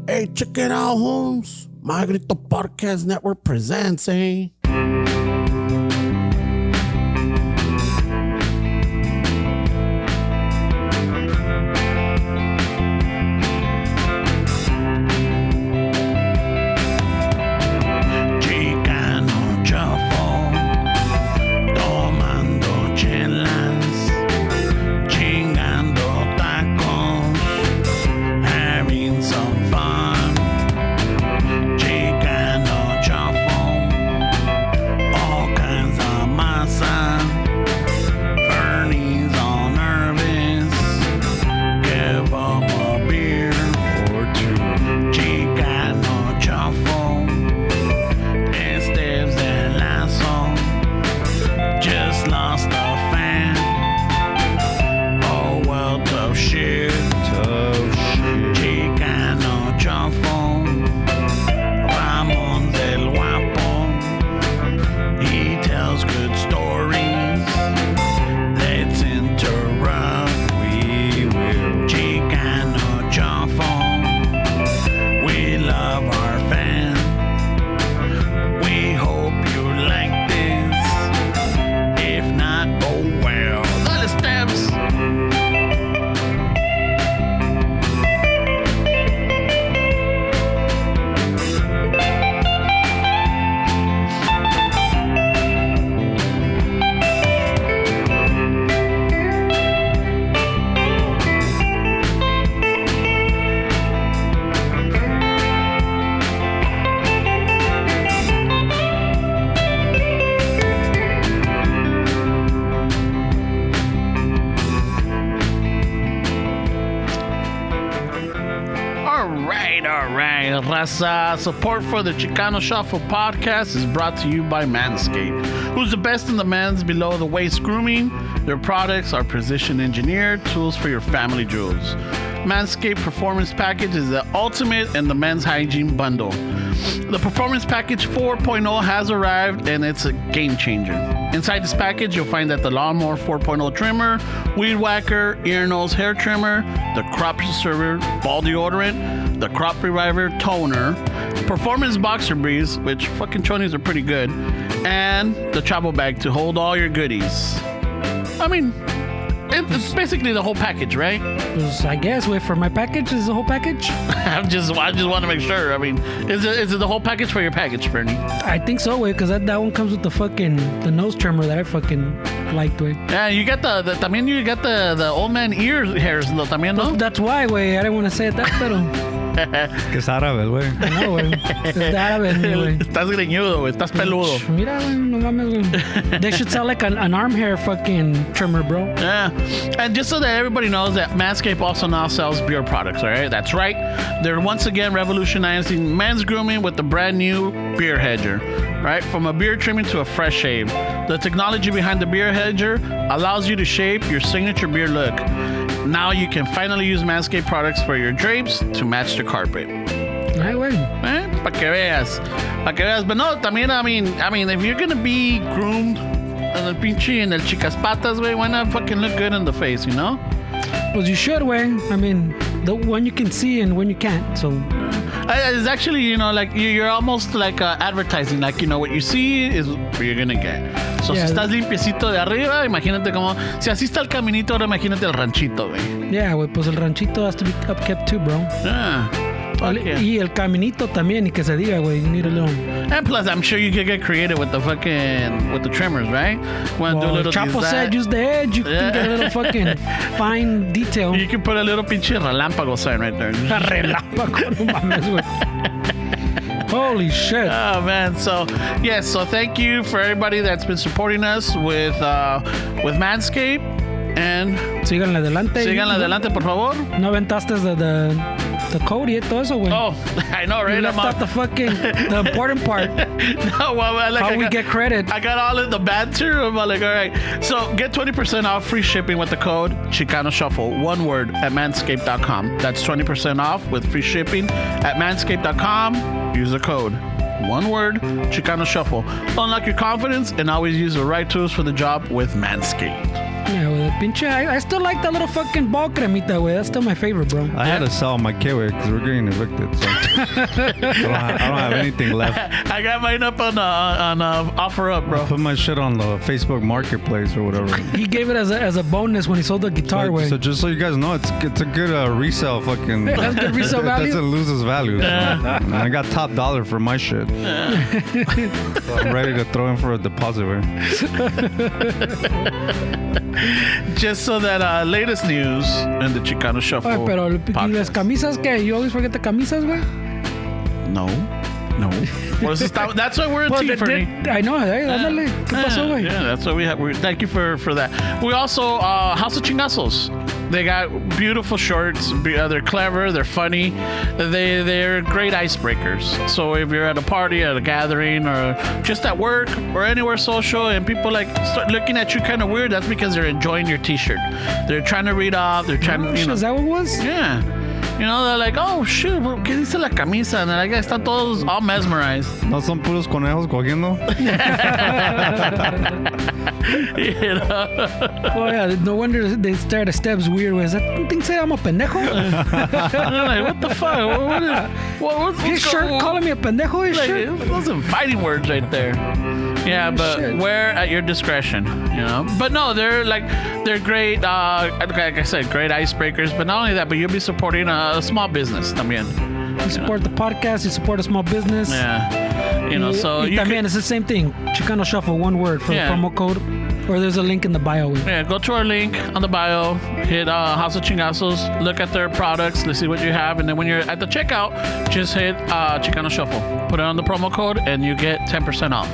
Hey, check it out, Holmes. My Grito Podcast Network presents, Chicano Shuffle, tomando chelas, chingando tacos, having some fun. Chicano Shuffle, all kinds of masa. Bernie's all nervous, give him a beer or two. Chicano Shuffle, Esteves el Lazo, just lost a fan. Oh well, tough shit. Chicano Shuffle, Ramon's el Guapo, he tells good stories. Let's interrupt. We will. Chicano Shuffle, we love our fans. We hope you like this. If not, oh well. Dale, Steps. All right, Raza. Support for the Chicano Shuffle podcast is brought to you by Manscaped, who's the best in the men's below the waist grooming. Their products are precision engineered tools for your family jewels. Manscaped Performance Package is the ultimate in the men's hygiene bundle. The Performance Package 4.0 has arrived and it's a game changer. Inside this package, you'll find that the Lawnmower 4.0 trimmer, Weed Whacker, Ear, Nose, Hair Trimmer, the Crop Preserver Ball Deodorant, the Crop Reviver Toner, Performance Boxer Briefs, which fucking chonies are pretty good, and the travel bag to hold all your goodies. I mean, it's basically the whole package, right? I guess. Wait, for my package is the whole package? I just want to make sure. I mean, is it the whole package for your package, Bernie? I think so, wait, because that one comes with the nose trimmer that I fucking liked, wait. Yeah, you get también you get the old man ear hairs, también, no? That's why, wait. I didn't want to say it that, pero... Que es árabe, güey. No, güey. Es de árabe, güey. Estás greñudo, güey. Estás peludo. Mira, güey. No mames, güey. They should sell like an arm hair fucking trimmer, bro. Yeah. And just so that everybody knows that Manscaped also now sells beard products, all right? That's right. They're once again revolutionizing men's grooming with the brand new Beard Hedger, right? From a beard trimming to a fresh shave. The technology behind the Beard Hedger allows you to shape your signature beard look. Now you can finally use Manscaped products for your drapes to match the carpet. Ay, güey. Pa' que veas. But no, también, I mean, if you're gonna be groomed en el pinche, en el chicas patas, güey, why not fucking look good in the face, you know? Well, you should, güey. I mean, the one you can see and when you can't, so... It's actually, you know, like, you're almost like advertising. Like, you know, what you see is what you're gonna get. So, Yeah. si estás limpiecito de arriba, imagínate como... Si así está el caminito, ahora imagínate el ranchito, güey. Yeah, güey, pues el ranchito has to be upkept too, bro. Yeah. Fuck yeah. Y el caminito también, y que se diga, güey. You need a little... And plus, I'm sure you could get creative with the trimmers, right? Want to do a little Chapo design. said use the edge. You can get a little fucking fine detail. You can put a little pinche relámpago sign right there. Relámpago, no mames, güey. Holy shit. Oh man, so thank you for everybody that's been supporting us with Manscaped, and Síganle adelante. adelante, por favor. No aventaste the code y todo eso, güey. Oh, I know, right? You left out the important part. No, well, How we get credit. I got all in the banter. I'm like, all right. So get 20% off free shipping with the code Chicano Shuffle, one word, at manscaped.com. That's 20% off with free shipping at manscaped.com. Use the code, one word, Chicano Shuffle. Unlock your confidence and always use the right tools for the job with Manscaped. Yeah, güey. Pinche, I still like that little fucking ball cremita, güey. That's still my favorite, bro. I had to sell my kid because we're getting evicted. So I don't have anything left. I got mine up on offer up, bro. I put my shit on the Facebook Marketplace or whatever. He gave it as a bonus when he sold the guitar, güey. So just so you guys know, it's a good resale fucking. That's good resale It value. doesn't lose its value. So. And I got top dollar for my shit. So I'm ready to throw in for a deposit, güey. Just so that latest news in the Chicano Shuffle. Ay, pero ¿y podcast. las camisas qué? You always forget the camisas, güey? No. Well, that's why we're a team, Fernie. I know, ándale. ¿Qué pasó, güey? Yeah, that's what we have. Thank you for that. We also, House of Chingazos. They got beautiful shorts. They're clever. They're funny. They're great icebreakers. So if you're at a party, at a gathering, or just at work, or anywhere social, and people like start looking at you kind of weird, that's because they're enjoying your T-shirt. They're trying to read off. They're trying to, Is that what it was? Yeah. You know, they're like, oh, shoot, bro, ¿qué dice la camisa? And like, están todos all mesmerized. No son puros conejos cogiendo. You know? Oh, yeah, no wonder they stare at steps weird. Is that thing say I'm a pendejo? They're like, what the fuck? What's His shirt calling me a pendejo? His like, shirt? those are fighting words right there. Yeah, but Shit. wear at your discretion, you know. But no, they're great. Like I said, great icebreakers. But not only that, but you'll be supporting a small business también. You support the podcast, you support a small business. Yeah, you know. So y you también, can, it's the same thing. Chicano Shuffle, one word for Yeah. the promo code. Or there's a link in the bio. Güey. yeah, go to our link on the bio, hit House of Chingazos, look at their products, let's see what you have, and then when you're at the checkout, just hit Chicano Shuffle, put it on the promo code, and you get 10% off.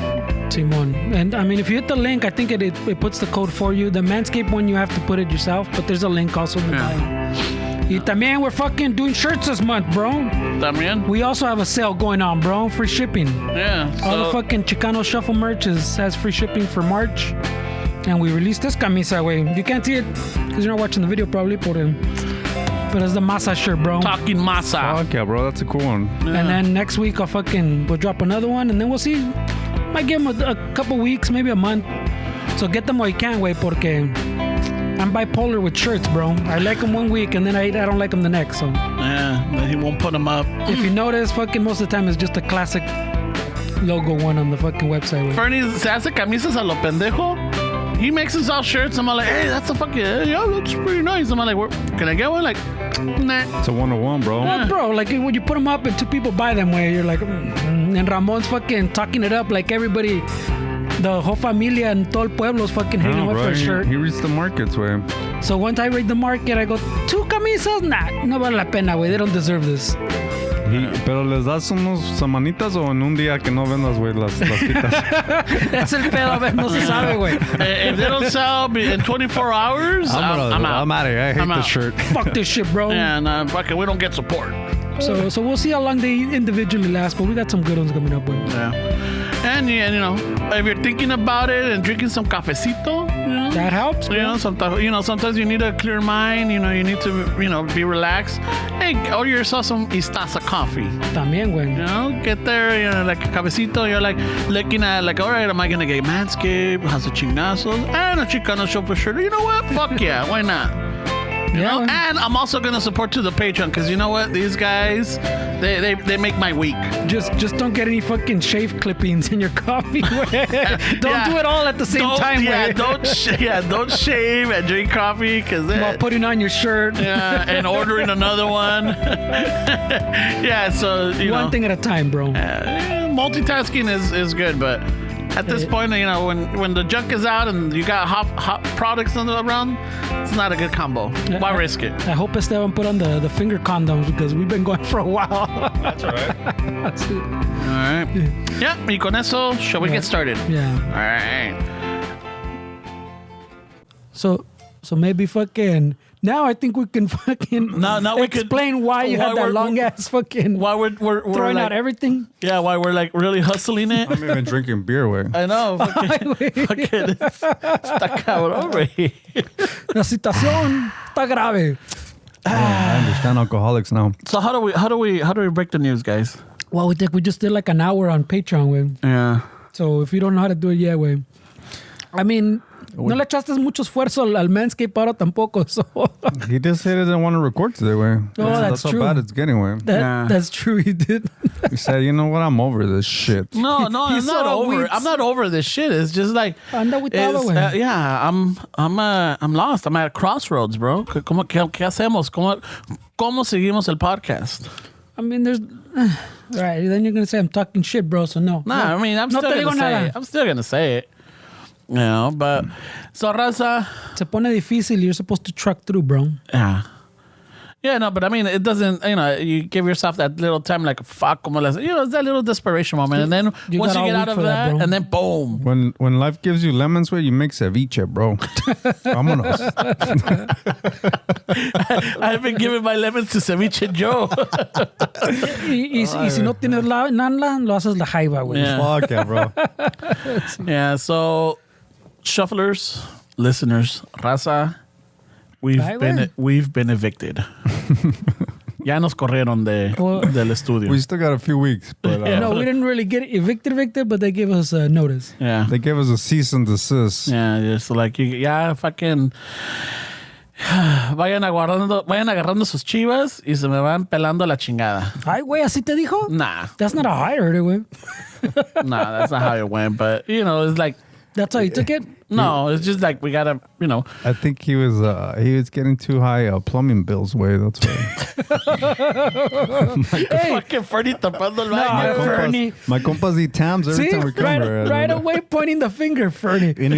Simon. And I mean, if you hit the link, I think it puts the code for you. The Manscaped one, you have to put it yourself, but there's a link also in the bio. Y también, we're fucking doing shirts this month, bro. También? We also have a sale going on, bro. Free shipping. Yeah. All the So, fucking Chicano Shuffle merch has free shipping for March. And we released this camisa, way. You can't see it because you're not watching the video, probably. But it's the masa shirt, bro. talking masa. Fuck yeah, bro. That's a cool one. And then next week, we'll drop another one. And then we'll see. Might give them a couple weeks, maybe a month. So get them while you can, way, porque I'm bipolar with shirts, bro. I like them one week, and then I don't like them the next. So Yeah, he won't put them up. if you notice, fucking most of the time, it's just a classic logo one on the fucking website, way. Fernie se hace camisas a lo pendejo. He makes himself shirts. I'm like, hey, that's a fucking, yeah, that's pretty nice. I'm like, can I get one? Like, nah. It's a 101, bro. Well, bro, like when you put them up and two people buy them, where you're like, and Ramon's fucking talking it up like everybody, the whole familia and todo el pueblo's fucking hitting him up for a shirt. He reached the markets, way. So once I read the market, I go, 2 camisas? Nah, no vale la pena, güey. They don't deserve this. Pero les das unos semanitas o en un día que no vendas, güey, las quitas. That's el pedo, a ver, no se sabe, güey. If they don't sell in 24 hours, I'm out. I'm out of here. I hate I'm this out. shirt. Fuck this shit, bro. And fucking, we don't get support. So we'll see how long they individually last, but we got some good ones coming up, güey. Yeah. And you know, if you're thinking about it and drinking some cafecito, you know, That helps, bro. sometimes you need a clear mind. You know, you need to, be relaxed. Hey, order yourself some Istaza coffee. También, güey. You know, get there, like a cafecito. You're like looking at, like, all right, am I gonna get Manscaped, House of Chingazos, and a Chicano Show for sure? You know what? Fuck yeah, why not? You know? güey. And I'm also gonna support to the Patreon because you know what? These guys, they make my week. Just don't get any fucking shave clippings in your coffee, güey. Don't Yeah. do it all at the same time, Yeah, güey. don't shave and drink coffee because While putting on your shirt. yeah, and ordering another one. Yeah, so One thing at a time, bro. multitasking is good, but at this point, when the junk is out and you got hot products around, it's not a good combo. Why risk it? I hope Esteban put on the finger condoms because we've been going for a while. That's all right. All right. Yeah, y con eso, shall we get started? Yeah. All right. So maybe fucking now I think we can fucking Now we could- explain why you had that we're- long ass fucking Why we're throwing like, out everything. Yeah, why we're like really hustling it. I'm even drinking beer, way. I know. Fucking está cabrón, güey. La situación está grave. I understand alcoholics now. So how do we break the news, guys? Well, we just did like an hour on Patreon, way. Yeah. So if you don't know how to do it yet, way. I mean, No le echaste mucho esfuerzo al Manscaped ahora tampoco. So. He just said he didn't want to record today, way. That's how true. bad it's getting, way. That's true. He did. He said, you know what? I'm over this shit. No, I'm He's not so over. weak. I'm not over this shit. It's just like Anda agüitado, güey. yeah. I'm lost. I'm at a crossroads, bro. ¿Qué hacemos? ¿Cómo seguimos el podcast? I mean, there's... right, then you're going to say I'm talking shit, bro, so no. Nah, I mean, I'm No still te gonna digo say nada. it. I'm still gonna say it. You know, but so raza, Se pone difícil. You're supposed to truck through, bro. yeah, no, but I mean, it doesn't. You know, you give yourself that little time, like fuck, como les, you know, it's that little desperation moment, and then You once got you get all out week of for that, that, bro. and then boom. When life gives you lemons, way, you make ceviche, bro. Vámonos. I've been giving my lemons to Ceviche Joe. Y si no tienes nada, lo haces la jaiba, güey. Yeah. Fuck yeah, bro. Yeah, so shufflers, listeners, raza, we've Ay, been evicted. Ya nos corrieron del estudio. We still got a few weeks, but No, we didn't really get evicted, but they gave us a notice. Yeah. they gave us a cease and desist. Yeah, just like ya fucking vayan agarrando sus chivas y se me van pelando la chingada. Ay, güey, ¿así te dijo? Nah, That's not how I heard it, güey. that's not how it went. But you know, it's like That's how you took it? no, it's just like we gotta, you know. I think he was getting too high plumbing bills, way. That's why. Fucking Fernie tapando el baño. Fernie. My compas eat Tams every See? time we come here. Right away pointing the finger, Fernie. Y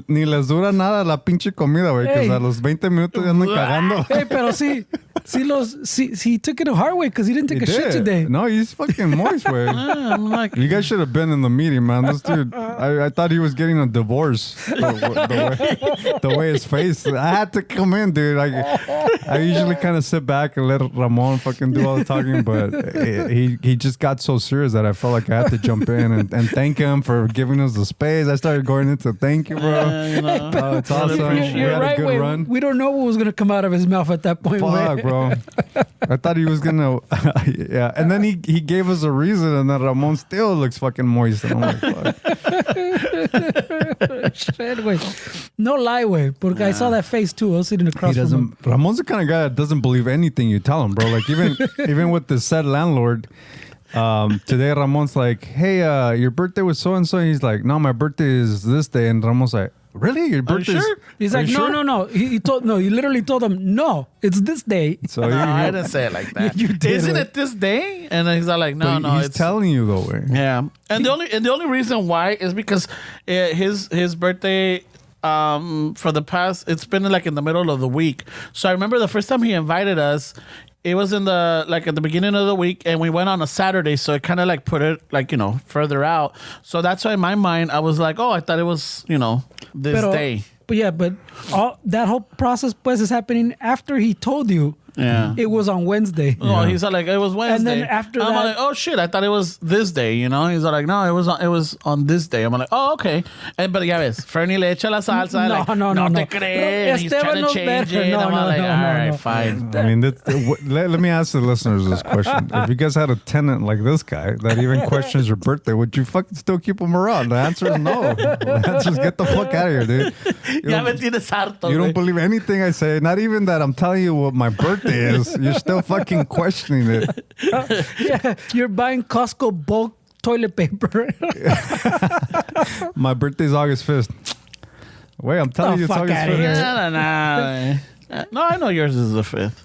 ni les dura nada la pinche comida, güey, que Hey. a los 20 minutos ya andan cagando. Hey, pero he took it a hard way because he didn't take He a shit did. today. No, he's fucking moist, güey. I'm like, You guys should have been in the meeting, man. This dude, I thought he was getting a divorce. The way his face. I had to come in, dude. I usually kind of sit back and let Ramon fucking do all the talking, but he just got so serious that I felt like I had to jump in and thank him for giving us the space. I started going into thank you, bro. you know. Oh, it's awesome. We You're had a right, good way. run. We don't know what was going to come out of his mouth at that point. Fuck, way. bro. I thought he was gonna, yeah. And then he gave us a reason, and then Ramon still looks fucking moist. And I'm like, fuck. Shit, güey. No lie, way. Porque I saw that face too. I was sitting across He from him. doesn't. Ramon's the kind of guy that doesn't believe anything you tell him, bro. Like even with the said landlord. Today Ramon's like, hey, your birthday was so and so. He's like, no, my birthday is this day. And Ramon's like, really? Your birthday? sure? He's like, no. He literally told him, no, it's this day. So No, I he, didn't say it like that. You did, Isn't güey. it this day? And he's like, no, he's it's telling you though, way. yeah. And the only reason why is because his birthday. For the past, it's been like in the middle of the week. So I remember the first time he invited us, it was in at the beginning of the week, and we went on a Saturday. So it kind of like put it like, you know, further out. So that's why in my mind I was like, oh, I thought it was, you know, this day. But all that whole process pues is happening after he told you. Yeah. It was on Wednesday. Oh, he's like, it was Wednesday. And then after I'm that- like, oh shit, I thought it was this day, you know? He's like, no, it was on this day. I'm like, oh, okay. But ya ves, Fernie le echa la salsa. No. te crees. He's trying to Esteban change knows it. better. I'm like, all right, No. fine. I mean, let me ask the listeners this question: if you guys had a tenant like this guy that even questions your birthday, would you fucking still keep him around? The answer is no. The answer is get the fuck out of here, dude. Ya me tienes harto, You don't güey. believe anything I say. Not even that I'm telling you what my birthday is. You're still fucking questioning it. Yeah, you're buying Costco bulk toilet paper. My birthday's August 5th. Wait, I'm telling Oh, you it's fuck August outta 5th. here. No. No, I know yours is the 5th.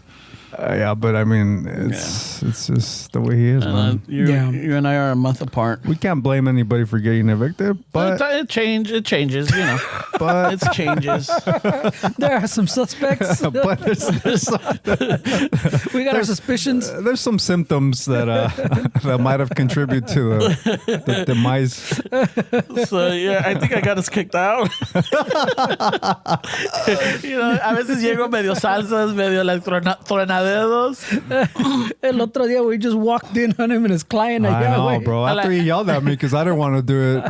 Yeah, but I mean, it's just the way he is, man. You and I are a month apart. We can't blame anybody for getting evicted, but It changes, you know. but It changes. There are some suspects. but We got our suspicions. there's some symptoms that that might have contributed to the demise. So, yeah, I think I got us kicked out. You know, a veces llego medio salsas, medio like tronadito dedos. El otro día we just walked in on him and his client. I know, güey. bro. After he yelled at me because I didn't want to do it.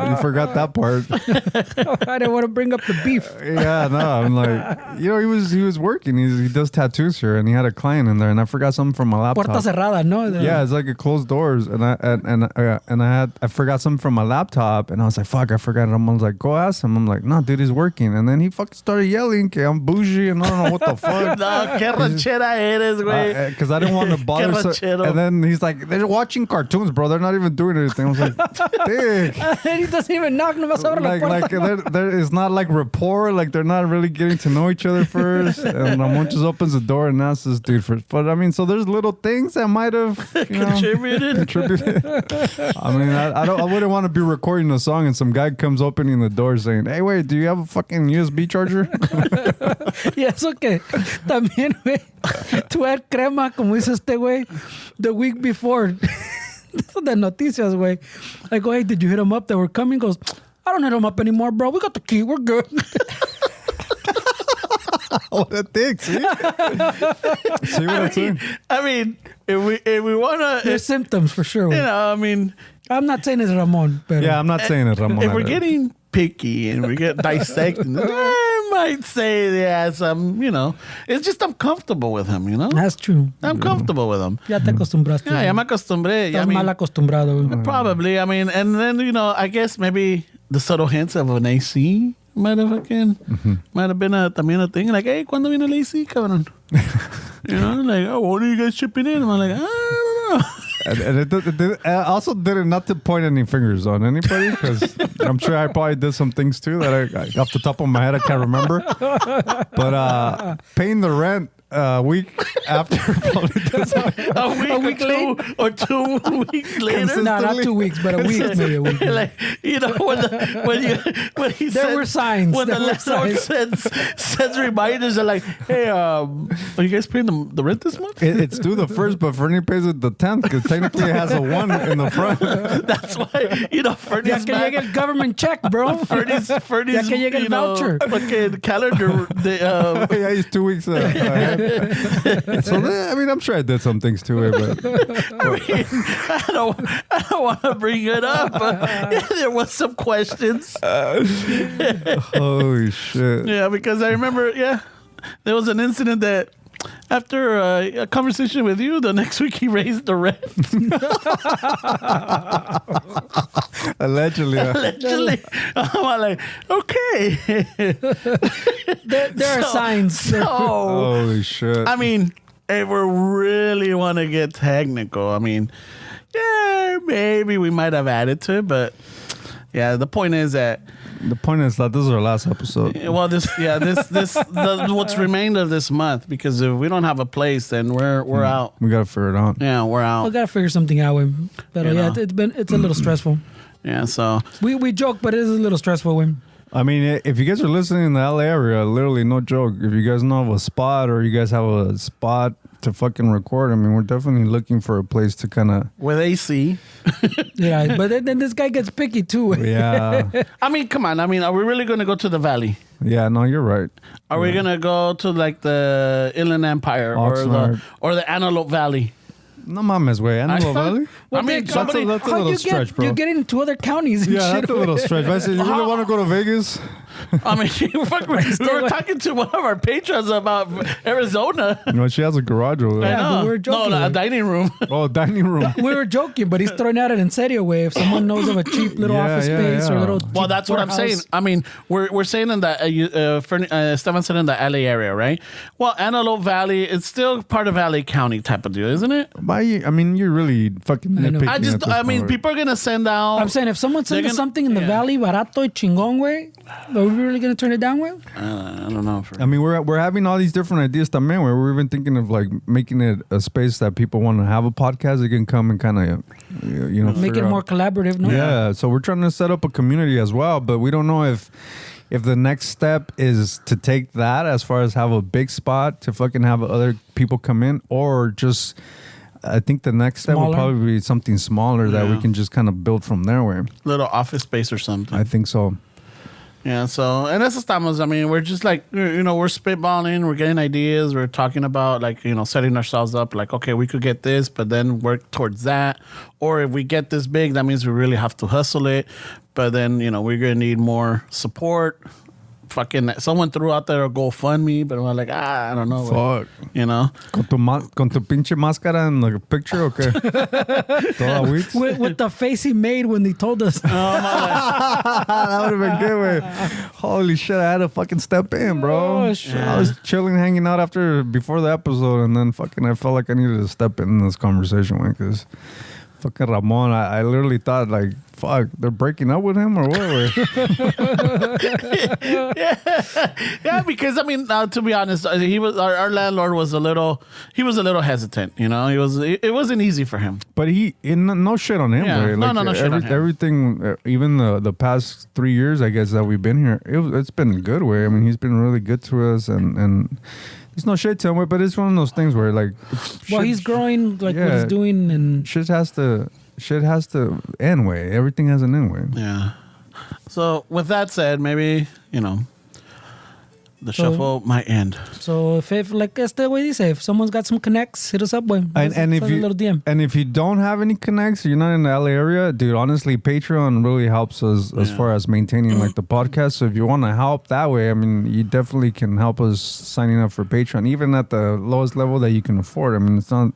You forgot that part. I didn't want to bring up the beef. Yeah, no. I'm like, he was working. He does tattoos here, and he had a client in there, and I forgot something from my laptop. Puerta cerrada, no? Yeah, it's like a closed doors, and I forgot something from my laptop, and I was like, fuck, I forgot it. I was like, go ask him. I'm like, no, dude, he's working, and then he fucking started yelling, que I'm bougie, and I don't know what the fuck. No, qué ranchera eres, güey. Because I didn't want to bother. And then he's like, they're watching cartoons, bro. They're not even doing anything. I was like, dick. And he doesn't even knock. Nomás abre la puerta. It's not like rapport. Like they're not really getting to know each other first. And Ramon just opens the door and asks this dude first. But I mean, so there's little things that might have Contributed. I mean, I wouldn't want to be recording a song and some guy comes opening the door saying, hey, wait, do you have a fucking USB charger? Y eso que también, güey, tú eres crema, como dice este güey, the week before. De noticias, güey. I go, hey, did you hit him up that we're coming? He goes, I don't hit him up anymore, bro. We got the key. We're good. What a dick, see? See what I'm saying? I mean, if we want to... There's symptoms for sure, güey. You know, I mean... I'm not saying it's Ramon, but... Yeah, I'm not saying it, Ramon. If we're getting picky and we get dissecting, I might say, yeah, some, you know, it's just I'm comfortable with him, you know? That's true. I'm comfortable with him. Ya te acostumbraste. Yeah, ya me acostumbré. Estás mal acostumbrado, güey. Probably. I mean, and then, you know, I guess maybe the subtle hints of an AC might have been también a thing. Like, hey, ¿cuándo viene el AC, cabrón? You know, like, oh, what are you guys chipping in? I'm like, I don't know. And it also did it not to point any fingers on anybody because I'm sure I probably did some things too that I off the top of my head I can't remember. But paying the rent a week after probably does a week or 2 weeks later. No, not 2 weeks, but a week, maybe a week. Like, you know, when he there were signs. When the landlord sends reminders, they're like, hey, are you guys paying the rent this month? It's due the 1st, but Fernie pays it the 10th because technically it has a 1 in the front. That's why, you know, Fernie's Ya que llegue el government check, bro. Fernie's Ya que llegue el voucher. Fucking calendar. Yeah, he's 2 weeks ahead. So I mean, I'm sure I did some things to it, but I mean, I don't want to bring it up, but yeah, there was some questions. holy shit. Yeah, because I remember, there was an incident that after a conversation with you, the next week he raised the rent. Allegedly. Allegedly. I'm like, okay. There are signs. Holy shit. I mean, if we really want to get technical, I mean, yeah, maybe we might have added to it, but yeah, the point is that this is our last episode. well, what's remained of this month, because if we don't have a place, then we're out. We gotta figure it out. Yeah, we're out. We gotta figure something out, güey. But You yeah, know. it's a little stressful. Yeah, so We joke, but it is a little stressful, güey. I mean, if you guys are listening in the LA area, literally no joke. If you guys know of a spot or you guys have a spot to fucking record, I mean, we're definitely looking for a place to kind of... with AC. Yeah, but then this guy gets picky too. Yeah. I mean, come on. I mean, are we really going to go to the valley? Yeah, no, you're right. Are we going to go to like the Inland Empire Oxnard. or the Antelope Valley? No mames, güey. Antelope Valley? I mean, Dick, somebody... that's a how little you stretch, bro. You get into other counties and Yeah, shit. that's a little stretch. If I said, you really want to go to Vegas? I mean, we were talking to one of our patrons about Arizona. No, she has a garage over there. Yeah, but we were joking, No, a like- dining room. Oh, dining room. We were joking, but he's throwing out it in serio way. If someone knows of a cheap little Yeah, office yeah, space or yeah. little Well, cheap that's what I'm warehouse. saying. I mean, we're saying in the Stefan said in the LA area, right? Well, Antelope Valley, it's still part of LA County type of deal, isn't it? I mean, you're really fucking I know. nitpicking. I mean, people are gonna send out. I'm saying if someone sends us gonna- something in the yeah. valley, barato y chingón, güey, are we really gonna turn it down, güey? I don't know. I mean, we're having all these different ideas también. Where we're even thinking of like making it a space that people want to have a podcast. They can come and kind of, you know, Make it figure out- more collaborative, no? Yeah, so we're trying to set up a community as well, but we don't know if the next step is to take that as far as have a big spot to fucking have other people come in, or just I think the next step will Smaller? probably be something smaller that we Yeah. can just kind of build from there. Where Little office space or something. I think so. Yeah, so, and eso estamos. I mean, we're just like, we're spitballing, we're getting ideas, we're talking about, like, setting ourselves up, like, okay, we could get this, but then work towards that. Or if we get this big, that means we really have to hustle it. But then, we're going to need more support. Fucking, someone threw out there a GoFundMe, but I'm like, I don't know. Fuck. Con tu pinche máscara in the picture, okay? with the face he made when they told us. That would have been good, man. Holy shit, I had to fucking step in, bro. Oh, shit. I was chilling, hanging out before the episode, and then fucking I felt like I needed to step in this conversation, man, because fucking Ramon, I literally thought, like, fuck, they're breaking up with him or what? Yeah, because I mean, to be honest, he was our landlord was a little hesitant. It wasn't easy for him. But no shit on him. Yeah. Right? No shit on him. Everything, even the past 3 years, I guess that we've been here, it's been good. Way. I mean, he's been really good to us, and there's no shade to him, but it's one of those things where like, he's growing like what he's doing, and shit has to end way. Everything has an end way. Yeah. So with that said, maybe the shuffle might end. So if like este way dice, if someone's got some connects, hit us up, boy. And if you little DM. And if you don't have any connects, you're not in the LA area, dude. Honestly, Patreon really helps us as far as maintaining like the podcast. So if you want to help that way, I mean, you definitely can help us signing up for Patreon, even at the lowest level that you can afford. I mean, it's not.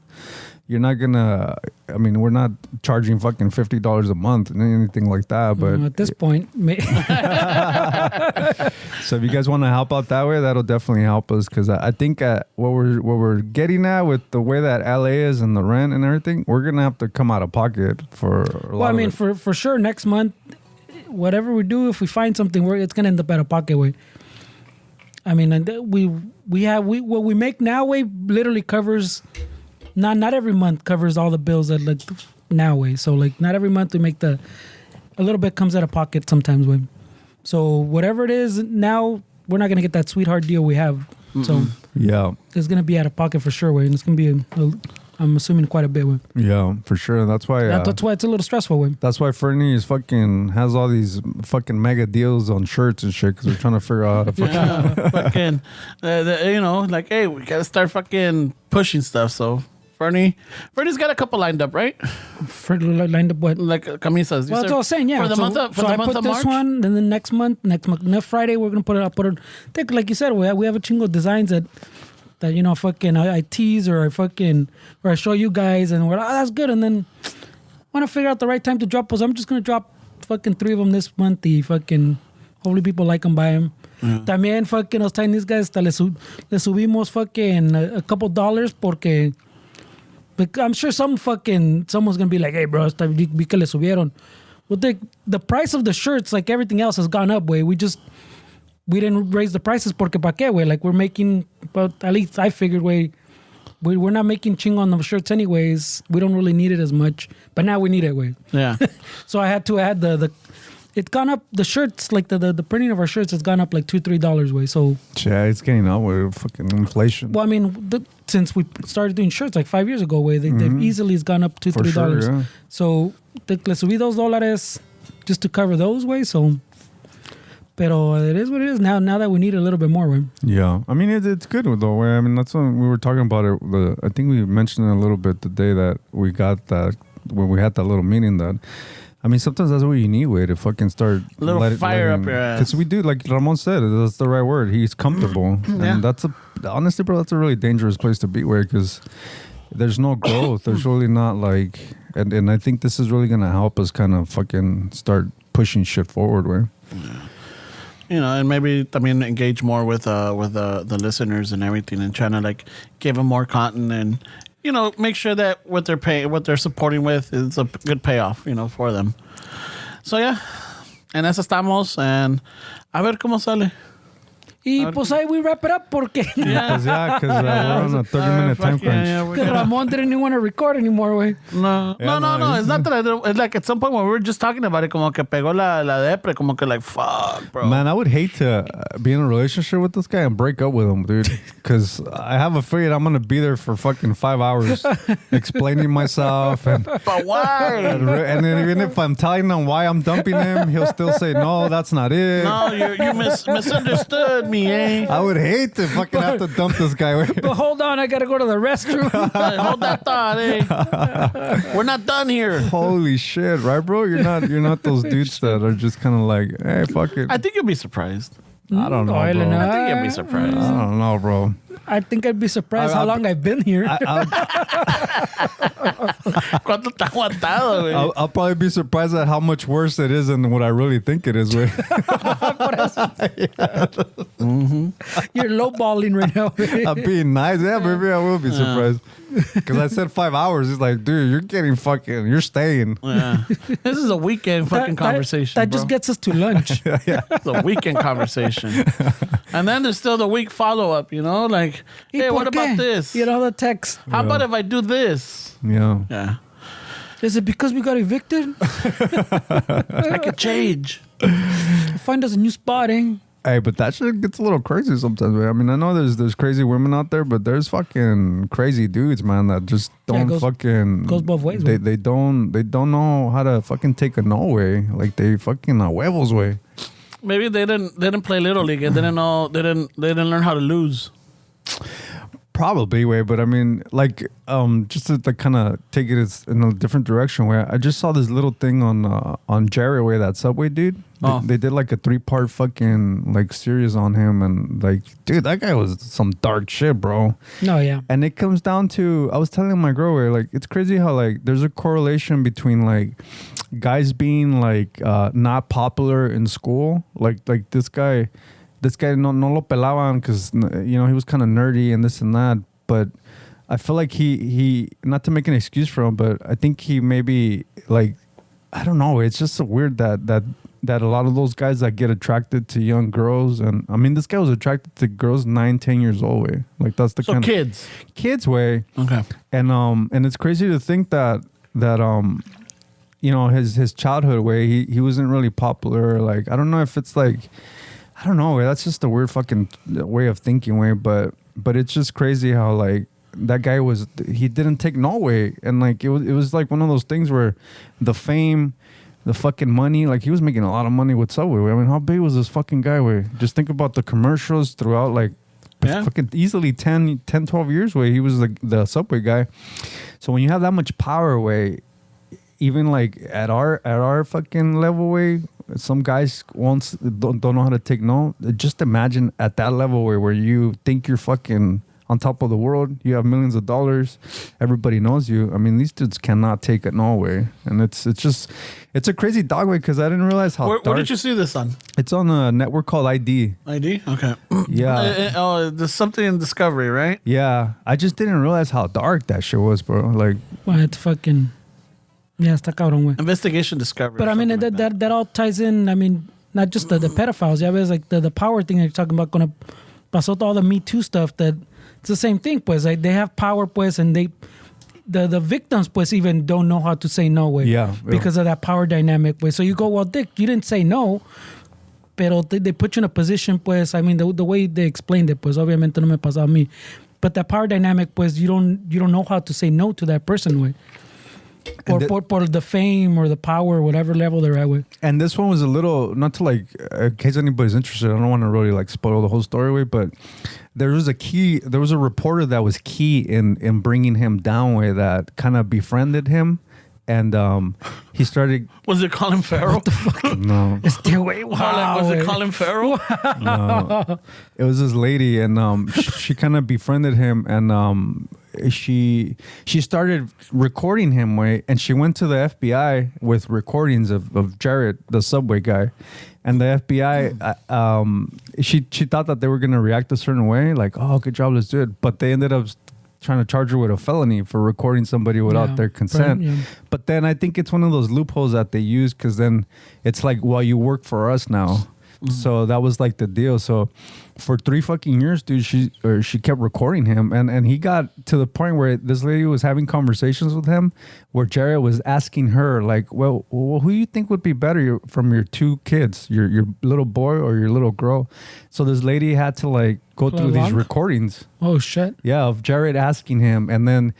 You're not gonna. I mean, we're not charging fucking $50 a month and anything like that. But at this point, so if you guys want to help out that way, that'll definitely help us. Because I think what we're getting at with the way that LA is and the rent and everything, we're gonna have to come out of pocket for a lot. I mean, of it. for sure, next month, whatever we do, if we find something, it's gonna end up out of pocket way. I mean, and what we make now way literally covers. Not every month covers all the bills that like now way. So like not every month we make a little bit comes out of pocket sometimes way. So whatever it is now, we're not gonna get that sweetheart deal we have. Mm-mm. So yeah, it's gonna be out of pocket for sure way, and it's gonna be I'm assuming quite a bit way. Yeah, for sure. That's why that's why it's a little stressful way. That's why Fernie is has all these fucking mega deals on shirts and shit because we're trying to figure out how to fucking like, hey, we gotta start fucking pushing stuff. So Fernie's got a couple lined up, right? Lined up what? Like camisas. Well, that's what I was saying, yeah. For the month of I put of this March? one, and then next Friday we're gonna put it up. Think like you said, we have a chingo of designs that fucking I tease or I show you guys, and we're like, that's good. And then want to figure out the right time to drop those. I'm just gonna drop fucking 3 of them this month. Hopefully people like them, buy them. Yeah. También fucking I was telling these guys le subimos fucking a couple dollars porque. I'm sure someone's gonna be like, hey bro, vi que le subieron. Well, the price of the shirts, like everything else, has gone up way. We didn't raise the prices porque pa qué way. Like we're making, but at least I figured way, we're not making ching on the shirts anyways. We don't really need it as much, but now we need it way. Yeah. So I had to add it's gone up. The shirts, like the printing of our shirts, has gone up like $2-3 way. So yeah, it's getting up with fucking inflation. Well, I mean, since we started doing shirts like 5 years ago, way they've easily has gone up $2-3. Sure, yeah. So le subí those $2 just to cover those way. So, pero it is what it is now. Now that we need a little bit more, way. Yeah, I mean it's good though. Way. I mean that's when we were talking about it. I think we mentioned it a little bit the day that we got that when we had that little meeting that. I mean, sometimes that's what you need, way to fucking start a little fire up your ass. Because we do, like Ramon said, that's the right word. He's comfortable, and honestly, bro, that's a really dangerous place to be, way because there's no growth. There's really not like, and I think this is really gonna help us kind of fucking start pushing shit forward, way. Yeah. And maybe engage more with the listeners and everything, and trying to like give them more content and. Make sure that what they're supporting with is a good payoff, for them. So yeah, en eso estamos, and a ver cómo sale. Y pues ahí we wrap it up porque Because we're on a 30-minute time crunch. Ramon didn't even want to record anymore, güey. No. It's not that it's like at some point when we were just talking about it, como que pegó la depre, como que like, fuck, bro. Man, I would hate to be in a relationship with this guy and break up with him, dude. Because I have a feeling I'm going to be there for fucking 5 hours explaining myself. But why? And then even if I'm telling him why I'm dumping him, he'll still say, no, that's not it. No, you misunderstood me, eh? I would hate to fucking have to dump this guy. But hold on, I gotta go to the restroom. Hold that thought, eh? We're not done here. Holy shit, right, bro? You're not those dudes that are just kind of like, hey, fuck it. I think you'll be surprised. I don't know, bro. I think you'll be surprised. I don't know, bro. I think I'd be surprised how long I've been here. ¿Cuánto te ha aguantado, güey? I'll probably be surprised at how much worse it is than what I really think it is, güey. You're lowballing right now. I'm being nice. Yeah, maybe I will be surprised. Because I said 5 hours. He's like, dude, you're staying. Yeah. This is a weekend fucking conversation, That bro. just gets us to lunch. It's a weekend conversation. And then there's still the week follow-up, you know? Like, hey, what about this? You know, the text. How about if I do this? Yeah. Yeah. Is it because we got evicted? I could change. Find us a new spot, eh? Hey, but that shit gets a little crazy sometimes, man. I mean, I know there's crazy women out there, but there's fucking crazy dudes, man, that just don't goes both ways, They man. they don't know how to fucking take a no way. Like they fucking huevos way. Maybe they didn't play Little League and they didn't learn how to lose. Probably way, but I mean, like, just to kind of take it in a different direction. Where I just saw this little thing on Jerry Way, that Subway dude. They did like a 3-part fucking like series on him, and like, dude, that guy was some dark shit, bro. No, yeah. And it comes down to, I was telling my girl, where like it's crazy how like there's a correlation between like guys being like not popular in school, like this guy no lo pelaban because, you know, he was kind of nerdy and this and that. But I feel like he not to make an excuse for him, but I think he maybe like, I don't know. It's just so weird that a lot of those guys that get attracted to young girls, and I mean, this guy was attracted to girls 9-10 years old way. Like that's the kind kids. of kids way. Okay. And it's crazy to think that you know, his childhood way, he wasn't really popular. Like, I don't know if it's like, I don't know. That's just a weird fucking way of thinking, way. But it's just crazy how like that guy he didn't take no way, and like it was like one of those things where the fame, the fucking money, like he was making a lot of money with Subway. I mean, how big was this fucking guy? Way, just think about the commercials throughout, like fucking easily 10-12 years. Way, he was like the Subway guy. So when you have that much power, way, even like at our fucking level, way, some guys don't know how to take no. Just imagine at that level where you think you're fucking on top of the world, you have millions of dollars, everybody knows you. I mean, these dudes cannot take it no way, and it's a crazy dog way, because I didn't realize how Where did you see this on? It's on a network called ID. ID? Okay. Yeah. There's something in Discovery, right? Yeah, I just didn't realize how dark that shit was, bro. Like, Well, it's fucking... Yeah, está cabrón, güey. Investigation Discovery. But I mean, that all ties in. I mean, not just the pedophiles. Yeah, but it's like the power thing that you're talking about. Gonna pasó todo all the Me Too stuff. That it's the same thing. Pues like they have power. Pues and the victims. Pues even don't know how to say no. Way. Yeah. Because of that power dynamic. Way. So you go, well, Dick, you didn't say no. Pero they put you in a position. Pues I mean, the way they explained it. Pues obviamente no me pasó a mí. But that power dynamic. Pues you don't know how to say no to that person. Way. Or por the fame or the power, or whatever level they're at with. And this one was a little, not to like, in case anybody's interested, I don't want to really like spoil the whole story way, but there was a reporter that was key in bringing him down way, that kind of befriended him. And he started... Was it Colin Farrell? What the fuck? No. Wow. Was it Colin Farrell? No. It was this lady, and she kind of befriended him, and she started recording him way, and she went to the FBI with recordings of Jared, the Subway guy. And the FBI, she thought that they were going to react a certain way, like, oh, good job, let's do it. But they ended up trying to charge her with a felony for recording somebody without their consent. Yeah. But then I think it's one of those loopholes that they use, because then it's like, well, you work for us now. Mm-hmm. So that was like the deal. So for 3 fucking years, dude, she kept recording him, and he got to the point where this lady was having conversations with him, where Jared was asking her like, well, who do you think would be better from your 2 kids, your little boy or your little girl? So this lady had to like go through these recordings. Oh shit! Yeah, of Jared asking him, and then.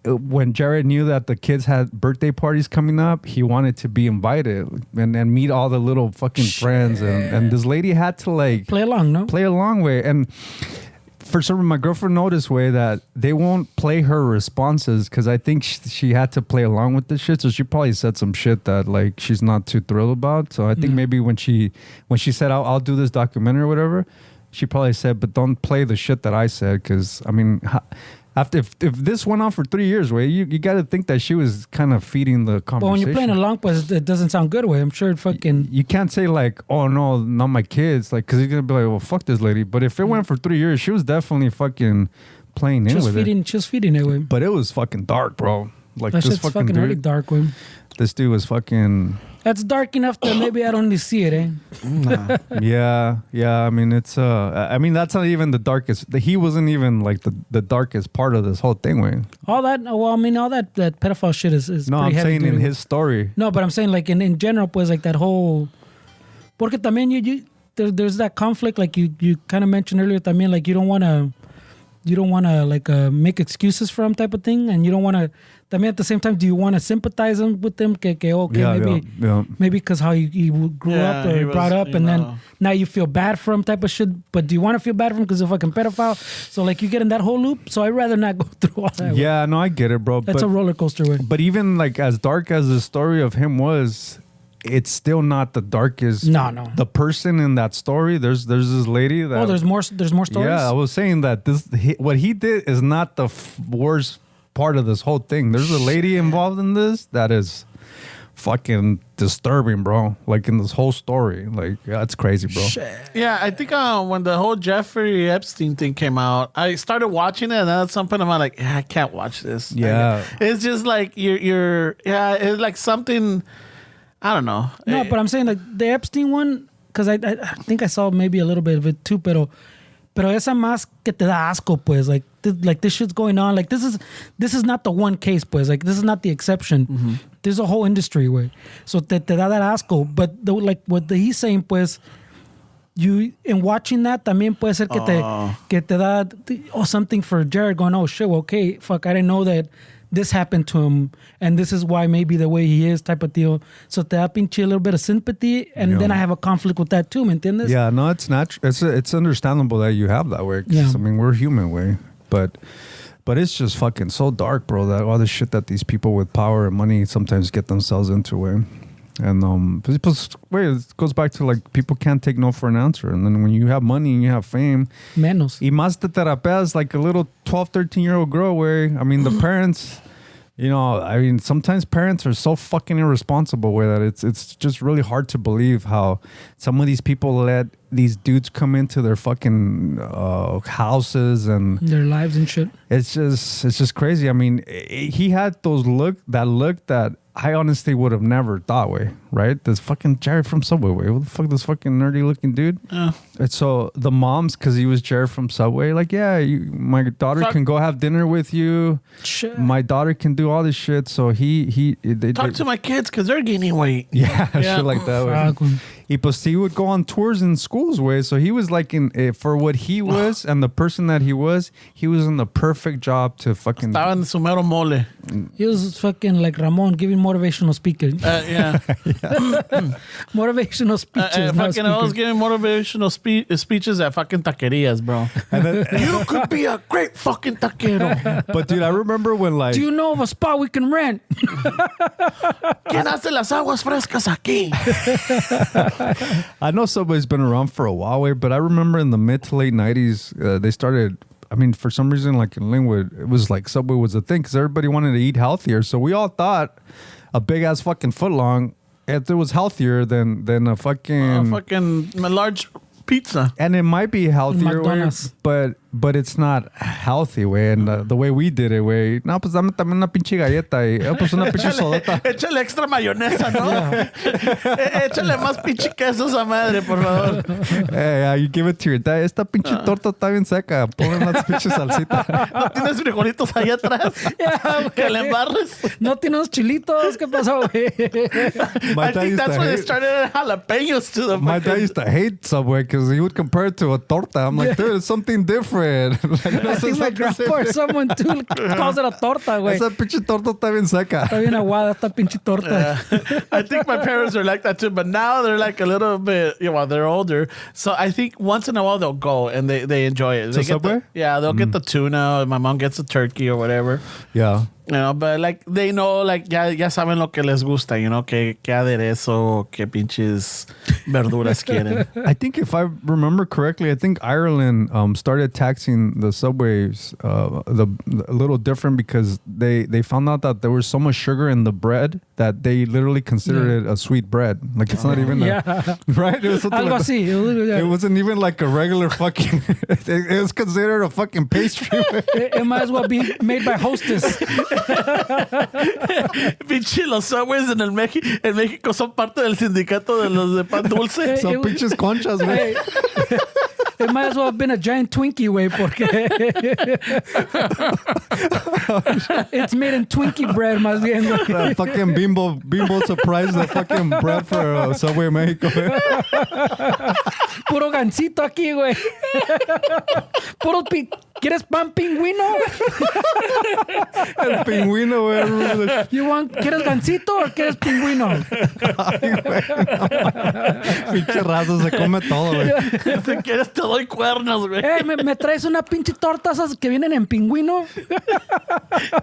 When Jared knew that the kids had birthday parties coming up, he wanted to be invited and meet all the little fucking friends. And this lady had to like play along way. And for some reason, my girlfriend noticed way that they won't play her responses because I think she had to play along with this shit. So she probably said some shit that like she's not too thrilled about. So I think maybe when she said I'll do this documentary or whatever, she probably said, but don't play the shit that I said because I mean. After if this went on for 3 years, way you got to think that she was kind of feeding the conversation. But when you're playing along, pues it doesn't sound good, way. I'm sure it fucking. You can't say like, oh no, not my kids, like, because you're gonna be like, well, fuck this lady. But if it went for 3 years, she was definitely fucking playing in with it. Just feeding it, way. But it was fucking dark, bro. Like that this shit's fucking really dark, way. This dude was fucking. That's dark enough that maybe I don't need to see it, eh? Nah. Yeah. I mean, it's I mean, that's not even the darkest. He wasn't even like the darkest part of this whole thing, way. All that, well, I mean, all that pedophile shit is no, pretty I'm heavy saying duty. in his story. No, but I'm saying like in general, pues like that whole. Porque también there's that conflict, like you kind of mentioned earlier, también like you don't want to like make excuses for him type of thing, and you don't want to. I mean, at the same time, do you want to sympathize with them? Maybe because how he grew up or brought up, and then now you feel bad for him type of shit. But do you want to feel bad for him because he's a fucking pedophile? So like you get in that whole loop. So I'd rather not go through all that. Yeah, no, I get it, bro. That's a roller coaster way. But even like as dark as the story of him was, it's still not the darkest. No. The person in that story, there's this lady that. Oh, there's more stories. Yeah, I was saying that what he did is not the worst part of this whole thing. There's a lady involved in this that is fucking disturbing, bro. Like in this whole story, like that's crazy, bro. Yeah, I think when the whole Jeffrey Epstein thing came out, I started watching it, and then at some point I'm like, yeah, I can't watch this. Yeah, it's just like you're it's like something. I don't know. No, but I'm saying like the Epstein one, because I think I saw maybe a little bit of it too, pero esa más que te da asco, pues, like this shit's going on. Like this is not the one case, pues, like this is not the exception. Mm-hmm. There's a whole industry, way. So te da that asco. But like what he's saying, pues, you in watching that también puede ser que te da something for Jared going, oh shit, well, okay, fuck, I didn't know that this happened to him, and this is why maybe the way he is type of deal. So te da pinche a little bit of sympathy, and then I have a conflict with that too, ¿me entiendes? Yeah, no, it's natural. It's understandable that you have that way. Yeah. I mean, we're human, way. But it's just fucking so dark, bro, that all the shit that these people with power and money sometimes get themselves into, way. And it goes back to like people can't take no for an answer. And then when you have money and you have fame, menos. Y más te terapeas like a little 12, 13-year-old girl where, I mean, the parents, you know, I mean, sometimes parents are so fucking irresponsible with that. It's just really hard to believe how some of these people let these dudes come into their fucking houses and their lives and shit. It's just crazy. I mean, he had that look that I honestly would have never thought, way, right? This fucking Jared from Subway, way. What the fuck, this fucking nerdy looking dude? And so the moms, because he was Jared from Subway, like, yeah, my daughter can go have dinner with you. Shit. My daughter can do all this shit. So they talk to my kids because they're gaining weight. Yeah, shit like that. Way. He would go on tours in schools, way. So he was like for what he was and the person that he was in the perfect job to fucking. Estaba en su mero mole. He was fucking like Ramon giving motivational speakers. Yeah. Motivational speeches. I was giving motivational speeches at fucking taquerias, bro. And then, you could be a great fucking taquero. But dude, I remember when like. Do you know of a spot we can rent? ¿Quién hace las aguas frescas aquí? I know Subway's been around for a while, way, but I remember in the mid to late 90s, they started. I mean, for some reason, like in Linwood, it was like Subway was a thing because everybody wanted to eat healthier. So we all thought a big ass fucking footlong, if it was healthier than a fucking a large pizza. And it might be healthier, way, McDonald's. but it's not healthy, way. And the way we did it, way. No, pues dame también una pinche galleta y pues una pinche sodota. Échale extra mayonesa, ¿no? Échale más pinche queso a esa madre, por favor. Hey, you give it to your dad. Esta pinche torta está bien seca. Ponle unas pinche salsita. ¿No tienes frijolitos ahí atrás? Que le embarres. No tiene unos chilitos. ¿Qué pasó, güey? I think that's why they started jalapenos to the My dad used to hate Subway because he would compare it to a torta. I'm like, dude, it's something different. Like, I think my grandpa or someone too calls it a torta, güey. Esa pinche torta está bien seca. Está bien aguada esta pinche torta. I think my parents are like that too, but now they're like a little bit, they're older. So I think once in a while they'll go and they enjoy it. They get Subway? They'll get the tuna. My mom gets the turkey or whatever. Yeah. But like they know, like ya saben lo que les gusta, qué aderezo, qué pinches verduras quieren. I think if I remember correctly, I think Ireland started taxing the subways a little different because they found out that there was so much sugar in the bread that they literally considered it a sweet bread. Like it's not even right? It was something Algo like así. it wasn't even like a regular fucking it was considered a fucking pastry. It might as well be made by Hostess. Pinche los Subways en México son parte del sindicato de los de pan dulce. Son pinches conchas, güey. It might as well have been a giant Twinkie, way, porque it's made in Twinkie bread, más bien, güey. That fucking Bimbo surprised the fucking bread for Subway Mexico. Puro gansito aquí, güey. ¿Quieres pan pingüino? El pingüino, güey. ¿Quieres gansito o quieres pingüino? Ay, güey, no. Pinche raza se come todo, güey. Si quieres te doy cuernos, güey. ¿Me traes una pinche torta esas que vienen en pingüino?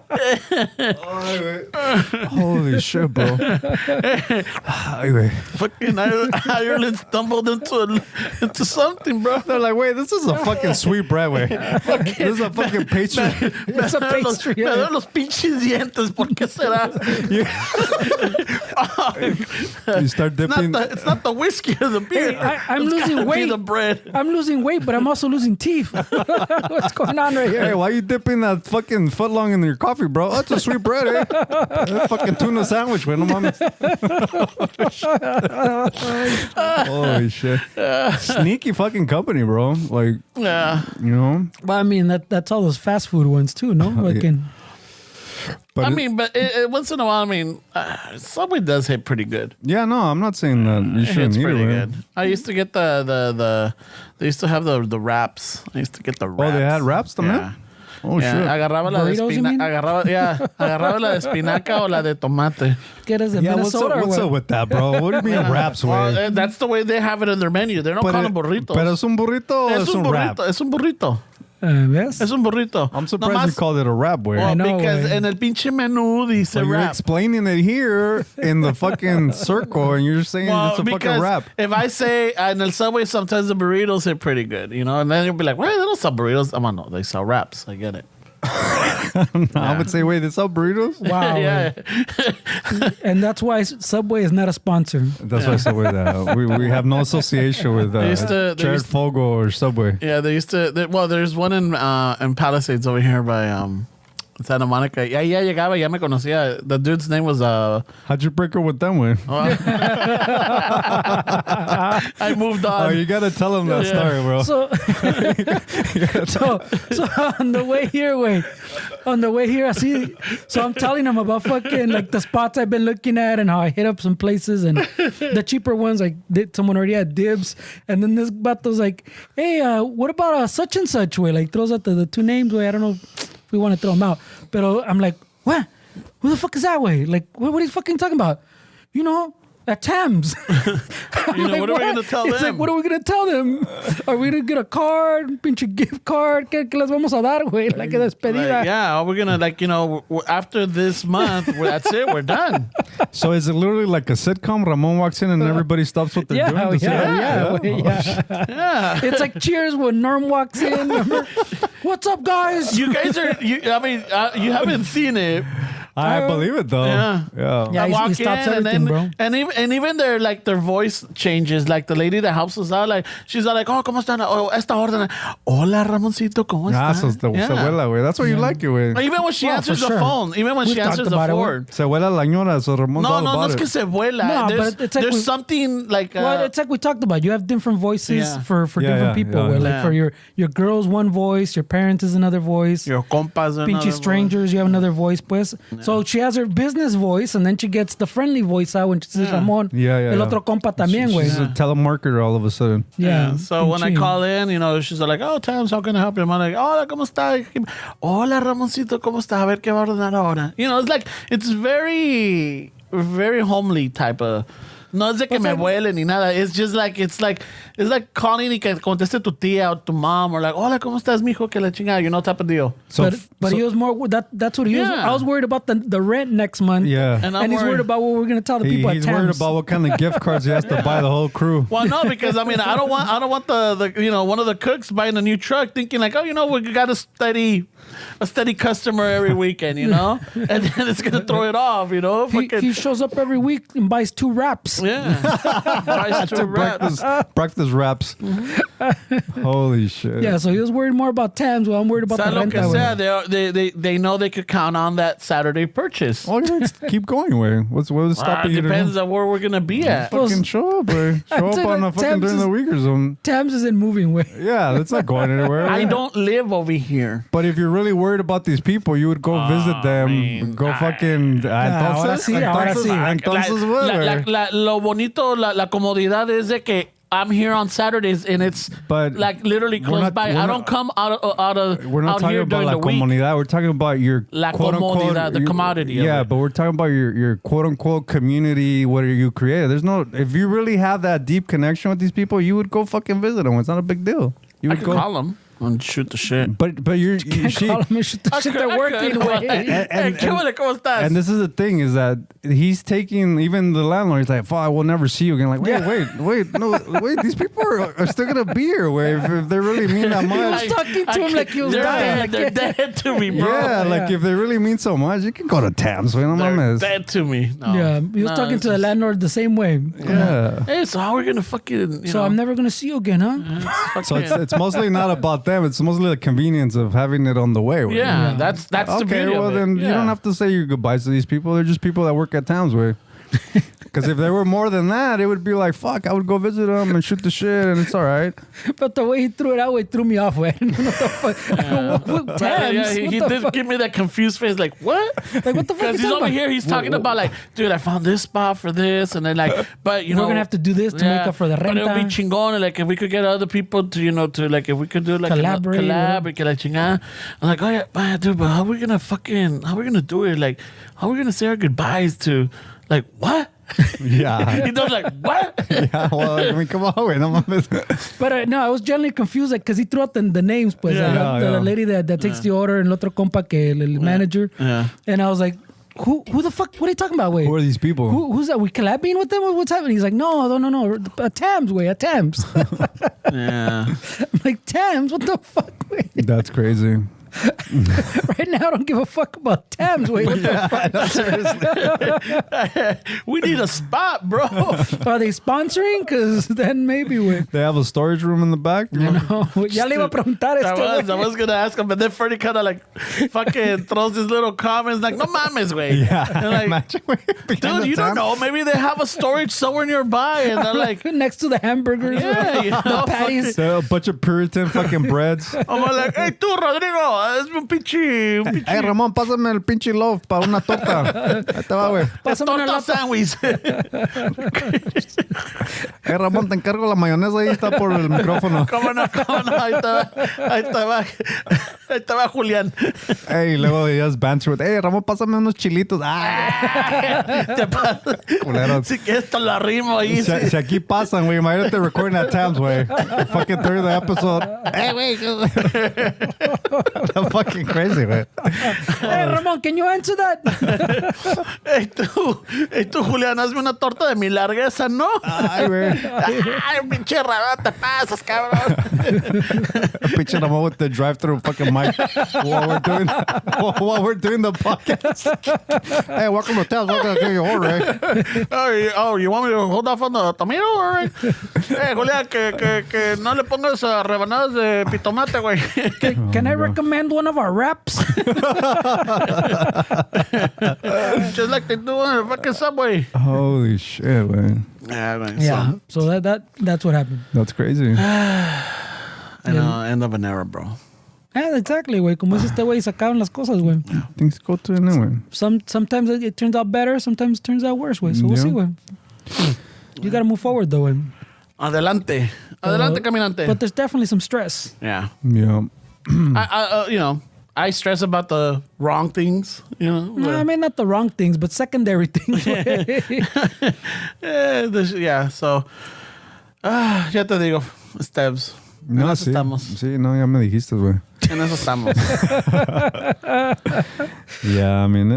Ay, güey. Holy shit, bro. Ay, güey. Fucking Ireland stumbled into something, bro. They're like, wait, this is a fucking sweet bread, güey. This is a fucking pastry. It's a pastry. Me dan los pinches dientes. ¿Por qué será? You start dipping. It's not the whiskey or the beer. I'm It's losing gotta be weight. the bread. I'm losing weight, but I'm also losing teeth. What's going on right here? Hey, why you dipping that fucking footlong in your coffee, bro? That's a sweet bread, eh? That fucking tuna sandwich, güey. No mames. Holy shit. Sneaky fucking company, bro. Like, Yeah. you know? Well, I mean, that's all those fast food ones too, no? Like in, But But once in a while, Subway does hit pretty good. yeah, no, I'm not saying that you It shouldn't hits eat it. pretty Right? good. I used to get they used to have the wraps. I used to get the wraps. Oh, they had wraps, the man? Oh, Yeah, shit. agarraba la de Burritos, you mean? agarraba la de espinaca o la de tomate. get us in Yeah, what's Minnesota up, or what's what? up with that, bro? What do you mean wraps, Well, güey? that's the way they have it in their menu. They don't call them burritos. Pero es un burrito o es un wrap? burrito. Es un burrito. ¿Ves? Es un burrito. I'm surprised you called it a wrap, güey. Well, I know, because güey. en el pinche menú dice So you're wrap. explaining it here in the fucking circle, and you're saying Well, it's a fucking because wrap. if I say in el Subway, sometimes the burritos are pretty good, and then you'll be like, well, they don't sell burritos. No, they sell wraps. I get it. I would say, wait, they sell burritos? Wow. Yeah. And that's why Subway is not a sponsor. That's why Subway that. We have no association with They used to- they Jared used- Fogle or Subway. Yeah, they used to. There's one in Palisades over here by Santa Monica. Ya llegaba, ya me conocía. The dude's name was How'd you break up with them, güey? I moved on. Oh, you gotta tell them that story, bro. So on the way here, I see. So I'm telling him about fucking like the spots I've been looking at and how I hit up some places and the cheaper ones. Like someone already had dibs, and then this vato's like, "Hey, what about such and such?" Way like throws out the two names. Way I don't know if we want to throw them out, but I'm like, "What? Who the fuck is that way? Like, what are you fucking talking about? You know?" At Tams. what are we gonna tell It's them? like, what are we gonna tell them? Are we gonna get a card, pinche gift card? ¿Qué les vamos a dar, güey? Like a despedida. Like, yeah, we're gonna after this month, that's it. We're done. So is it literally like a sitcom? Ramon walks in and everybody stops what they're doing? to say, Yeah. It's like Cheers when Norm walks in. Remember? What's up, guys? You guys are. You haven't seen it. I believe it though. Yeah. Yeah, I he walk stops in, everything, bro. And even their voice changes. Like the lady that helps us out, like she's like, oh, ¿cómo están? Oh, esta orden. Hola, Ramoncito, ¿cómo Ah, estás? so se huela, güey. That's what you like it, güey. Even when she answers for the sure. phone, even when We've she answers talked the about it, phone. Se huela la ñora, so Ramon's all No, about es it. que se vuela. No, there's but it's like there's something like. Well, it's like we talked about. You have different voices Yeah. for Yeah, different yeah, people. yeah. Where, like Yeah. for your girls, one voice. Your parents is another voice. Your compas. Pinchy strangers, you have another voice, pues. So she has her business voice, and then she gets the friendly voice out when she says Ramon. Yeah. El otro compa también, güey. She's a telemarketer all of a sudden. Yeah. So when I pinche. call in, she's like, oh, Tams, how can I help you? I'm like, hola, ¿cómo está? Hola, Ramoncito, ¿cómo está? A ver qué va a ordenar ahora. It's like, it's very, very homely type of. No es de que me huele ni nada. It's just like, it's like calling y que conteste tu tía o tu mom or like, hola, ¿cómo estás, mijo? Que la chingada, type of deal. So, But he was more, that's what he was. Yeah. I was worried about the rent next month. yeah. And he's worried about what we're going to tell the people He's at worried Tams. about what kind of gift cards he has to buy the whole crew. Well, no, because I don't want the one of the cooks buying a new truck thinking like, oh, we got a steady customer every weekend, and then it's gonna throw it off, He shows up every week and buys 2 wraps. Yeah. Buys two wraps. Breakfast wraps. Holy shit. Yeah, so he was worried more about Tams. Well, I'm worried about Sea the lo rent. que sea, they know they could count on that Saturday purchase. Oh, yeah, keep going, way. What was stopping you? Depends on where we're gonna be at. Fucking show up, way. Show up on a fucking during the week or something. Tams isn't moving way. Yeah, that's not going anywhere. I don't live over here. But if you're really worried about these people, you would go visit them. Go fucking. ahora sí. Entonces, what? güey? Lo bonito, la comodidad is de que I'm here on Saturdays and it's But like literally we're close not- by. we're I not- don't come out We're not out talking here about during la the week. comunidad. We're talking about your La quote unquote, comodidad, the commodity of Yeah, it. but we're talking about your quote unquote community. What are you created? There's no. If you really have that deep connection with these people, you would go fucking visit them. It's not a big deal. You I would could go. call them and shoot the shit. But you she. Call him and shit the shit they're working with. Hey, ¿qué huele? ¿Cómo estás? And this is the thing is that he's taking even the landlord. He's like, "Fuck, I will never see you again." Like, wait, these people are still gonna be here. Wait, if they really mean that much. was talking to him like he was they're dying. Dead, they're dead to me, bro. Yeah, like if they really mean so much, you can go to Tams. Wait, no They're mames. dead to me. No. Yeah, he was talking to the landlord the same way. Yeah. Hey, so how are we gonna fucking? So I'm never gonna see you again, huh? So it's mostly not about them. It's mostly the convenience of having it on the way. Right? Yeah, that's the Okay, beauty well of it. then you Yeah. don't have to say your goodbyes to these people. They're just people that work at Towns way. Because if they were more than that, it would be like, fuck, I would go visit them and shoot the shit, and it's all right. But the way he threw it out, it threw me off. Way. What the fuck? What Tams? Yeah, he What the did fuck? give me that confused face, like what? Like what the fuck? Because is he's that over about? here, he's talking about like, dude, I found this spot for this, and then like, but We're gonna have to do this to make up for the But it would be renta. chingón, and, like if we could get other people to like if we could do like Collaborate, collab, whatever. we could like chingada. I'm like, oh yeah, man, dude, but how are we gonna do it? Like, how are we gonna say our goodbyes to, like what? Yeah. He does like what? Yeah, well, I mean, come on, wait, no mames. But no, I was generally confused because he threw out the names, pues. Yeah. The lady that takes the order and el otro compa que el manager. Yeah. And I was like, who the fuck? What are you talking about, wait? Who are these people? Who's that? We collabing with them? What's happening? He's like, no. A Tams, way, a Tams. Yeah. I'm like, Tams? What the fuck, way? That's crazy. Right now, I don't give a fuck about Tams, way. What the fuck? We need a spot, bro. Are they sponsoring? Because then maybe, way. They have a storage room in the back. No, ya le iba a preguntar I este, was gonna ask him, but then Freddie kind of like fucking throws his little comments like, no mames, güey. Yeah. And like, Imagine, wait, behind dude, the you don't Tams. know. Maybe they have a storage somewhere nearby, and they're like, next to the hamburgers. yeah, you know, the patties. A bunch of Puritan fucking breads. I'm like, hey, tú, Rodrigo, es un pinche. Hey, Ramón, pásame el pinche loaf para una torta. Ahí te va, güey. Pásame una torta lata. sandwich. Hey, Ramón, te encargo la mayonesa. Ahí está por el micrófono. ¿Cómo no? Ahí te va Julián. Hey, luego ya es banter with, hey, Ramón, pásame unos chilitos. Ah, Te pasa. culeros. Si que esto lo arrimo ahí. Si aquí pasan, güey, imagínate recording at Tams, güey. Fucking 30 the episode. Hey, güey. fucking crazy, güey. Hey, Ramon, can you answer that? Hey, tú, Julián, hazme una torta de mi largueza, ¿no? Ay, güey. Ay, pinche Ramón, te pasas, cabrón. Picture them all with the drive-through fucking mic while we're doing the podcast. Hey, welcome to Taz. Welcome to get your order. Oh, you want me to hold off on the tomato? All right. Hey, Julián, que no le pongas rebanadas de pitomate, güey. Can I recommend one of our wraps? Just like they do on the fucking Subway. Holy shit, man. Yeah, man. Yeah. So that's what happened. That's crazy. I know, end of an era, bro. Yeah, exactly, güey. Como es este güey, sacaron las cosas, güey. Things go to anyway. Sometimes it turns out better, sometimes it turns out worse, güey. So we'll see, güey. You gotta move forward, though, güey. Adelante. Adelante, caminante. But there's definitely some stress. Yeah. Yeah. I stress about the wrong things, you know. No, I mean, not the wrong things, but secondary things, güey. Yeah, so. Ya te digo, Steps. No, en eso sí. estamos. Sí, no, ya me dijiste, güey. En eso estamos. Yeah, I mean,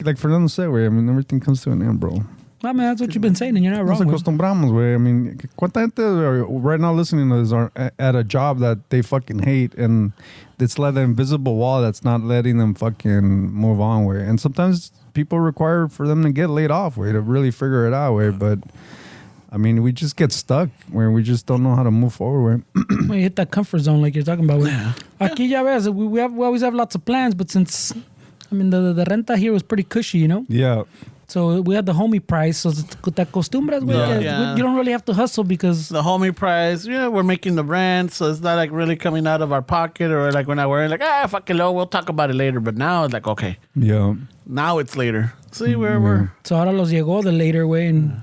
like Fernando said, güey, I mean, everything comes to an end, bro. I mean, that's what you've been saying, and you're not wrong, Nos güey. acostumbramos, güey. I mean, ¿cuánta gente right now listening to this are at a job that they fucking hate and it's like an invisible wall that's not letting them fucking move on, güey. And sometimes people require for them to get laid off, güey, to really figure it out, güey. But, I mean, we just get stuck where we just don't know how to move forward, güey. When you hit that comfort zone like you're talking about, güey. Aquí ya ves, we always have lots of plans, but since, I mean, the renta here was pretty cushy, you know? Yeah. So we had the homie price, so te acostumbras, güey. Yeah. que Yeah. You don't really have to hustle because... The homie price, we're making the rent, so it's not like really coming out of our pocket, or like when I were like, fuck it, we'll talk about it later. But now it's like, okay, Yeah. now it's later. See, we're So ahora los llegó the later, güey, and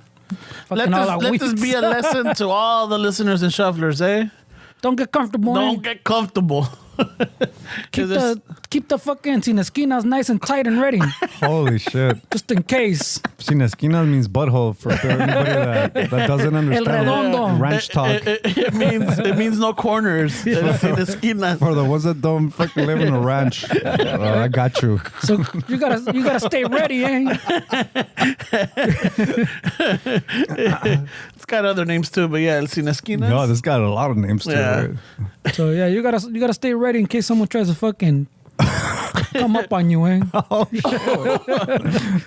fucking all our let this be a lesson to all the listeners and shufflers, eh? Don't get comfortable. Don't get comfortable. Keep the fucking sin esquinas nice and tight and ready, Holy shit. just in case. Sin esquinas means butthole for anybody that doesn't understand redondo. ranch talk. It means no corners. Sin esquinas. For the ones that don't fucking live in a ranch. I got you. So you gotta stay ready, eh? It's got other names too, but yeah, el sin esquinas. No, this got a lot of names too. Yeah. Right? So yeah, you gotta stay ready in case someone tries to fucking come up on you, eh? Oh, shit.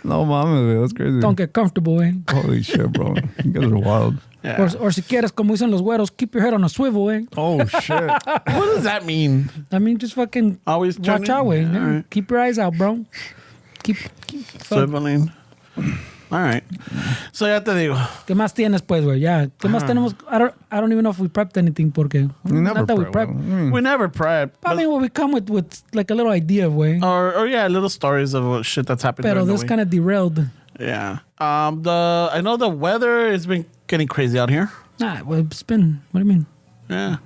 No, mames, that's crazy. Don't get comfortable, eh? Holy shit, bro. You guys are wild. Yeah. Or si quieres, como dicen los güeros, keep your head on a swivel, eh? Oh, shit. What does that mean? I mean, just fucking Always watch turning? out, güey. Yeah, Yeah. all right. Keep your eyes out, bro. Keep Swiveling. All right. So ya te digo. ¿Qué más tienes, pues, güey? Ya. ¿Qué más tenemos? I don't even know if we prepped anything porque... We never not that we prep. prepped. We never prep. I mean, well, we come with like a little idea, güey. Or little stories of shit that's happened. Pero during the this week. kind of derailed. Yeah. I know the weather has been getting crazy out here. Nah, well, it's been... What do you mean? Yeah.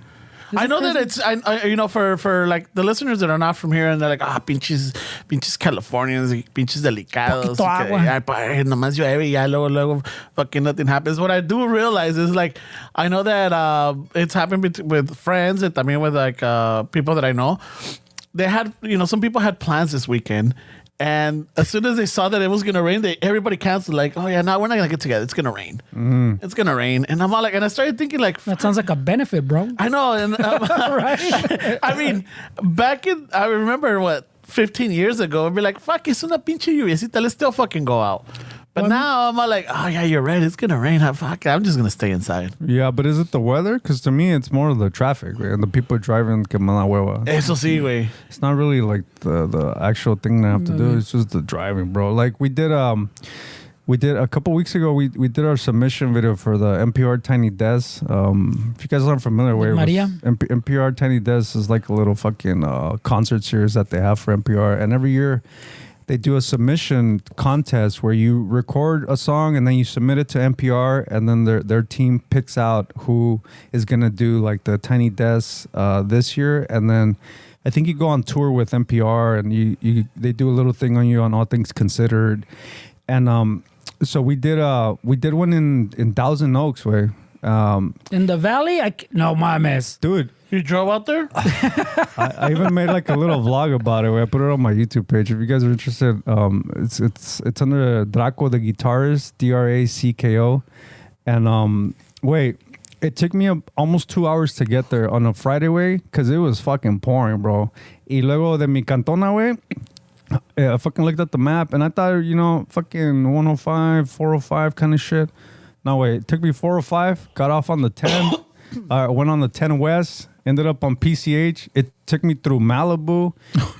I know that it's for like the listeners that are not from here and they're like, pinches Californians, pinches delicados. Poquito agua. Ay, nomás llueve y ya luego fucking nothing happens. What I do realize is like, I know that it's happened with friends and también with like people that I know. They had, some people had plans this weekend. And as soon as they saw that it was going to rain, everybody canceled. Like, oh, yeah, no, we're not going to get together. It's going to rain. It's going to rain. And I'm all like, and I started thinking like... That sounds like a benefit, bro. I know. And Right? I mean, I remember 15 years ago, I'd be like, fuck, it's una pinche lluviecita. Let's still fucking go out. But now I'm all like, oh, yeah, you're right. It's going to rain. Fuck, I'm just going to stay inside. Yeah, but is it the weather? Because to me, it's more the traffic and the people driving que mala hueva. Eso sí, güey. It's not really like the actual thing that I have to do. It's just the driving, bro. Like we did a couple weeks ago. We did our submission video for the NPR Tiny Desk. If you guys aren't familiar with Maria? NPR Tiny Desk is like a little fucking concert series that they have for NPR, and every year they do a submission contest where you record a song and then you submit it to NPR, and then their team picks out who is gonna do like the Tiny Desk this year, and then I think you go on tour with NPR and they do a little thing on you on All Things Considered, and so we did one in Thousand Oaks way. In the valley? No mames. Dude, You drove out there? I even made like a little vlog about it where I put it on my YouTube page. If you guys are interested, it's under Draco the Guitarist, Dracko. And wait, it took me almost 2 hours to get there on a Friday way because it was fucking pouring, bro. Y luego de mi cantona way, I fucking looked at the map and I thought, fucking 105, 405 kind of shit. No, wait, it took me 405, got off on the 10, went on the 10 West, ended up on PCH. It took me through Malibu,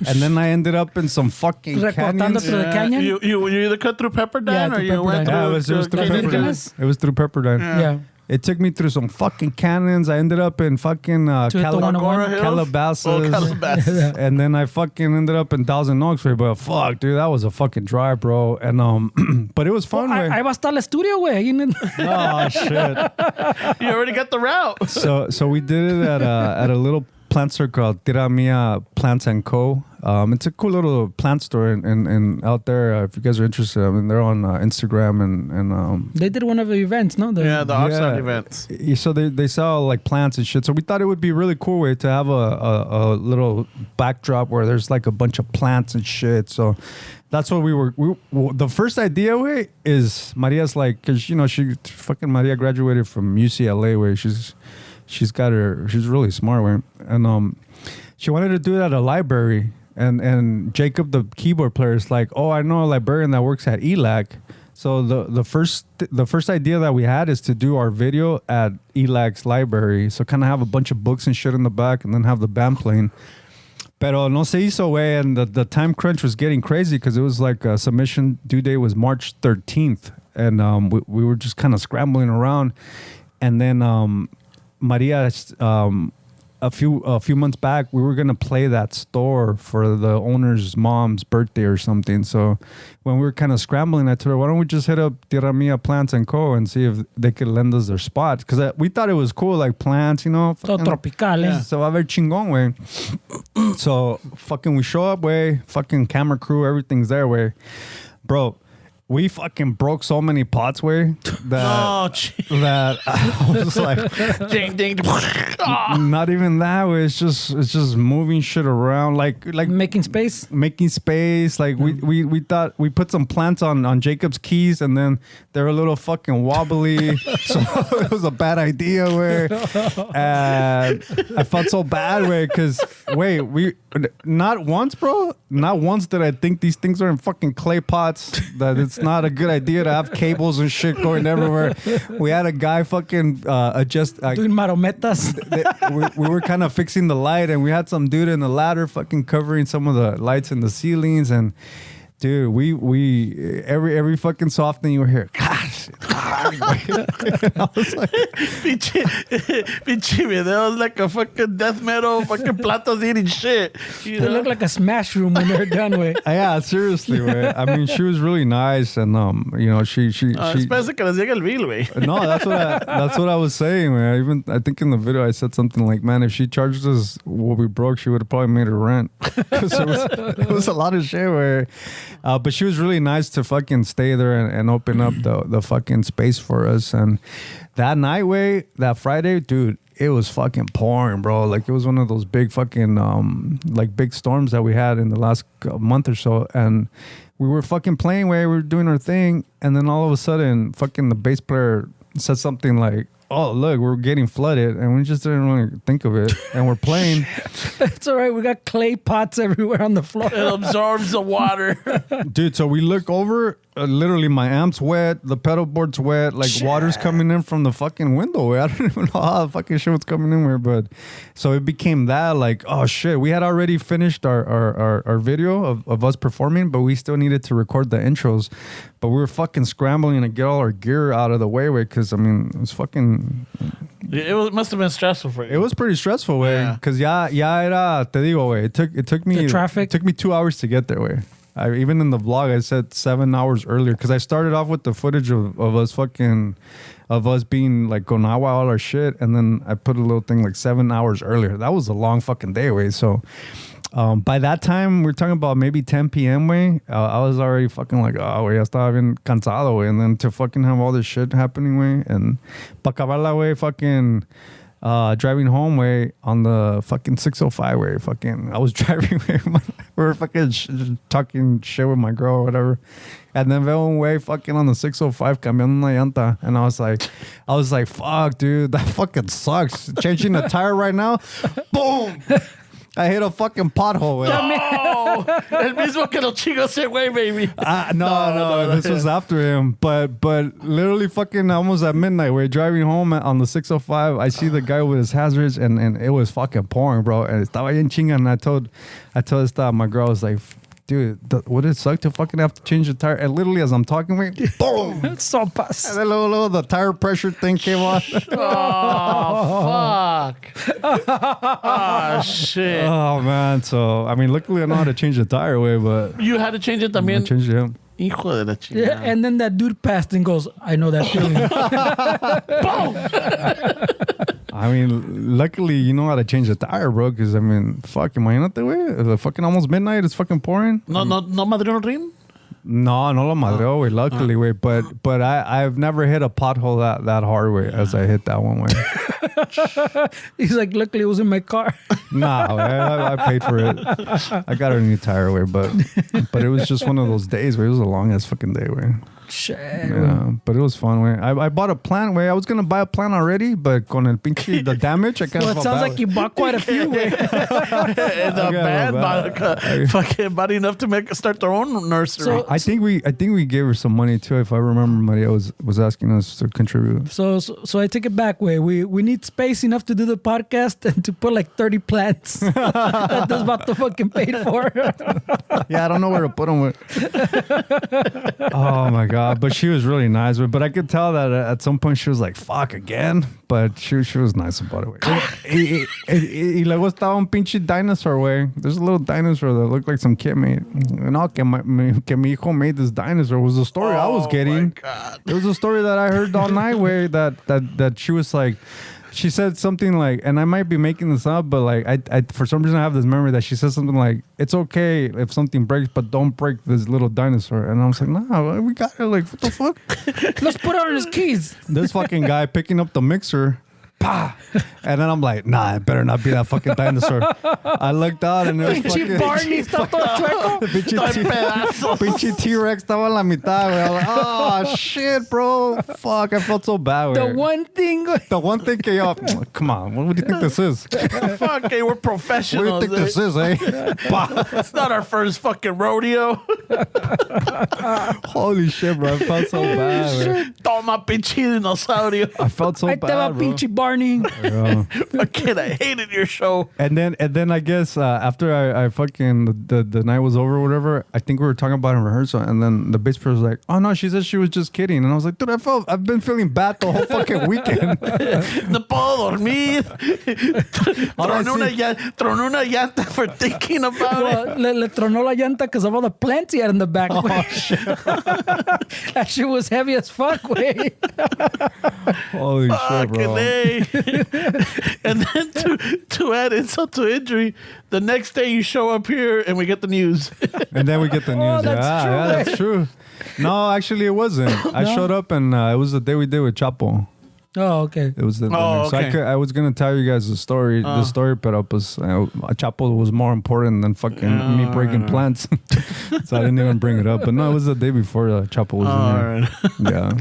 and then I ended up in some fucking canyons. Through the canyon? You either cut through Pepperdine Yeah, or through you went Pepperdine. through... Yeah, it was through Canyon? Pepperdine. It was through Pepperdine. Yeah. It took me through some fucking canyons. I ended up in fucking hit the 101? Calabasas. Oh, Calabasas. And then I fucking ended up in Thousand Oaks way. But fuck, dude, that was a fucking drive, bro. And but it was fun, way. Ahí va a estar el estudio, güey. Oh shit. You already got the route. So we did it at a little plant store called Tira Mia Plants and Co. It's a cool little plant store and out there. If you guys are interested, I mean, they're on Instagram and They did one of the events, no? The Oxnard events. So they sell like plants and shit. So we thought it would be a really cool way to have a little backdrop where there's like a bunch of plants and shit. So that's what we were. The first idea way is Maria's like, because she fucking Maria graduated from UCLA way. She's really smart way, and she wanted to do it at a library. And Jacob, the keyboard player, is like, oh, I know a librarian that works at ELAC. So the first idea that we had is to do our video at ELAC's library. So kind of have a bunch of books and shit in the back, and then have the band playing. Pero no se hizo way, and the time crunch was getting crazy because it was like submission due date was March 13th, and we were just kind of scrambling around, and then Maria. A few months back, we were gonna play that store for the owner's mom's birthday or something. So when we were kind of scrambling, I told her, "Why don't we just hit up Tierra Mia Plants and Co. and see if they could lend us their spot?" Because we thought it was cool, like plants, Todo tropical, eh? So va a ver chingón, way. So fucking we show up, way. Fucking camera crew, everything's there, way, bro. We fucking broke so many pots, way, that I was like, Ding, ding. not even that way. It's just moving shit around, like Making space. Like we thought we put some plants on Jacob's keys, and then they're a little fucking wobbly, so it was a bad idea. Way, and I felt so bad, way, because we not once did I think these things are in fucking clay pots, that it's not a good idea to have cables and shit going everywhere. We had a guy fucking adjust Doing marometas. we were kind of fixing the light, and we had some dude in the ladder fucking covering some of the lights in the ceilings. And dude, we every fucking so often you hear, gosh. I was like, Pinche videos like a fucking death metal, fucking platos eating shit. They look like a smash room when they're done with. yeah, seriously, way. I mean, she was really nice, and she Especially que les llegue el bill, güey. No, that's what I was saying, man. I think in the video I said something like, man, if she charged us what we broke, she would have probably made her rent. Because it was a lot of shit where, but she was really nice to fucking stay there and open up the fucking space for us. And that night, that Friday, dude, it was fucking pouring, bro. Like, it was one of those big fucking like big storms that we had in the last month or so. And we were fucking playing, we were doing our thing, and then all of a sudden, fucking the bass player said something like, oh, look, we're getting flooded, and we just didn't really think of it. And we're playing. It's all right. We got clay pots everywhere on the floor. It absorbs the water. Dude, so we look over, literally my amp's wet, the pedal board's wet, like water's coming in from the fucking window. I don't even know how the fucking shit was coming in here, but so it became that, like, oh shit, we had already finished our video of us performing, but we still needed to record the intros. But we were fucking scrambling to get all our gear out of the way, because I mean, it was fucking... It must have been stressful for you. It was pretty stressful, way, because ya era, te digo, way. It took me... The traffic? It took me 2 hours to get there, way. Even in the vlog, I said 7 hours earlier, because I started off with the footage of us being like con agua, all our shit, and then I put a little thing like 7 hours earlier. That was a long fucking day, way. So By that time, we're talking about maybe 10 p.m. way. I was already fucking like, oh, way, ya estaba bien cansado, way. And then to fucking have all this shit happening, way. And pa acabarla, way, fucking driving home, way, on the fucking 605, way. Fucking, I was driving, way. We were fucking talking shit with my girl or whatever. And then veo un way fucking on the 605 cambiando una llanta. And I was like, fuck, dude, that fucking sucks. Changing the tire right now. Boom. I hit a fucking pothole. Oh, el mismo que lo chingó ese güey, baby. No, this was after him. But literally fucking almost at midnight, we're driving home on the 605. I see the guy with his hazards, and it was fucking pouring, bro. And estaba bien chinga. And I told my girl, I was like, dude, would it suck to fucking have to change the tire? And literally, as I'm talking, boom! So pass. And then the tire pressure thing came on. Oh, fuck. Oh, shit. Oh, man. So, I mean, luckily I know how to change the tire away, but You had to change it I también. changed it. Hijo de la chingada. Yeah, and then that dude passed and goes, I know that feeling. I mean, luckily you know how to change the tire, bro. Because, I mean, fuck, imagínate, güey. The fucking almost midnight, it's fucking pouring. No madrió el rim? No lo madreo, güey. Luckily, güey. But I've never hit a pothole that hard, way as I hit that one, way. He's like, luckily it was in my car. Nah, I paid for it. I got a new tire, way. But it was just one of those days, where it was a long ass fucking day, way. Shit. Yeah, but it was fun, way. I bought a plant, way. I was gonna buy a plant already, but con el pinche the damage, I can't. Well, it sounds like you bought quite a few. And the band bought fucking bought enough to start their own nursery. So- I think we gave her some money too. If I remember, Maria was asking us to contribute. So I take it back, way. We need space enough to do the podcast and to put like 30 plants. That's about the fucking paid for. Yeah, I don't know where to put them. Oh my god! But she was really nice. But I could tell that at some point she was like, "Fuck again." But she was nice about it. Y luego estaba un pinche dinosaur, way. There's a little dinosaur that looked like some kid made. No, que mi hijo made this dinosaur was the story I was getting. God. It was a story that I heard all night, where that she was like. She said something like, and I might be making this up, but like, I for some reason I have this memory that she said something like, "It's okay if something breaks, but don't break this little dinosaur." And I was like, "Nah, we got it." Like, what the fuck? Let's put it on his keys. This fucking guy picking up the mixer. Pah! And then I'm like, nah, it better not be that fucking dinosaur. I looked out and it was Pinche fucking... Barney está todo chueco. Pinche T-Rex estaba en la mitad, güey. I was like, oh, shit, bro. Fuck, I felt so bad, The güey. one thing que yo... Come on, what do you think this is? Fuck, hey, we're What do you professionals. think this is, eh? Bah. It's not our first fucking rodeo. Holy shit, bro. I felt so bad, güey. Toma, pinche dinosaurio. I felt so Ahí te va bad, bro. pinche Barney. Yeah. Fucking, I hated your show. And then I guess after I fucking the night was over or whatever, I think we were talking about in rehearsal, and then the bass player was like, "Oh no, she said she was just kidding," and I was like, "Dude, I've been feeling bad the whole fucking weekend." No puedo dormir. Ahora Troné una llanta for thinking about it. Well, le tronó la llanta because of all the plants he had in the back. Oh, That shit was heavy as fuck, way. Holy shit, Fucking bro! A. And then to add insult to injury, the next day you show up here and we get the news. And then we get the news. that's true, Yeah, that's true. No, actually, it wasn't. I showed up and it was the day we did with Chapo. Oh, okay. It was the Oh, so okay. I was gonna tell you guys the story. The story, but up was Chapo was more important than fucking me breaking plants. So I didn't even bring it up. But no, it was the day before Chapo was in here. Alright. Yeah.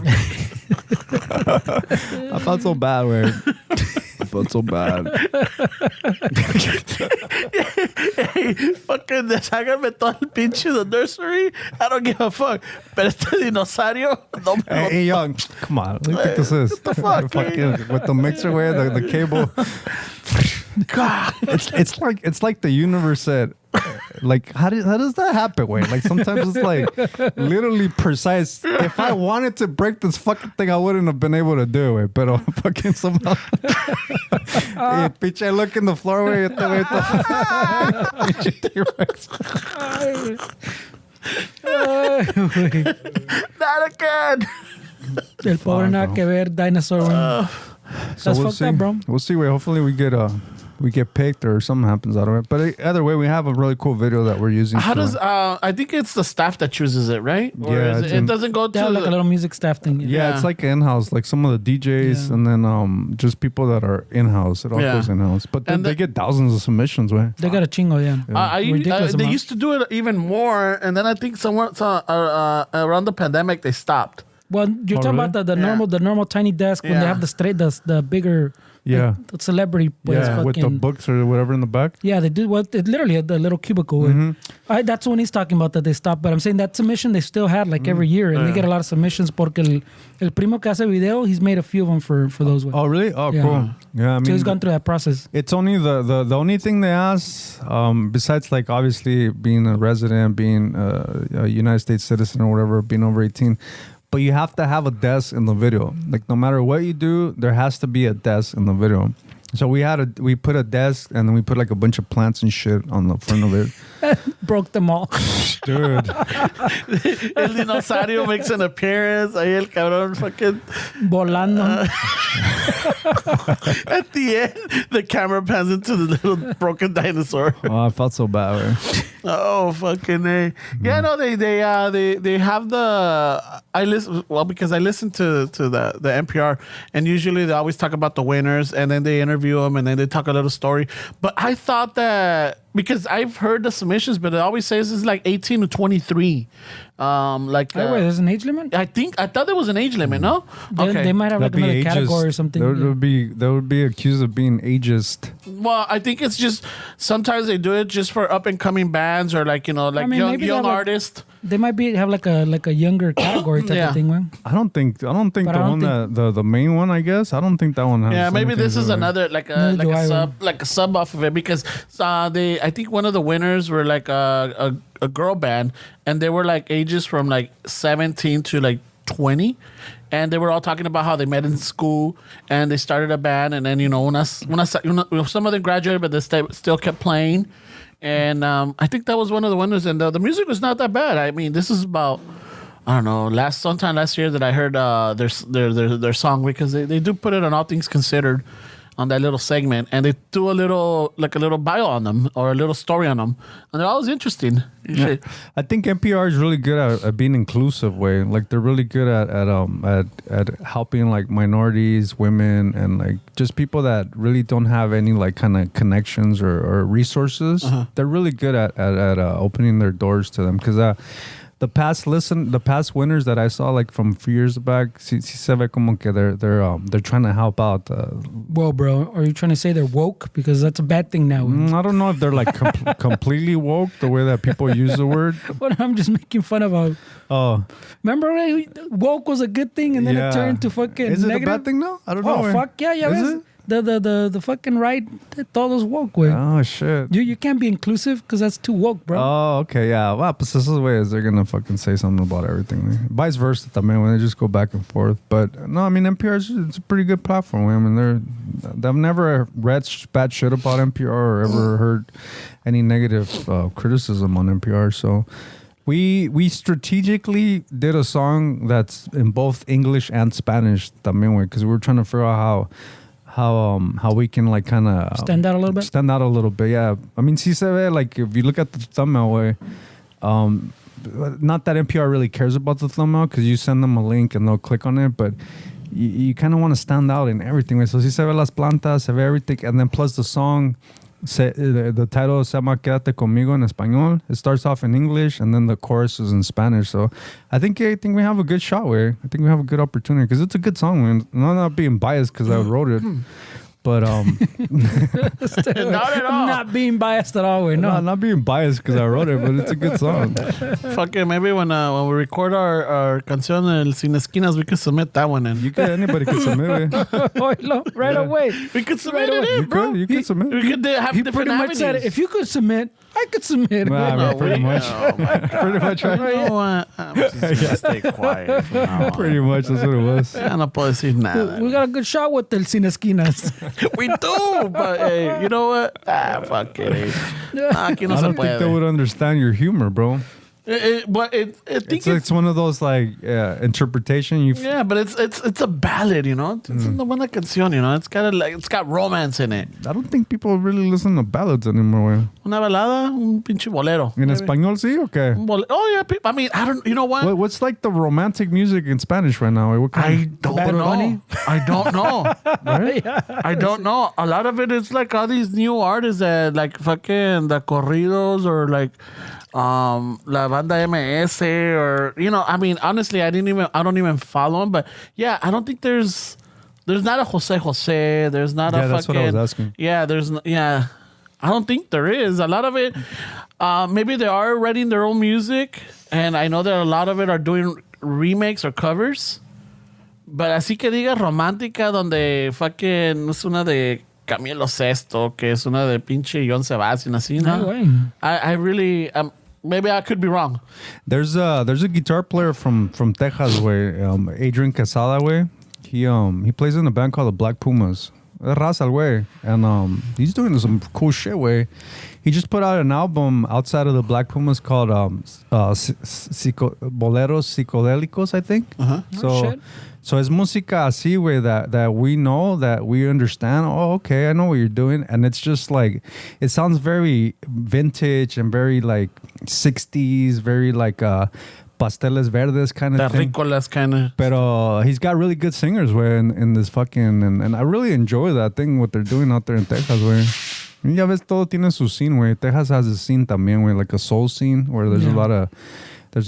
I felt so bad, way. I felt so bad. Hey, fucking deshágame todo el pinche the nursery. I don't give a fuck. Pero este dinosaurio, no me lo... Hey, young, come on. What do you think this is? What the fuck? Fucking, with the mixer, way, the cable. God. It's like the universe said, like, how does that happen, way? Like, sometimes it's like literally precise. If I wanted to break this fucking thing, I wouldn't have been able to do it. But fucking somehow. Hey, bitch, I look in the floor, way. Not again. El pobre nada que ver, dinosaur. So That's fucked up, bro. We'll see. Way. Hopefully, we get we get picked or something happens out of it. But either way, we have a really cool video that we're using. How does I think it's the staff that chooses it, right? Or Yeah, is it doesn't go to They have like a little music staff thing. Yeah, it's like in-house, like some of the DJs Yeah. and then just people that are in-house. It all Yeah. goes in-house. But then And they get thousands of submissions, man. They got a chingo, yeah. Ridiculous they amount. used to do it even more, and then I think somewhere around the pandemic they stopped. Well, you're talking really? about the Yeah. normal tiny desk when they Yeah. have the bigger Yeah. like, the celebrity place Yeah, with the fucking books or whatever in the back. yeah, they do what it literally had the little cubicle. That's when he's talking about that they stopped. But I'm saying that submission they still had like every year, and they get a lot of submissions porque el primo que hace video, he's made a few of them for those ones. Oh, really? Oh, Yeah. cool. Yeah, I mean, So he's gone through that process. it's only the only thing they ask, besides like obviously being a resident, being a United States citizen or whatever, being over 18. But you have to have a desk in the video. Like no matter what you do, there has to be a desk in the video. So we put a desk and then we put like a bunch of plants and shit on the front of it. Broke them all. Dude. El dinosaurio makes an appearance. Ahí el cabrón fucking. Volando. At the end, the camera pans into the little broken dinosaur. Oh, I felt so bad. Man. Oh fucking A. Yeah, no, they have the I listen because I listen to the NPR, and usually they always talk about the winners, and then they interview them, and then they talk a little story. But I thought that because I've heard the submissions, but it always says it's like 18 to 23. Like Wait, there's an age limit? I thought there was an age limit. No, They might have like That'd be another category or something. That would be accused of being ageist. Well, I think it's just sometimes they do it just for up and coming bands or like I mean, maybe young they have, like, artists. They might have like a younger category type Yeah. of thing, man. I don't think But the I don't one think- that the main one, I guess. I don't think that one has. Yeah, maybe anything this to is do with it. another Neither sub off of it because I think one of the winners were like a girl band, and they were like ages from like 17 to like 20, and they were all talking about how they met in school and they started a band, and then some of them graduated, but they still kept playing, and I think that was one of the winners, and the music was not that bad. I mean, this is about. I don't know. Sometime last year that I heard their song because they do put it on All Things Considered on that little segment, and they do a little bio on them or a little story on them, and they're always interesting. Yeah. I think NPR is really good at being inclusive way. Like they're really good at helping like minorities, women, and like just people that really don't have any like kind of connections or resources. They're really good at opening their doors to them because the past winners that I saw like from a few years back, sí se ve como que they're trying to help out. Whoa, bro. Are you trying to say they're woke? Because that's a bad thing now. I don't know if they're like completely woke the way that people use the word. But I'm just making fun of Oh, remember woke was a good thing and then it turned to fucking Is it negative? a bad thing now? I don't know. Oh, fuck yeah, Is ves? it? The fucking right, todos woke, güey. Oh shit. You can't be inclusive because that's too woke, bro. Oh, okay, yeah. Well, pues this is the way is they're gonna fucking say something about everything. Vice versa, también, when they just go back and forth. But no, I mean NPR it's a pretty good platform. I mean they've never read bad shit about NPR or ever heard any negative criticism on NPR. So we strategically did a song that's in both English and Spanish también, because we were trying to figure out how we can like kind of Stand out a little bit? Stand out a little bit, yeah. I mean, sí se ve, like if you look at the thumbnail way, not that NPR really cares about the thumbnail because you send them a link and they'll click on it, but you kind of want to stand out in everything. So sí se ve las plantas, se ve everything, and then plus the song. The title se llama Quédate Conmigo en español. It starts off in English and then the chorus is in Spanish. So I think we have a good shot where I think we have a good opportunity because it's a good song. Man. I'm not being biased because I wrote it, but Not at all. Not being biased at all, güey. No. not being biased because I wrote it, but it's a good song. Fuck it, maybe when we record our canción El Sin Esquinas, we could submit that one in. Anybody can submit it. Oilo, right away. We could submit Right it away. in, bro. You could submit. We could have He different pretty much said, avenues. if you could submit, I could submit. Well, I mean, pretty much. Pretty much. You know what? I'm just gonna stay quiet from now on. Pretty much that's what it was. Ya no puedo decir nada. We got a good shot with El Sin Esquinas. We do, but hey, you know what? Fuck it. Aquí no I se don't think they puede. would understand your humor, bro. It's one of those like interpretation. Yeah, but it's a ballad, you know. It's una buena canción, you know. It's got romance in it. I don't think people really listen to ballads anymore. Güey. Una balada, un pinche bolero. En español, sí, o qué? Oh yeah, I mean, I don't. You know what? What's like the romantic music in Spanish right now? What I kind don't Bad know. Bunny? I don't know. right? I don't know. A lot of it is like all these new artists that like fucking the corridos or like La Banda MS or you know. I mean, honestly, I don't even follow them. But yeah, I don't think there's not a Jose. There's not a fucking. That's what I was asking. Yeah. I don't think there is. A lot of it, maybe they are writing their own music, and I know that a lot of it are doing remakes or covers. But así que diga romántica, donde fucking es una de Camilo Sesto, que es una de pinche John Sebastian, así, ¿no? No way. I really, maybe I could be wrong. There's a guitar player from Texas, way, Adrian Quesada, way. He plays in a band called the Black Pumas. Raza, way, and he's doing some cool shit, way. He just put out an album outside of the Black Pumas called Boleros Psicodélicos, I think. shit. So it's música así, way, that we know, that we understand. Oh, okay, I know what you're doing. And it's just like, it sounds very vintage and very like 60s, very like pasteles verdes kind of thing. Terrícolas kind of. Pero he's got really good singers, way, in this fucking, and I really enjoy that thing, what they're doing out there in Texas, way. Ya ves, todo tiene su scene, way. Texas has a scene también, way, like a soul scene where there's a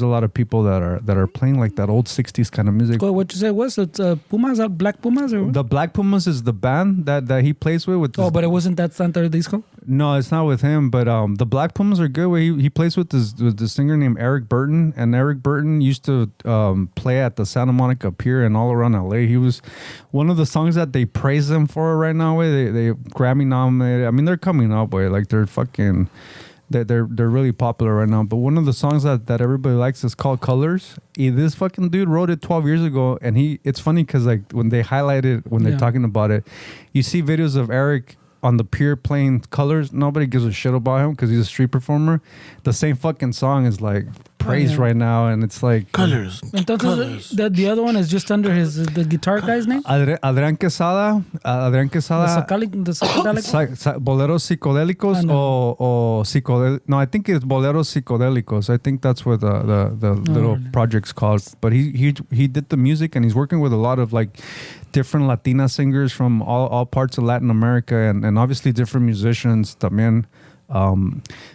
lot of people that are playing like that old 60s kind of music. What you say was it Pumas, Black Pumas? Or? The Black Pumas is the band that he plays with. Oh, but it wasn't that Santa Disco? No, it's not with him. But the Black Pumas are good. He plays with this singer named Eric Burton. And Eric Burton used to play at the Santa Monica Pier and all around LA. He was one of the songs that they praise him for right now. They Grammy nominated. I mean, they're coming up. Like they're fucking... They're really popular right now. But one of the songs that everybody likes is called Colors. This fucking dude wrote it 12 years ago. And it's funny because like when they highlight it, when they're talking about it, you see videos of Eric on the pier playing Colors. Nobody gives a shit about him because he's a street performer. The same fucking song is like praised right now. And it's like... Colors. Entonces, the other one is just under the guitar guy's name? Adrián Quesada. The psychedelic? Boleros Psicodélicos o psicodélicos. No, I think it's Boleros Psicodélicos. I think that's what the little project's called. But he did the music and he's working with a lot of like different Latina singers from all parts of Latin America and obviously different musicians también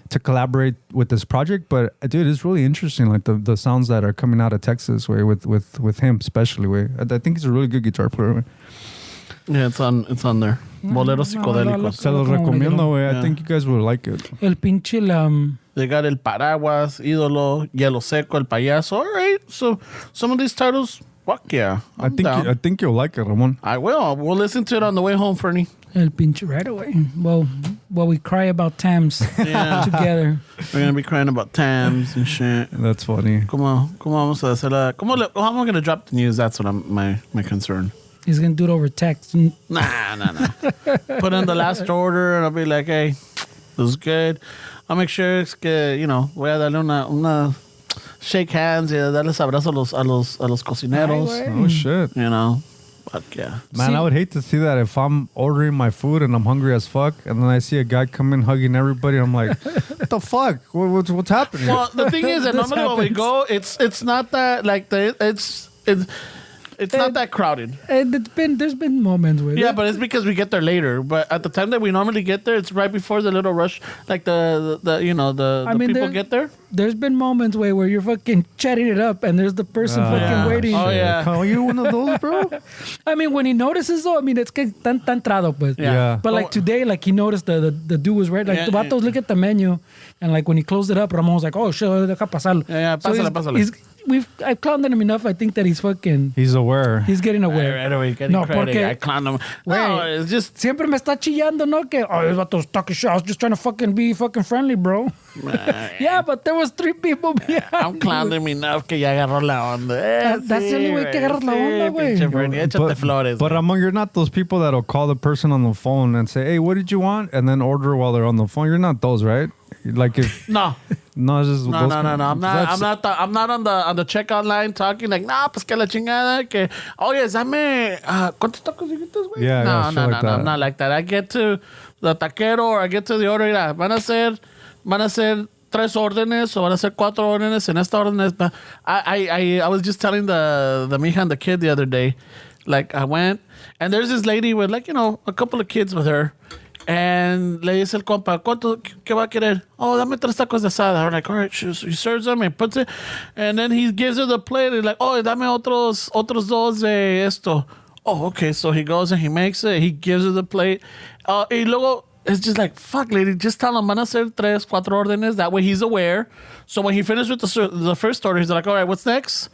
to collaborate with this project. But dude, it's really interesting, like the sounds that are coming out of Texas way with him especially way. I think he's a really good guitar player. Way. Yeah, it's on there. Boleros Psicodélicos. Se los recomiendo, way. I think you guys will like it. El pinche They got El Paraguas, Ídolo, Hielo Seco, El Payaso. All right, so some of these titles, fuck yeah. I think you'll like it, Ramon. I will. We'll listen to it on the way home, Fernie. El pinche right away. Well, we cry about Tams together. We're gonna be crying about Tams and shit. That's funny. ¿Cómo vamos a hacerla? How am I gonna drop the news? That's what my concern. He's gonna do it over text. Nah. Put in the last order and I'll be like, hey, this is good. I'll make sure es que, you know, voy a darle una shake hands y darles abrazos a los cocineros. Oh shit. You know. Fuck yeah. Man, I would hate to see that if I'm ordering my food and I'm hungry as fuck and then I see a guy come in hugging everybody. I'm like, what the fuck? What's happening? Well, the thing is that normally when we go, it's not that like it's not that crowded. There's been moments where but it's because we get there later. But at the time that we normally get there, it's right before the little rush, like the people get there. There's been moments where you're fucking chatting it up and there's the person fucking waiting. Oh yeah. Are you one of those, bro? I mean, when he notices though, I mean, it's que tan entrado, pues. Yeah. But like today, like he noticed the dude was right. Like the vatos look at the menu, and like when he closed it up, Ramon was like, "Oh shit, deja pasarlo." Yeah, pásale. I've clowned him enough. I think that he's aware. He's getting aware. Right away, No, porque I clowned him. No, it's just siempre me está chillando, no que this vatos talking shit. I was just trying to be friendly, bro. Yeah, but there was 3 people behind. I'm clowning him enough que ya agarró la onda. That's the only way que agarras la onda, güey. Échate flores. But Ramon, you're not those people that'll call the person on the phone and say, "Hey, what did you want?" and then order while they're on the phone. You're not those, right? Like if No. no, it's just No. I'm not on the checkout line talking like, nah, pues que la chingada, que, oye, dame, ¿cuántos tacos dijiste, güey? Yeah, no, yeah, shit like that. I'm not like that. I get to the taquero or I get to the order, mira, van a ser 3 órdenes o van a ser 4 órdenes en esta orden. I was just telling the mija and the kid the other day, like I went and there's this lady with like, a couple of kids with her. And le dice el compa, ¿qué va a querer? Oh, dame 3 tacos de asada. I'm like, all right, he serves them and puts it. And then he gives her the plate. He's like, oh, dame otros 2 de esto. Oh, okay. So he goes and he makes it. He gives her the plate. Y luego, it's just like, fuck, lady, just tell him, van a ser 3, 4 órdenes. That way he's aware. So when he finished with the first order, he's like, all right, what's next?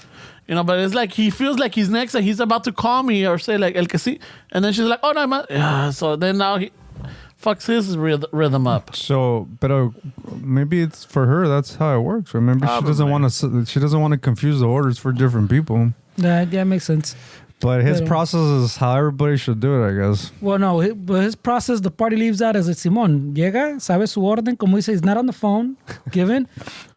But it's like he feels like he's next and he's about to call me or say like, el que sí. And then she's like, oh, no, yeah. So then now he fucks his rhythm up. So, but maybe it's for her. That's how it works. Remember, she doesn't want to. She doesn't want to confuse the orders for different people. Yeah, makes sense. But his process is how everybody should do it, I guess. Well, no, but his process, the party leaves out as Simón llega, sabe su orden, como dice, he's not on the phone, given,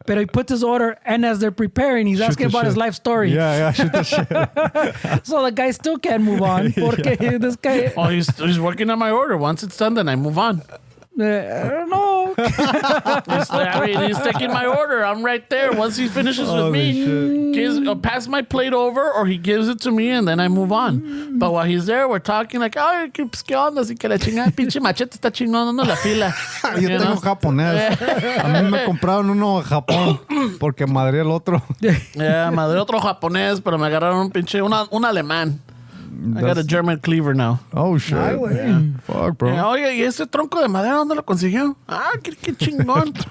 but he puts his order, and as they're preparing, he's asking about his life story. Yeah, shoot the shit. So the guy still can't move on, porque this guy... Oh, he's working on my order. Once it's done, then I move on. I don't know. He's taking my order. I'm right there. Once he finishes with me, pass my plate over, or he gives it to me, and then I move on. But while he's there, we're talking like, ay, ¿qué onda? Así que la chingada, pinche machete está chingón dando la fila. Yo tengo japonés. A mí me compraron uno de Japón porque madre el otro. Madre otro japonés, pero me agarraron un pinche, un alemán. I got a German cleaver now. Oh, shit. Ay, güey. Fuck, bro. Oye, ¿y ese tronco de madera dónde lo consiguió? Ah, qué chingón. Que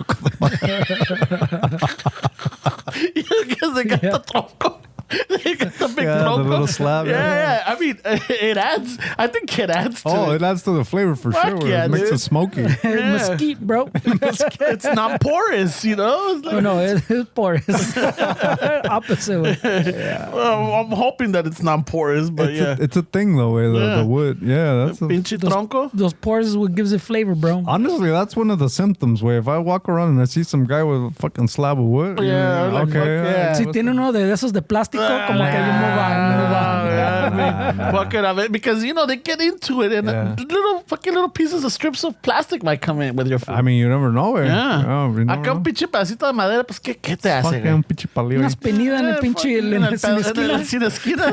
se gasta tronco. They got the big Yeah, tronco. the little slab. Yeah. I mean, it adds. I think it adds to Oh, it. it adds to the flavor for Fuck sure. yeah, It makes dude. it smoky. Mesquite, bro. It's not porous, It's like, No, it's porous. Opposite way. well, I'm hoping that it's not porous, but It's a thing, though, the wood. Yeah, that's Pinche tronco. Those pores is what gives it flavor, bro. honestly, that's one of the symptoms. Where if I walk around and I see some guy with a fucking slab of wood, Yeah, like, fuck okay, yeah. Si tiene uno de esos de plástico, como que you move on. Fuck it of it because they get into it and little pieces of strips of plastic might come in with your food. I mean, you never know, eh? Yeah. Oh, you never Acá un know. pinche pedacito de madera, pues ¿qué te hace? Fucking güey? un pinche palillo. Unas penidas en el pinche En el sin esquina. sin esquina.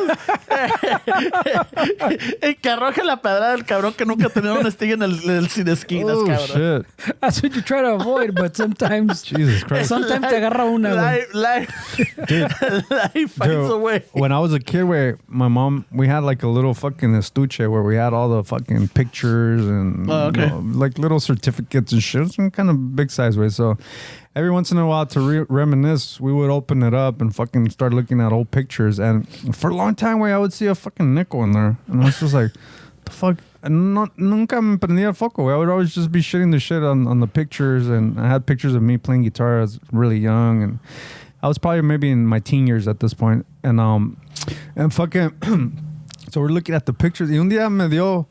El que arroje la pedrada del cabrón que nunca tenía una estilla en el sin esquinas, Oh, cabrón. shit. That's what you try to avoid, but sometimes Jesus Christ. sometimes te agarra una, güey. Life finds a way. When I was a kid, where my mom, we had like a little fucking estuche where we had all the fucking pictures and Oh, okay. like little certificates and shit. It was kind of big size way. So every once in a while to reminisce, we would open it up and fucking start looking at old pictures. And for a long time, I would see a fucking nickel in there. And I was just like, the fuck? And nunca me prendía el foco. I would always just be shitting the shit on the pictures. And I had pictures of me playing guitar. I was really young. And I was probably maybe in my teen years at this point. And fucking, so we're looking at the pictures. Y un día me dio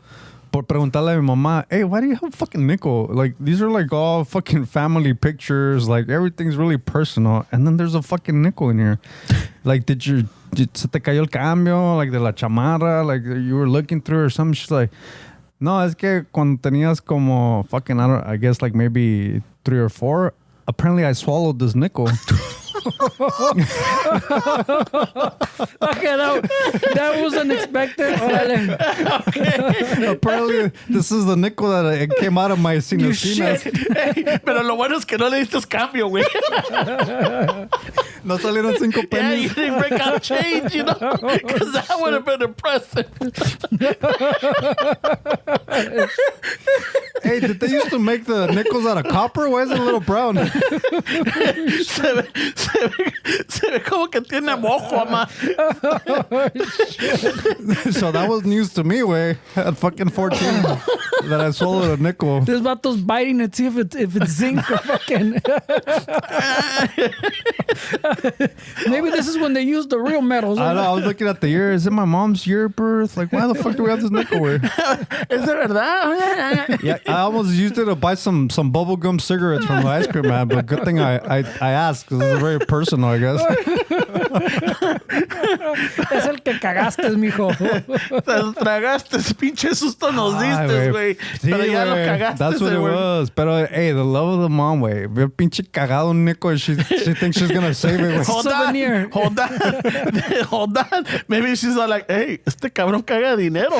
por preguntarle a mi mamá, hey, why do you have a fucking nickel? Like, these are like all fucking family pictures. Like, everything's really personal. And then there's a fucking nickel in here. Like, se te cayó el cambio? Like, de la chamarra? Like, you were looking through or something? She's like, no, es que cuando tenías como fucking, I guess like maybe 3 or 4, apparently I swallowed this nickel. Okay, that was unexpected. Okay. Apparently, this is the nickel that it came out of my You sinesinas. shit. Hey, pero lo bueno es que no le diste cambio, güey. No salieron 5 Yeah, pennies. you didn't break out change, because that would have been impressive. Hey, did they used to make the nickels out of copper? Why is it a little brown? se ve como que tiene mojo, ama. So that was news to me, way at fucking 14 that I swallowed a nickel. This vatos biting it, see if it's zinc or fucking. Maybe this is when they use the real metals. I know. I was looking at the year. Is it my mom's year of birth? Like, why the fuck do we have this nickel wear? ¿Es de verdad? Yeah, I almost used it to buy some bubblegum cigarettes from the ice cream man, but good thing I asked because it's very personal, I guess. Es el que cagaste, mijo. Te tragaste, pinche susto nos diste, güey. Pero ya lo cagaste. That's what it was. Pero, hey, the love of the mom, güey. Ve pinche cagado un nickel. She thinks she's gonna save it, güey. Hold on. Maybe she's not like, hey, este cabrón caga dinero.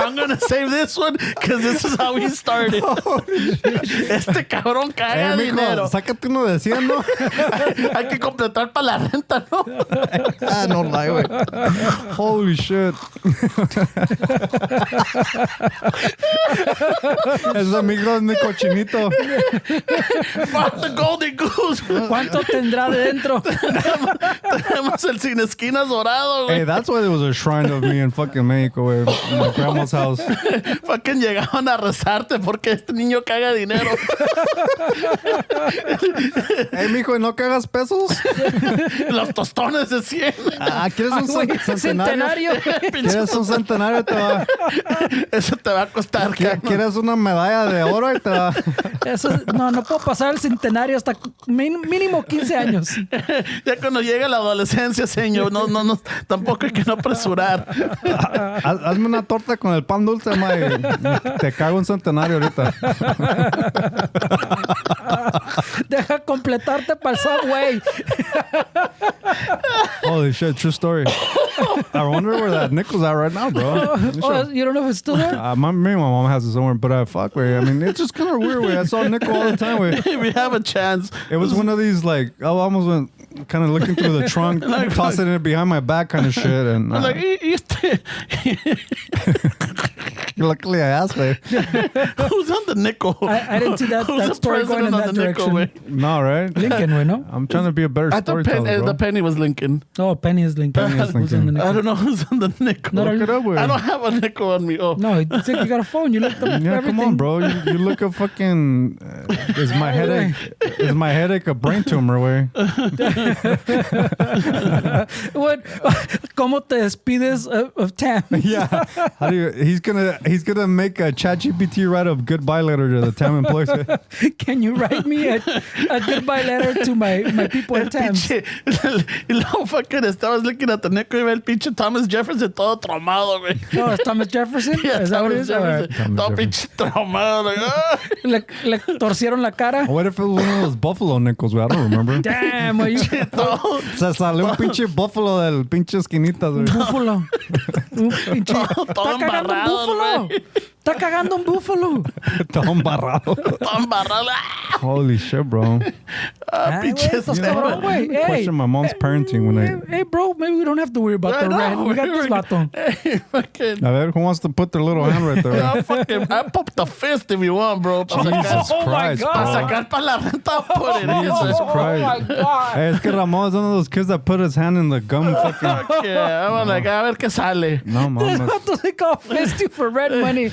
I'm gonna save this one because this is how we started. Este cabrón caga dinero. Sácate uno de 100, ¿no? Hay que completar para la renta, ¿no? No lie, güey. Holy shit. Es amigo de cochinito. Fuck the golden goose. ¿Cuánto tendrá dentro? Tenemos el sin esquinas dorado, güey. Hey, that's why there was a shrine of me in fucking Mexico, güey. In my grandma's house. Fucking llegaban a rezarte porque este niño caga dinero. Hey, mijo, ¿no cagas pesos? Los tostones de 100. ¿Quieres un centenario? ¿Quieres un centenario? Te va. Eso te va a costar, ¿Quieres una medalla de oro? Y te va. Eso, no puedo pasar el centenario hasta mínimo 15 años. Ya cuando llega la adolescencia, señor, no, tampoco hay que no apresurar. Hazme una torta con el pan dulce, ma, y te cago un centenario ahorita. Deja completarte para el Subway. Holy shit, true story. I wonder where that nickel's at right now, bro. You don't know if it's still there? My mom has his own, but fuck, way. I mean, it's just kind of weird, way. I saw nickel all the time, way. We have a chance. It was one of these, like, I almost went kind of looking through the trunk, tossing it behind my back kind of shit. And like, luckily I asked, way. Who's on the nickel? I didn't see that story going in that direction. Nickel, no, right? Lincoln, way, no? I'm trying to be a better storyteller, bro. The penny was Lincoln. Oh, Penny is Lincoln. Who's in the nickel? I don't know who's on the nickel. Look it up, way. I don't have a nickel on me. Oh. No, you think you got a phone. You looked up everything. Come on, bro. You look a fucking... is my headache a brain tumor, way? What? ¿Cómo te despides of Tam? Yeah. How do you... He's gonna make a ChatGPT write a goodbye letter to the TAM employees. Can you write me a goodbye letter to my people at TAM? Y luego fucking estabas looking at the nickel y ve el pinche Thomas Jefferson todo traumado, güey. No, it's Thomas Jefferson? Yeah, Is that what it is? Jefferson. Todo pinche traumado. Like, Le torcieron la cara. What if it was one of those buffalo nickels, güey? I don't remember. Damn, are you... Se salió un pinche buffalo del pinche esquinita, güey. Búfalo. Un pinche... Todo Está cagando un embarrado, búfalo. güey. Está cagando un búfalo. Todo embarrado. Todo embarrado. Holy shit, bro. Pinche Estás cabrón, güey. Hey. Question my mom's parenting when I... Hey, bro, maybe we don't have to worry about the rent. We got this vato. Hey, fucking... A ver, who wants to put their little hand right there? I popped the fist if you want, bro. Jesus Oh my Christ, God. Para bro. sacar para la renta, put it in. Jesus Oh Christ. my God. Hey, es que Ramon is one of those kids that put his hand in the gum fucking... Yeah, I'm like, a ver qué sale. No, This mom. vato se call fisty for rent money.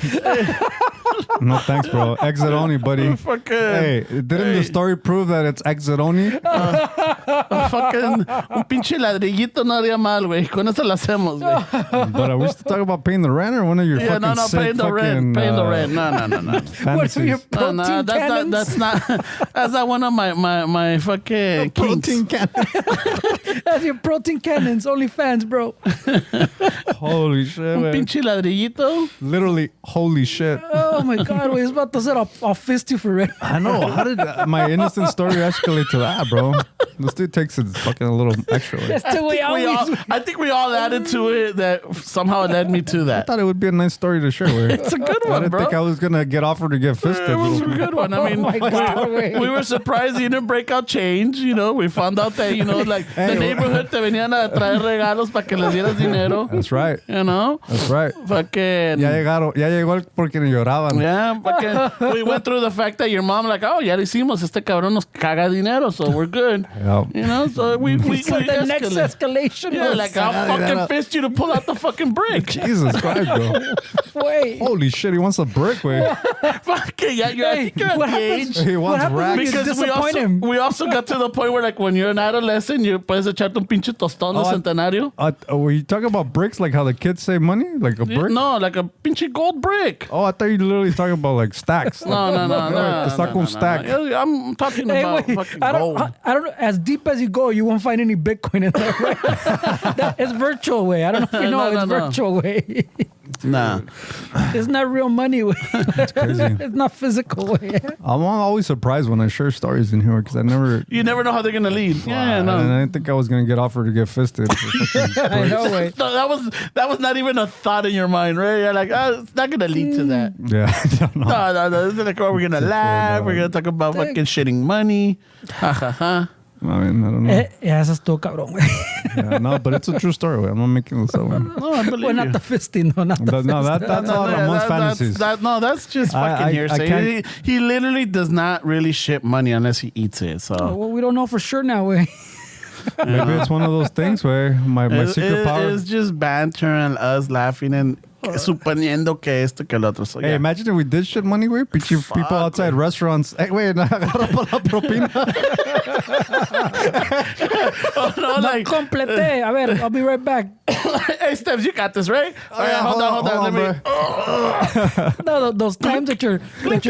No thanks, bro. Exit only, buddy. Fucking... Hey, didn't the story prove that it's exit only? Fucking... Un pinche ladrillito no haría mal, güey. Con eso lo hacemos, güey. But are we still talking about paying the rent or one of your Yeah, fucking no, sick paying the rent. Paying the rent. No. What are your fantasies? protein No, cannons? that's not one of my fucking Protein kinks. can. That's your protein cannons. Only fans, bro. Holy shit, Un man. pinche ladrillito. Literally, holy shit. Oh my God, güey. Es vato ser a fisty for rent. I know. How did my innocent story escalate to that, bro? This dude takes it fucking a little extra. Way. That's the way I think we all added to it that somehow led me to I that. thought it would be a nice story to share. Way. It's a good I one, didn't bro. think I was gonna get offered to get fisted. It was a good one. I mean, Oh my God, güey. we were surprised you didn't break out change. You know, we found out that, you know, like the neighborhood te venían a traer regalos para que les dieras dinero. That's right. You know? That's right. Fucking. Ya llegó el porque ni lloraba. estaban. Yeah, porque we went through the fact that your mom like, oh, ya lo hicimos, este cabrón nos caga dinero, so we're good. Yep. You know, so we The next escalate. escalation. Yeah, was- like I'll fucking fist you to pull out the fucking brick. Jesus Christ, bro. Wait. Holy shit, he wants a brick, way. Fuck it, yeah, I think you're at what the happens? age. He What wants happens when racks. you Because disappoint him? we also got to the point where like when you're an adolescent, you puedes echarte un pinche tostón de Oh, centenario. Were you talking about bricks, like how the kids save money? Like a brick? No, like a pinche gold brick. Oh, I thought you were literally talking about like stacks. No. Te saco un stack. I'm talking Hey, about wait, fucking I gold. don't know. As deep as you go, you won't find any Bitcoin in there, right? It's virtual way. I don't know if you know. No, it's no. virtual way. Nah. It's not real money way. Crazy. It's not physical way. I'm always surprised when I share stories in here because I never. You never know how they're gonna lead. Yeah, And no. I didn't think I was gonna get offered to get fisted. For fucking I know bricks. way. So that was not even a thought in your mind, right? You're like, oh, it's not gonna lead to that. Yeah, I don't know. No. It's like, oh, we're gonna laugh. We're gonna talk about fucking shitting money. Ha ha ha. I mean, I don't know. Yeah, eso estuvo cabrón, güey. Yeah, no, but it's a true story. Way. I'm not making this up. Man. No, I believe Well, not you. the fisting, no, not the No, fisting. that's all Ramon's fantasies. That's just fucking I hearsay. can't- He literally does not really ship money unless he eats it. So Well, we don't know for sure now, way. Maybe it's one of those things where my secret power. It's just banter and us laughing and suponiendo que esto que el otro. So, Hey, yeah. imagine if we did shit money, way. People outside restaurants. Hey, wait, agarra por la propina. Oh, no, like, Complete. A ver, I'll be right back. hey, Steps, you got this, right? All right, yeah, hold on. hold Let on, me. No, those times that you're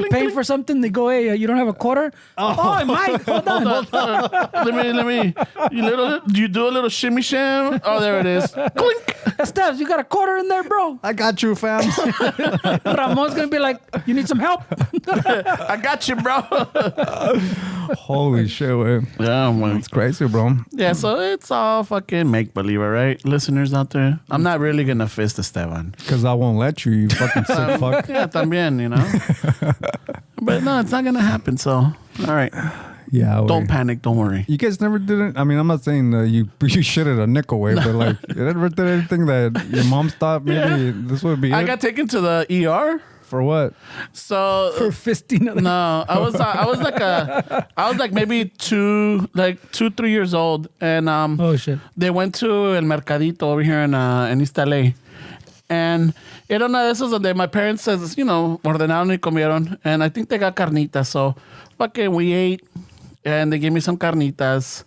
paying for something, they go, hey, you don't have a quarter? Oh, I might. Hold on. Let me. You do a little shimmy sham. Oh, there it is. Clink. Steps, you got a quarter in there, bro? I got you, fam. Ramon's going to be like, you need some help? I got you, bro. Holy shit, way. Yeah, man. It's crazy, bro. Yeah, so it's all fucking make believe, right? Listeners out there, I'm not really gonna fist Esteban. Because I won't let you fucking sick fuck. Yeah, también, you know. But no, it's not gonna happen. So, all right, Yeah, way. don't panic, don't worry. You guys never did it? I mean, I'm not saying you shit it a nickel way, but like, you never did anything that your mom thought maybe this would be I it? got taken to the ER. For what? So For fisting. no, I was like maybe 2-3 years old, and Oh, shit. they went to El Mercadito over here in East LA. And era una de esos donde my parents says, you know, ordenaron y comieron. And I think they got carnitas. So, fucking, we ate. And they gave me some carnitas.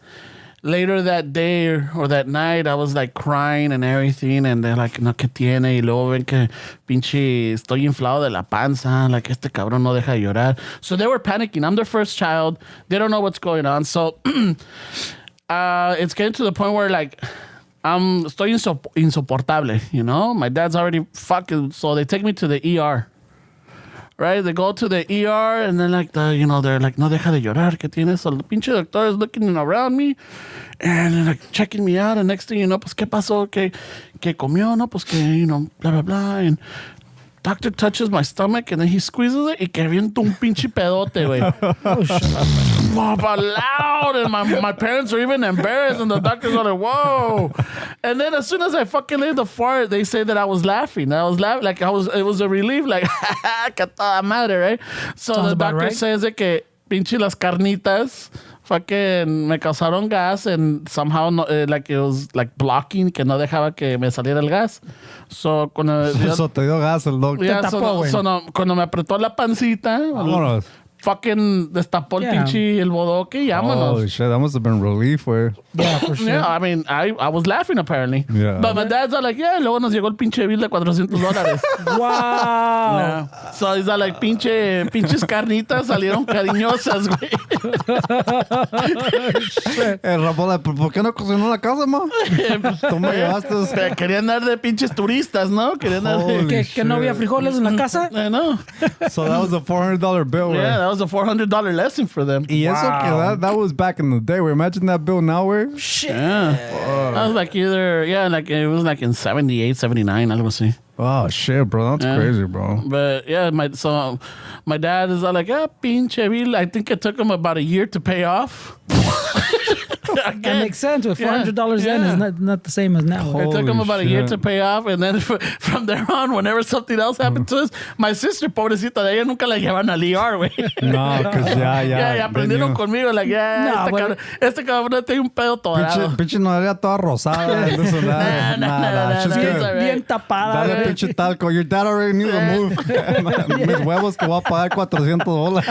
Later that day or that night, I was like crying and everything. And they're like, no, ¿qué tiene? Y luego ven que pinche estoy inflado de la panza. Like, este cabrón no deja de llorar. So they were panicking. I'm their first child. They don't know what's going on. So it's getting to the point where like, estoy insoportable, you know? My dad's already fucking, so they take me to the ER. Right? They go to the ER and then like they're like, no deja de llorar, ¿qué tienes? So the pinche doctor is looking around me and they're like checking me out. And next thing you know, pues, ¿qué pasó? ¿Qué comió? No, pues, que, you know, blah, blah, blah. And doctor touches my stomach and then he squeezes it y que avienta un pinche pedote, güey. But loud, and my parents are even embarrassed, and the doctors are like, "Whoa!" And then as soon as I fucking leave the fart, they say that I was laughing. Like it was a relief, like que toda madre, right? So Sounds the about doctor right. says that que pinche las carnitas fucking me causaron gas, and somehow like it was like blocking, que no dejaba que me saliera el gas. So cuando Eso te dio gas el doctor. yeah, tapó, güey. cuando me apretó la pancita, Vámonos. fucking destapó el Yeah. pinche el bodoque y vámonos. Oh shit, that must have been relief, way. Yeah, for sure. Yeah, I mean, I was laughing apparently. Yeah. But my dad's all like, yeah, luego nos llegó el pinche bill de $400. Wow. Yeah. So he's all like, pinches carnitas salieron cariñosas, güey. Ramón, ¿por qué no cocinó la casa, ma? Tú me llevaste. Querían dar de pinches turistas, ¿no? Querían dar de... Holy Que no había frijoles en la casa. I know. So that was a $400 bill, way. Yeah, that was a $400 lesson for them. Y eso que that was back in the day. Where imagine that bill now, way. Shit. Yeah. I was like like it was like in 78, 79, algo así. Oh shit, bro, that's Yeah. crazy, bro. But yeah, my dad is all like, pinche bill. I think it took him about a year to pay off. That makes sense. With $400 in is not the same as now. It took him about a year shit. to pay off, and then from there on, whenever something else happened to us, my sister, pobrecita de ella, nunca la llevaban al ER, güey. No, because Ya aprendieron conmigo, like, No, este cabrón tiene un pedo torado. Pinche nariz toda rosada. She's good. Bien tapada, Dale güey. pinche talco. Your dad already knew the move. Mis huevos que voy a pagar $400.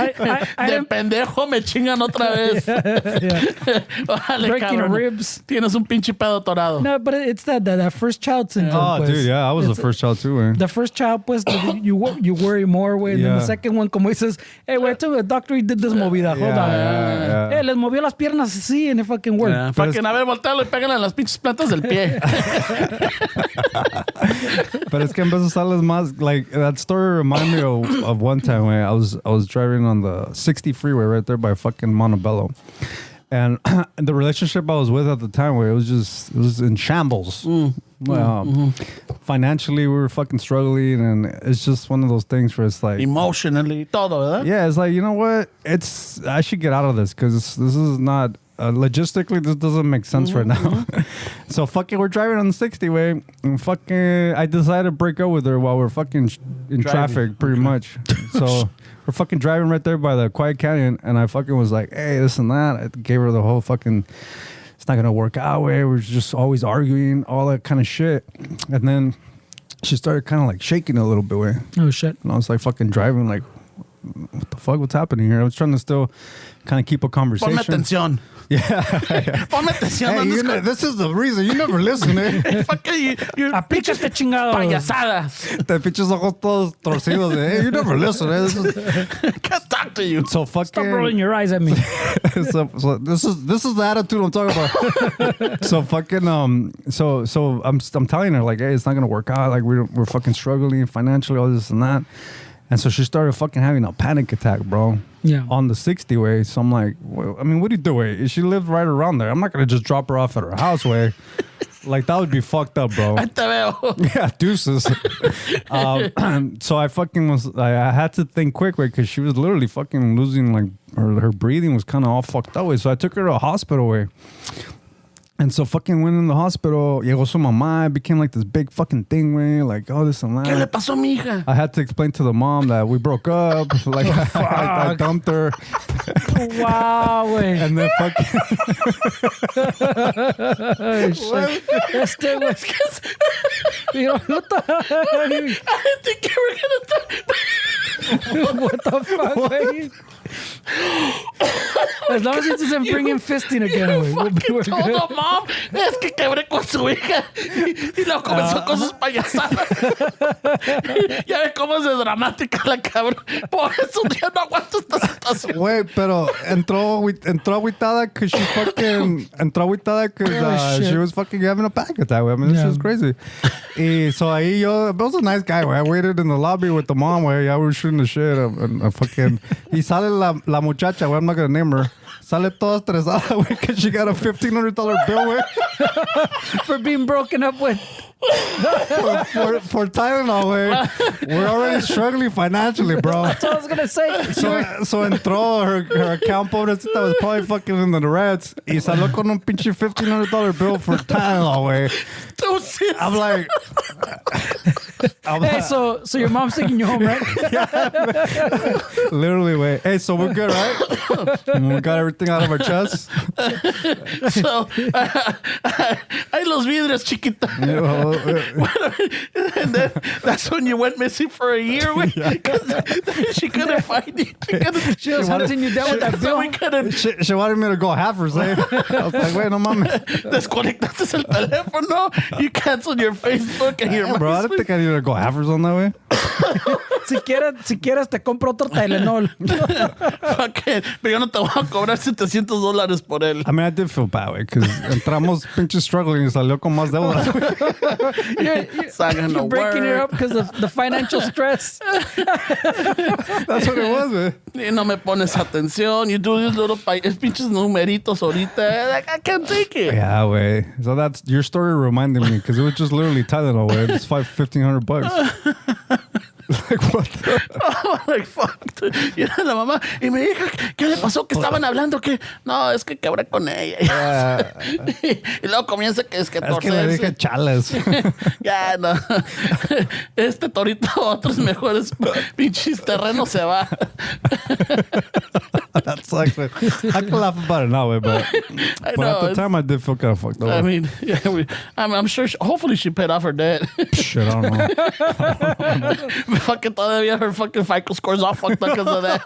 De pendejo me chingan otra vez. Órale, Breaking cabrón. ribs. Tienes un pinche pedo torado. No, but it's that first child syndrome. Oh, pues. dude, yeah. I was the first child too, güey. The first child, pues, you worry more, güey. And then the Yeah. second one, como dices, hey, güey, the doctor did this movida. Hold on. Yeah. Hey, les movió las piernas así and it fucking worked. Yeah, fucking, a ver, voltealo y pégale en las pinches plantas del pie. But es que en vez de usarles más, like, that story reminded me of one time, güey. I was driving on the 60 freeway right there by fucking Montebello. And the relationship I was with at the time, where it was in shambles. Financially, we were fucking struggling, and it's just one of those things where it's like, Emotionally, todo, ¿verdad? yeah, it's like, you know what? I should get out of this because this is not logistically. This doesn't make sense right now. So fucking, we're driving on the 60 way, and fucking, I decided to break up with her while we're fucking in traffic, pretty much. So. We're fucking driving right there by the Quiet Canyon, and I fucking was like, hey, this and that. I gave her the whole fucking, it's not going to work out way. We're just always arguing, all that kind of shit. And then she started kind of like shaking a little bit way. Oh, shit. And I was like fucking driving like, what the fuck? What's happening here? I was trying to still kind of keep a conversation. Ponme atención. Yeah. Ponme atención. Hey, ¿Dónde you know, this is the reason. You never listen, eh? Fucking, you Apíchate, chingado. payasadas. Te pinches ojos todos torcidos. Hey, you never listen, eh? Can't talk to you. So fucking... Stop rolling your eyes at me. so this is the attitude I'm talking about. So fucking so I'm telling her like, hey, it's not gonna work out. Like we're fucking struggling financially, all this and that. And so she started fucking having a panic attack, bro. Yeah. On the 60 way. So I'm like, well, I mean, what do you do? Way? She lived right around there. I'm not gonna just drop her off at her house way. Like that would be fucked up, bro. Ahí te veo. Yeah, deuces. So I fucking I had to think quick, way, because she was literally fucking losing, like, her breathing was kind of all fucked up, way. So I took her to a hospital, way. And so fucking went in the hospital. Llegó su mamá. It became like this big fucking thing, way. Like, oh, this and that. ¿Qué le pasó a mi hija? I had to explain to the mom that we broke up. Like, I dumped her. Wow, güey. And then fucking... Este, güey. You know, what the I didn't think you were gonna talk. What the fuck, güey? As long as it doesn't bring in fisting again, güey. Fucking told the mom, es que quebré con su hija y luego comenzó con sus payasadas. Ya ve cómo es de dramática la cabrón. Por eso yo no aguanto esta situación. Wait, pero entró agüitada because she fucking entró agüitada because she was fucking having a panic attack. I mean, this is crazy. Y so ahí yo, I was a nice guy. I waited in the lobby with the mom. Yeah, we were shooting the shit. And fucking, y sale la muchacha. I'm not gonna name her. Sale toda estresada, güey, because she got a $1,500 bill, güey. For being broken up with. For Tylenol, güey. We're already struggling financially, bro. That's what I was gonna say. So entró her account, pobrecita, was probably fucking in the reds. Y salió con un pinche $1,500 bill for Tylenol, güey. I'm like... Hey, so your mom's taking you home, right? Literally, wait. Hey, so we're good, right? We got everything out of our chest. So, hay los vidrios, chiquita. And then that's when you went missing for a year, güey. She couldn't find you. She was hunting you down with that So bill. we couldn't. She wanted me to go halfers, eh? I was like, wait, no mames. Desconectaste el teléfono. You canceled your Facebook and your Bro, I didn't think I needed to go halfers on that way. Si quieres, te compro otro Tylenol. Fucking, pero yo no te voy a cobrar $700 por él. I mean, I did feel bad, güey, because entramos pinche struggling y salió con más deuda. You're breaking it up because of the financial stress. That's what it was, güey. Y no me pones atención. You do these little pinches numeritos ahorita. Like, I can't take it. Yeah, güey. So that's your story reminded me because it was just literally Tylenol, güey. It's $1,500. Like, what the? Like, fuck. Y era la mamá. Y me dijo, ¿qué le pasó? Que estaban hablando que no, es que quebré con ella. Y luego comienza que es que Es que le dije chales. Ya, no. Este torito a otros mejores pinches terrenos se va. That's like, I can laugh about it now, but at the time I did feel kind of fucked up. I mean, yeah, I'm sure, hopefully she paid off her debt. Shit, I don't know. Fucking todavía her fucking FICO scores all fucked up because of that.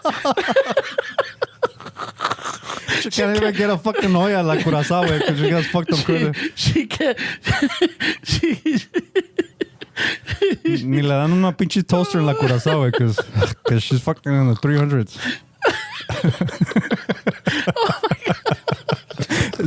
She can't even get a fucking olla like Curaçao, because she gets fucked up credit. She can't. Ni le dan una pinche toaster en la Curaçao, because she's fucking in the 300s.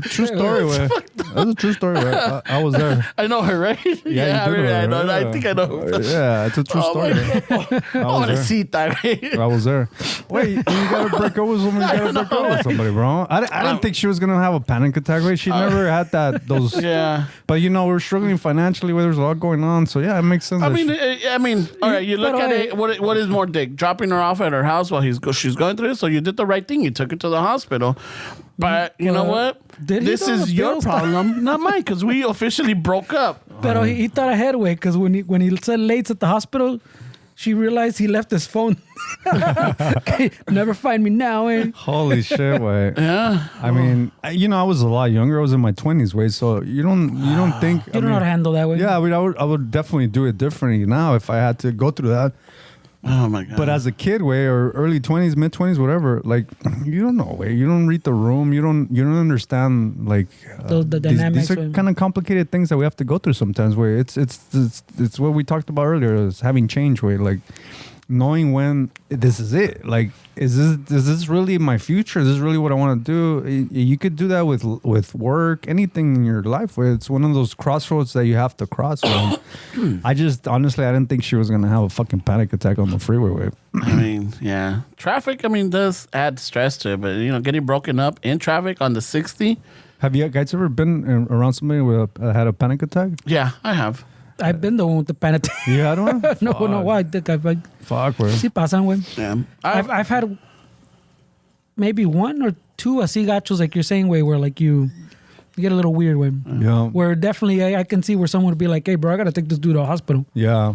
True story, way. That's a true story, right? I was there. I know her, right? Yeah, you did I know. yeah. I think I know her. Yeah, it's a true story. Pobrecita, güey. I was there. Wait, you gotta break up with somebody. You gotta break up with somebody, bro. I didn't think she was gonna have a panic attack. Right? She never had those. Yeah. But we're struggling financially. There's a lot going on. So yeah, it makes sense. I mean, all right. You look at it. What is more dick? Dropping her off at her house while she's going through this. So you did the right thing. You took her to the hospital. But you know what? This is your problem, not mine, because we officially broke up. Pero he thought ahead, way, because when he said late at the hospital, she realized he left his phone. Okay, never find me now, eh? Holy shit, way. Yeah. I mean, I was a lot younger. I was in my 20s, way. So you don't think You don't know how to handle that way. Yeah, I would definitely do it differently now if I had to go through that. Oh my god! But as a kid, way, or early 20s, mid 20s, whatever, like you don't know, way. You don't read the room. You don't understand like the dynamics. These are kind of complicated things that we have to go through sometimes. Way it's what we talked about earlier. Is having change. Way like knowing when this is it. Like is this really my future? Is this really what I want to do? You could do that with work, anything in your life. Where it's one of those crossroads that you have to cross. I just honestly, I didn't think she was gonna have a fucking panic attack on the freeway. Way. I mean, yeah, traffic. I mean, does add stress to it. But getting broken up in traffic on the 60. Have you guys ever been around somebody who had a panic attack? Yeah, I have. I've been the one with the panic attack. You had one? No, why? Fuck, güey. Sí pasan, güey. Yeah, I've had maybe one or two así gachos, like you're saying, way, where like you get a little weird, way. Yeah. Where definitely I can see where someone would be like, hey, bro, I got to take this dude to the hospital. Yeah.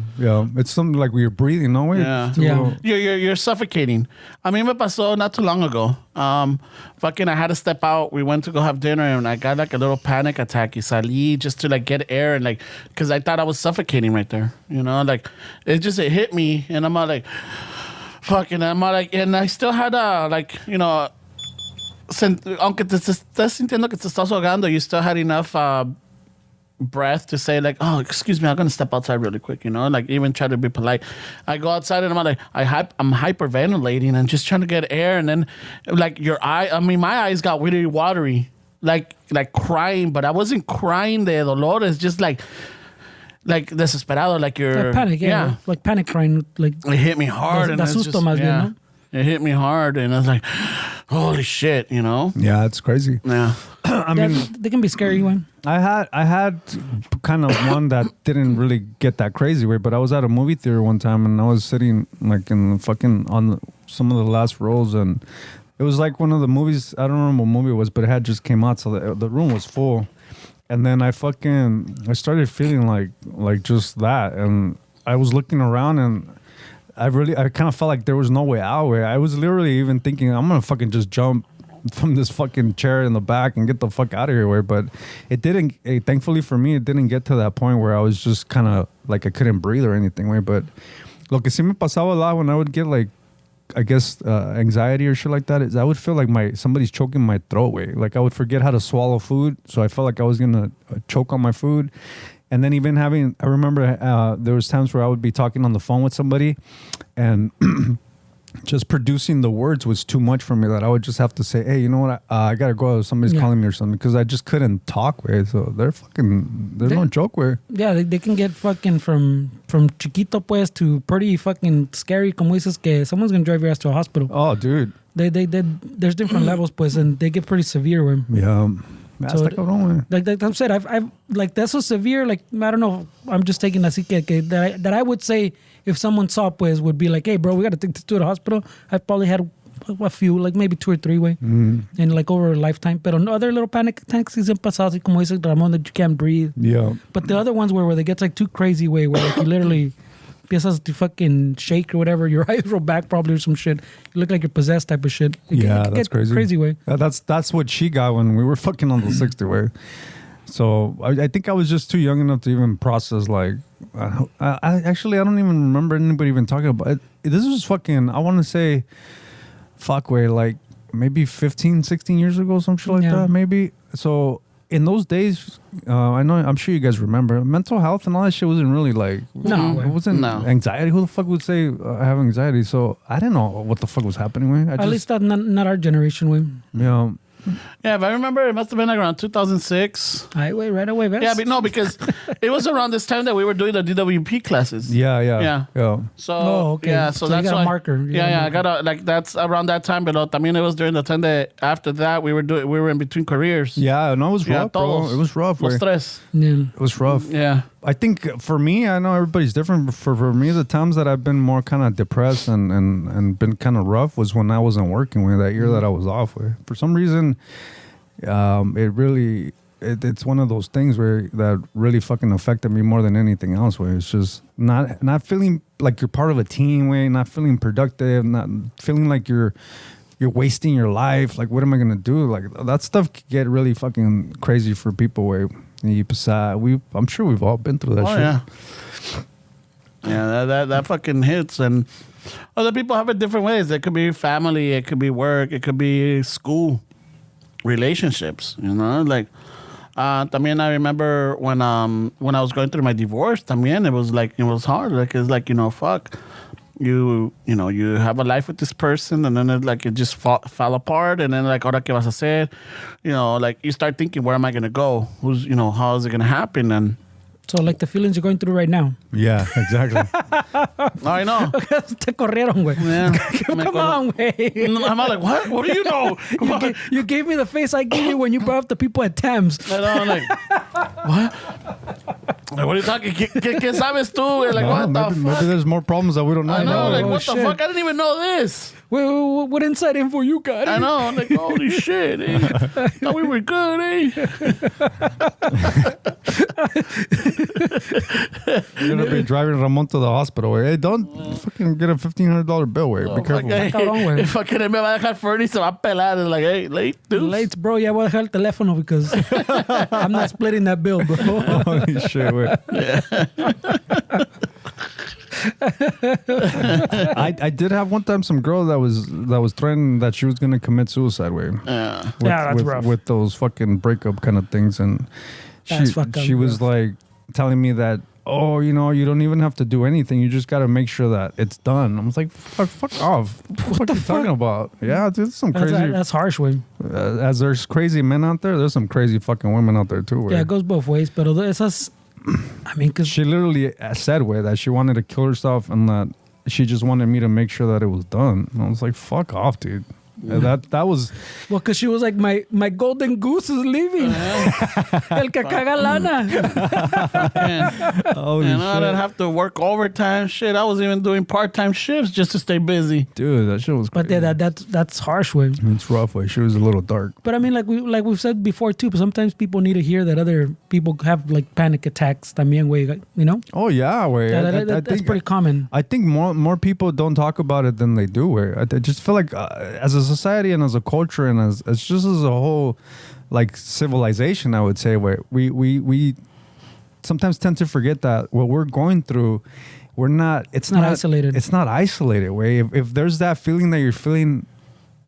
It's something like where you're breathing, no way? Yeah. Yeah. You're suffocating. I mean, me pasó not too long ago. I had to step out. We went to go have dinner, and I got like a little panic attack. Y salí just to like get air, and like, because I thought I was suffocating right there. Like it hit me, and I'm all like, fucking, and I still had aunque te estás sintiendo que te estás ahogando, you still had enough breath to say like, oh, excuse me, I'm gonna step outside really quick, like even try to be polite. I go outside and I'm like, I'm hyperventilating and just trying to get air, and then like my eyes got really watery, like crying, but I wasn't crying de dolor. It's just like desesperado, like you're like panic, yeah. Like panic crying, like it hit me hard, and da susto más bien, ¿no? It hit me hard, and I was like, holy shit, Yeah, it's crazy. Yeah. I mean, they can be scary, one. I had kind of one that didn't really get that crazy way, but I was at a movie theater one time, and I was sitting like in on some of the last rows, and it was like one of the movies. I don't remember what movie it was, but it had just came out, so the room was full. And then I started feeling like just that, and I was looking around, and I kind of felt like there was no way out. I was literally even thinking, I'm gonna fucking just jump from this fucking chair in the back and get the fuck out of here. But it didn't. Thankfully for me, it didn't get to that point where I was just kind of like I couldn't breathe or anything. But lo que sí me pasaba a lot when I would get like, I guess anxiety or shit like that, is I would feel like somebody's choking my throat. Like I would forget how to swallow food, so I felt like I was gonna choke on my food. And then even I remember there was times where I would be talking on the phone with somebody, and just producing the words was too much for me, that I would just have to say, hey, you know what, I gotta go, somebody's calling me or something, because I just couldn't talk. So there's no joke. Yeah, they can get fucking from chiquito pues to pretty fucking scary, como dices, que someone's gonna drive your ass to a hospital. Oh, dude. There's different levels pues, and they get pretty severe. Yeah. Está cabrón, güey. Like I'm said, I've like that's so severe. Like I don't know. I'm just taking así que that I would say if someone saw pues would be like, hey bro, we got to take this to the hospital. I've probably had a few, like maybe 2 or 3 way, in like over a lifetime. But no other little panic attacks sí se han pasado así como dice Ramon that you can't breathe. Yeah. But the other ones where they get like too crazy way where like you literally empiezas to fucking shake or whatever, your eyes roll back probably or some shit. You look like you're possessed type of shit. That's crazy. Crazy way. That's what she got when we were fucking on the 60 way. So I think I was just too young enough to even process like. I actually I don't even remember anybody even talking about it. This was fucking. I want to say, fuck way like maybe 15, 16 years ago, some shit like that maybe. So. In those days, I'm sure you guys remember, mental health and all that shit wasn't really like... No. It wasn't anxiety. Who the fuck would say I have anxiety? So I didn't know what the fuck was happening, man. At least not our generation, way. Yeah. Yeah, if I remember, it must have been like around 2006. Right away, Yeah, but no, because it was around this time that we were doing the DWP classes. Yeah. So, okay. Yeah, so that's you got why, a marker. I got a, like, that's around that time, but I mean, it was during the time that after that we were in between careers. Yeah, no, it was rough, bro. It was rough. Los tres. Yeah. It was rough. Yeah. I think for me, I know everybody's different, but for me, the times that I've been more kind of depressed and been kind of rough was when I wasn't working with that year that I was off with. For some reason, it really... It's one of those things where that really fucking affected me more than anything else. Where it's just not feeling like you're part of a team. Way not feeling productive. Not feeling like you're wasting your life. Like what am I gonna do? Like that stuff can get really fucking crazy for people. Where I'm sure we've all been through that shit. Yeah, that fucking hits, and other people have it different ways. It could be family, it could be work, it could be school, relationships. You know, like. También I remember when I was going through my divorce, también it was hard. Like it's like, fuck. You have a life with this person and then it just fell apart, and then like, ahora qué vas a hacer? Like you start thinking, where am I gonna go? How is it gonna happen? And so like the feelings you're going through right now. Yeah, exactly. I know. Te corrieron, güey. Yeah. Come on, güey. I'm like, what? What do you know? You gave me the face I gave you when you brought up the people at Thames. I know, I'm like, what? Like, what are you talking? ¿Qué sabes tú? Like, what the fuck? Maybe there's more problems that we don't know. I know, like, what shit. the fuck? I didn't even know this. What inside info you got? I know, I'm like, holy shit, eh? Thought we were good, eh? You're gonna be driving Ramon to the hospital. Hey, don't fucking get a $1,500 bill. Way, be careful. Okay. Fucking me va a dejar Fernie, se va a pelar. It's like, hey, late, dude. Late, bro. Ya voy a dejar el teléfono because I'm not splitting that bill, bro. Holy shit, wait. I did have one time some girl that was threatening that she was gonna commit suicide. Way. Yeah. That's rough. With those fucking breakup kind of things, and she was like telling me that, oh, you don't even have to do anything. You just got to make sure that it's done. I was like, fuck off. What are you talking about? Yeah, dude, some crazy. That's harsh, way. As there's crazy men out there's some crazy fucking women out there too. Yeah, it goes both ways. But esas, I mean, because she literally said that she wanted to kill herself and that she just wanted me to make sure that it was done. And I was like, fuck off, dude. That was because she was like, my golden goose is leaving. El que caga lana. And I didn't have to work overtime. Shit, I was even doing part-time shifts just to stay busy. Dude, that shit was crazy. But yeah, that's harsh, way. It's rough, way. She was a little dark. But I mean, like we've said before too. But sometimes people need to hear that other people have like panic attacks. También, way, Oh yeah, way. That's pretty common. I think more people don't talk about it than they do. Way. I just feel like as a society and as a culture and as just as a whole like civilization, I would say, where we sometimes tend to forget that what we're going through, it's not isolated. It's not isolated. Where if there's that feeling that you're feeling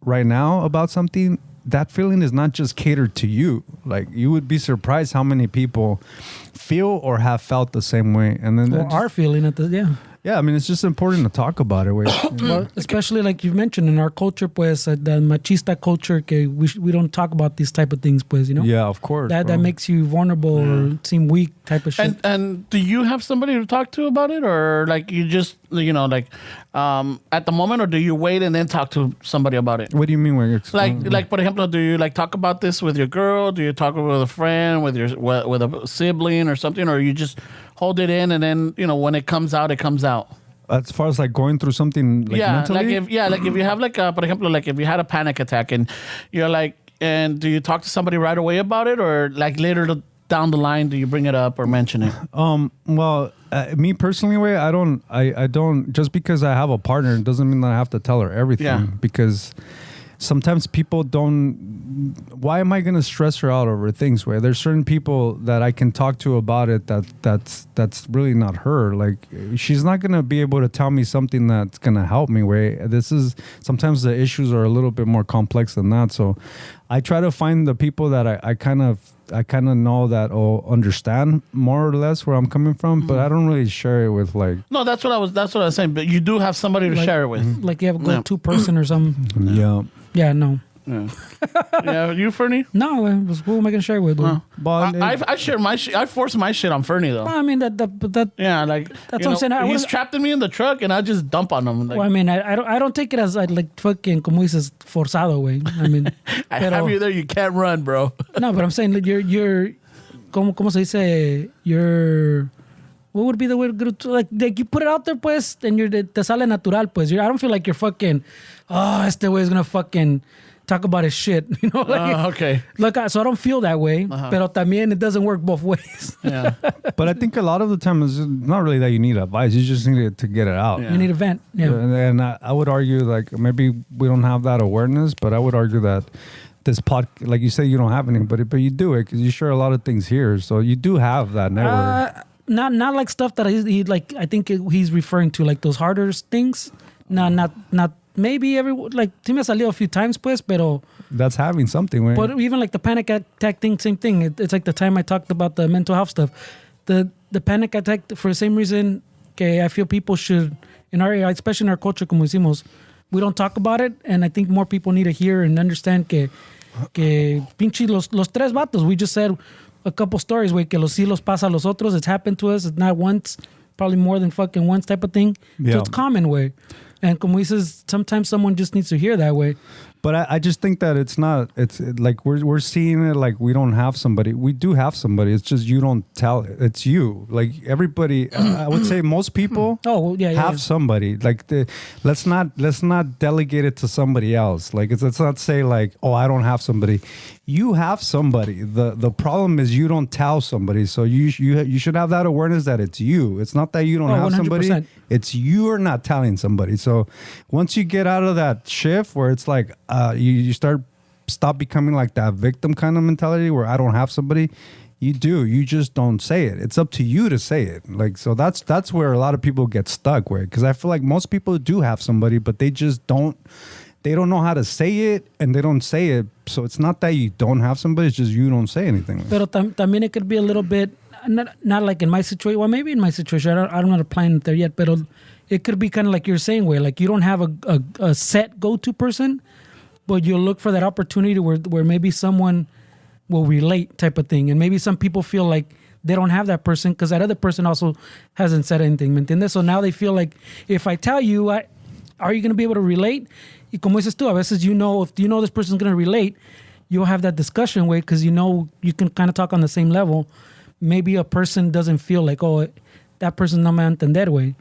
right now about something, that feeling is not just catered to you. Like you would be surprised how many people feel or have felt the same way, and then are feeling it. Yeah, I mean, it's just important to talk about it. Well, especially like you mentioned in our culture, pues, the machista culture, que we don't talk about these type of things, pues, you know? Yeah, of course. That makes you vulnerable or seem weak type of shit. And do you have somebody to talk to about it, or like you just at the moment, or do you wait and then talk to somebody about it? What do you mean when Like for example, do you like talk about this with your girl? Do you talk with a friend, with a sibling or something, or you just hold it in and then when it comes out, it comes out? As far as like going through something like mentally? Like if you have like for example, like if you had a panic attack and you're like, and do you talk to somebody right away about it, or like later down the line do you bring it up or mention it? Well, me personally, I don't just because I have a partner it doesn't mean that I have to tell her everything, because sometimes people don't. Why am I going to stress her out over things? Where there's certain people that I can talk to about it that's really not her. Like she's not going to be able to tell me something that's going to help me. Where this is sometimes the issues are a little bit more complex than that. So I try to find the people that I kind of know that will understand more or less where I'm coming from, but I don't really share it with like. No, that's what I was saying. But you do have somebody to share it with. Like you have a go-to person or something. Yeah. Yeah, no. Yeah, you, Fernie? No, who am I gonna share with? But I share my shit. I force my shit on Fernie though. I mean that. Yeah, like That's what I'm saying. He's trapped me in the truck, and I just dump on him. Like, Well, I mean, I don't take it as like fucking como dices forzado, way. I mean, I have you there. You can't run, bro. No, but I'm saying that you're como se dice, you're. What would be the way to like you put it out there, pues, and te sale natural, pues. I don't feel like you're fucking. Oh, este way is gonna fucking talk about his shit, you know? Like, okay. Look, so I don't feel that way, pero también it doesn't work both ways. Yeah. But I think a lot of the time it's not really that you need advice. You just need it to get it out. Yeah. You need a vent. Yeah. And I would argue like maybe we don't have that awareness, but I would argue that this like you say, you don't have anybody, but you do it because you share a lot of things here. So you do have that network. Not like stuff that he like. I think he's referring to like those harder things. Not maybe like sí me salió a few times, pues, pero. That's having something, right? But even like the panic attack thing, same thing. It's like the time I talked about the mental health stuff. The panic attack, for the same reason, I feel people should, in our, especially in our culture, como decimos, we don't talk about it, and I think more people need to hear and understand que pinche los tres vatos. We just said a couple stories, güey, que los sí los pasa a los otros. It's happened to us. It's not once, probably more than fucking once type of thing. Yeah. So it's common, way. And como dices, sometimes someone just needs to hear that way. But I just think that it's like we're seeing it like we don't have somebody. We do have somebody. It's just you don't tell it. It's you. Like everybody, I would say most people have somebody. Like let's not delegate it to somebody else. Like let's not say like, oh, I don't have somebody. You have somebody. The problem is you don't tell somebody. So you should have that awareness that it's you. It's not that you don't have 100%. Somebody. It's you're not telling somebody. So once you get out of that shift where it's like you stop becoming like that victim kind of mentality where I don't have somebody. You just don't say it. It's up to you to say it. Like, so that's where a lot of people get stuck with, because I feel like most people do have somebody, but they just don't know how to say it, and they don't say it. So it's not that you don't have somebody, it's just you don't say anything. Pero también it could be a little bit, not like in my situation, well, maybe in my situation, I'm not applying it there yet, but it could be kind of like you're saying, where like you don't have a set go-to person, but you'll look for that opportunity where maybe someone will relate type of thing. And maybe some people feel like they don't have that person because that other person also hasn't said anything, ¿me entiendes? So now they feel like, if I tell you, are you going to be able to relate? Y como dices tú, a veces if you know this person's going to relate, you'll have that discussion way because you can kind of talk on the same level. Maybe a person doesn't feel like, oh, that person's no me va a entender way.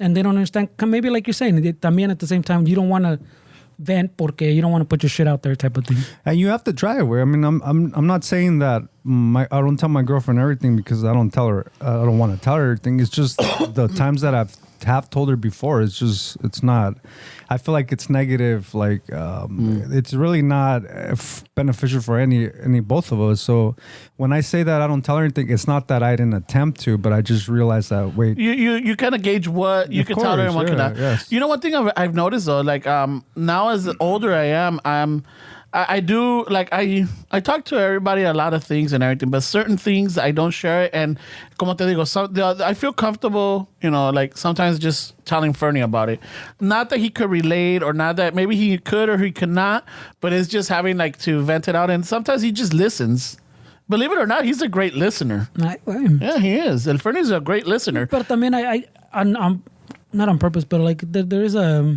And they don't understand. Maybe like you're saying, también at the same time, you don't want to vent porque you don't want to put your shit out there type of thing. And you have to try it. Where I mean, I'm not saying that I don't tell my girlfriend everything because I don't want to tell her everything. It's just the times that have told her before. It's not. I feel like it's negative. Like it's really not beneficial for any both of us. So when I say that I don't tell her anything, it's not that I didn't attempt to, but I just realized that wait. You kind of gauge what you can tell her and what cannot. Yes. You know, one thing I've noticed though, like now as older I am, I do like I talk to everybody a lot of things and everything, but certain things I don't share. And como te digo, I feel comfortable, like sometimes just telling Fernie about it. Not that he could relate, or not that maybe he could or he could not, but it's just having like to vent it out. And sometimes he just listens. Believe it or not, he's a great listener. Yeah, he is. El Fernie's a great listener. But también I'm not on purpose, but like there is a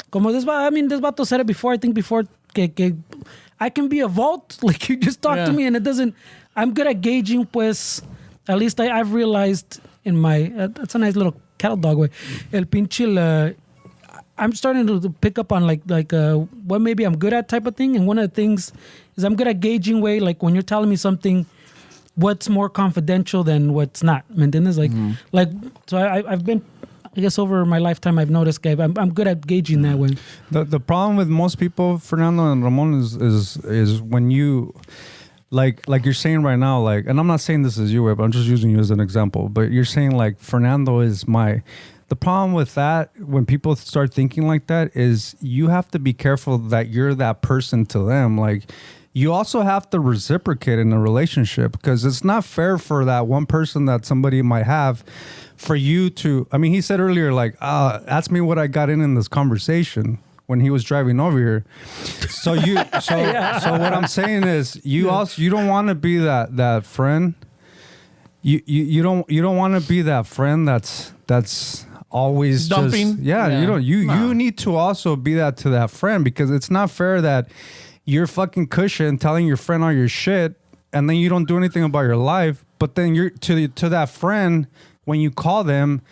como this vato said it before. I think before que I can be a vault. Like you just talk to me and it doesn't. I'm good at gauging. Pues at least I've realized in my that's a nice little cattle dog way. El pinche. I'm starting to pick up on like what maybe I'm good at type of thing. And one of the things is I'm good at gauging way, like when you're telling me something, what's more confidential than what's not. ¿Me entiendes? Like so I've been, I guess over my lifetime I've noticed, Gabe, I'm good at gauging that way. The problem with most people, Fernando and Ramon, is when you like you're saying right now, like, and I'm not saying this is you, but I'm just using you as an example. But you're saying like Fernando is my. The problem with that, when people start thinking like that, is you have to be careful that you're that person to them. Like, you also have to reciprocate in a relationship, because it's not fair for that one person that somebody might have for you to. I mean, he said earlier, like, ask me what I got in this conversation when he was driving over here. So what I'm saying is, you don't want to be that friend. You don't want to be that friend that's always dumping. You need to also be that to that friend, because it's not fair that you're fucking cushion telling your friend all your shit and then you don't do anything about your life. But then you're to that friend, when you call them,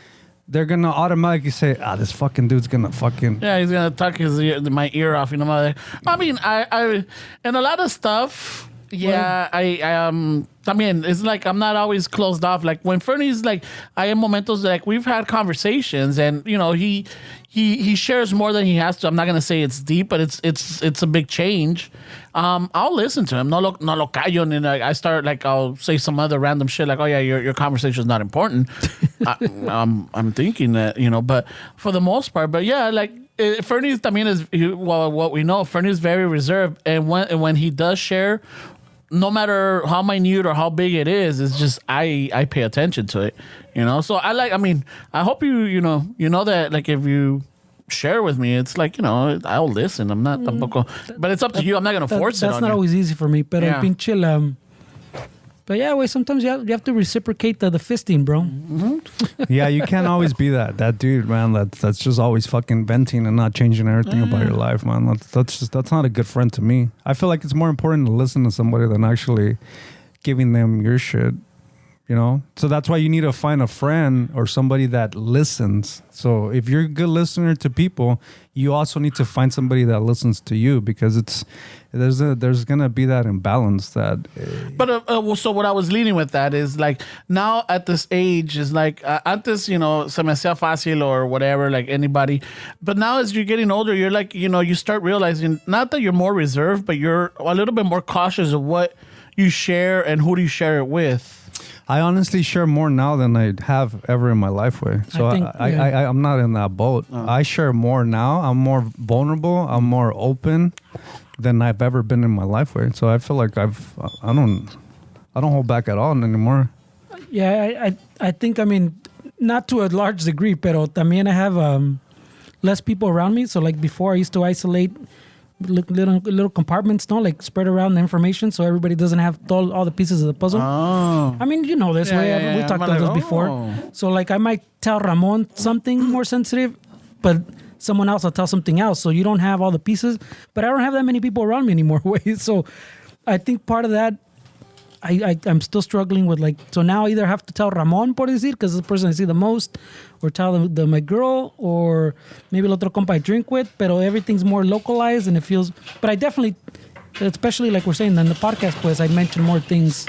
they're gonna automatically say, this fucking dude's gonna fucking he's gonna tuck my ear off. I mean, I and a lot of stuff. Yeah, I mean, it's like I'm not always closed off. Like when Fernie's like, I am momentos, like we've had conversations, and he shares more than he has to. I'm not gonna say it's deep, but it's a big change. I'll listen to him. No lo callo, and I start like I'll say some other random shit like, oh yeah, your conversation is not important. I'm thinking that but for the most part, but yeah, like. Fernie's también is what we know. Fernie's very reserved, and when he does share, no matter how minute or how big it is, it's just I pay attention to it. So I hope you know that, like, if you share with me, it's like I'll listen. I'm not tampoco, but it's up to you. I'm not gonna force it on you. That's not always easy for me, but Yeah. pinche but yeah, sometimes you have to reciprocate the fisting, bro. Mm-hmm. Yeah, you can't always be that dude, man. That's just always fucking venting and not changing everything about your life, man. That's not a good friend to me. I feel like it's more important to listen to somebody than actually giving them your shit. So that's why you need to find a friend or somebody that listens. So if you're a good listener to people, you also need to find somebody that listens to you, because there's gonna be that imbalance that. But so what I was leading with that is like, now at this age is like antes se me hacía fácil or whatever, like anybody, but now as you're getting older, you're like you start realizing not that you're more reserved, but you're a little bit more cautious of what you share and who do you share it with. I honestly share more now than I have ever in my life. So I'm not in that boat. I share more now. I'm more vulnerable. I'm more open than I've ever been in my life. So I feel like I don't hold back at all anymore. Yeah, I think, not to a large degree, pero también I have less people around me. So like before, I used to isolate little compartments, like spread around the information so everybody doesn't have all the pieces of the puzzle. Oh. This way. We talked about this before. So like I might tell Ramon something more sensitive, but someone else will tell something else. So you don't have all the pieces, but I don't have that many people around me anymore. So I think part of that, I'm still struggling with so now I either have to tell Ramon, por decir, because it's the person I see the most, or tell my girl, or maybe el otro compa I drink with, pero everything's more localized and it feels, but I definitely, especially like we're saying in the podcast, pues I mention more things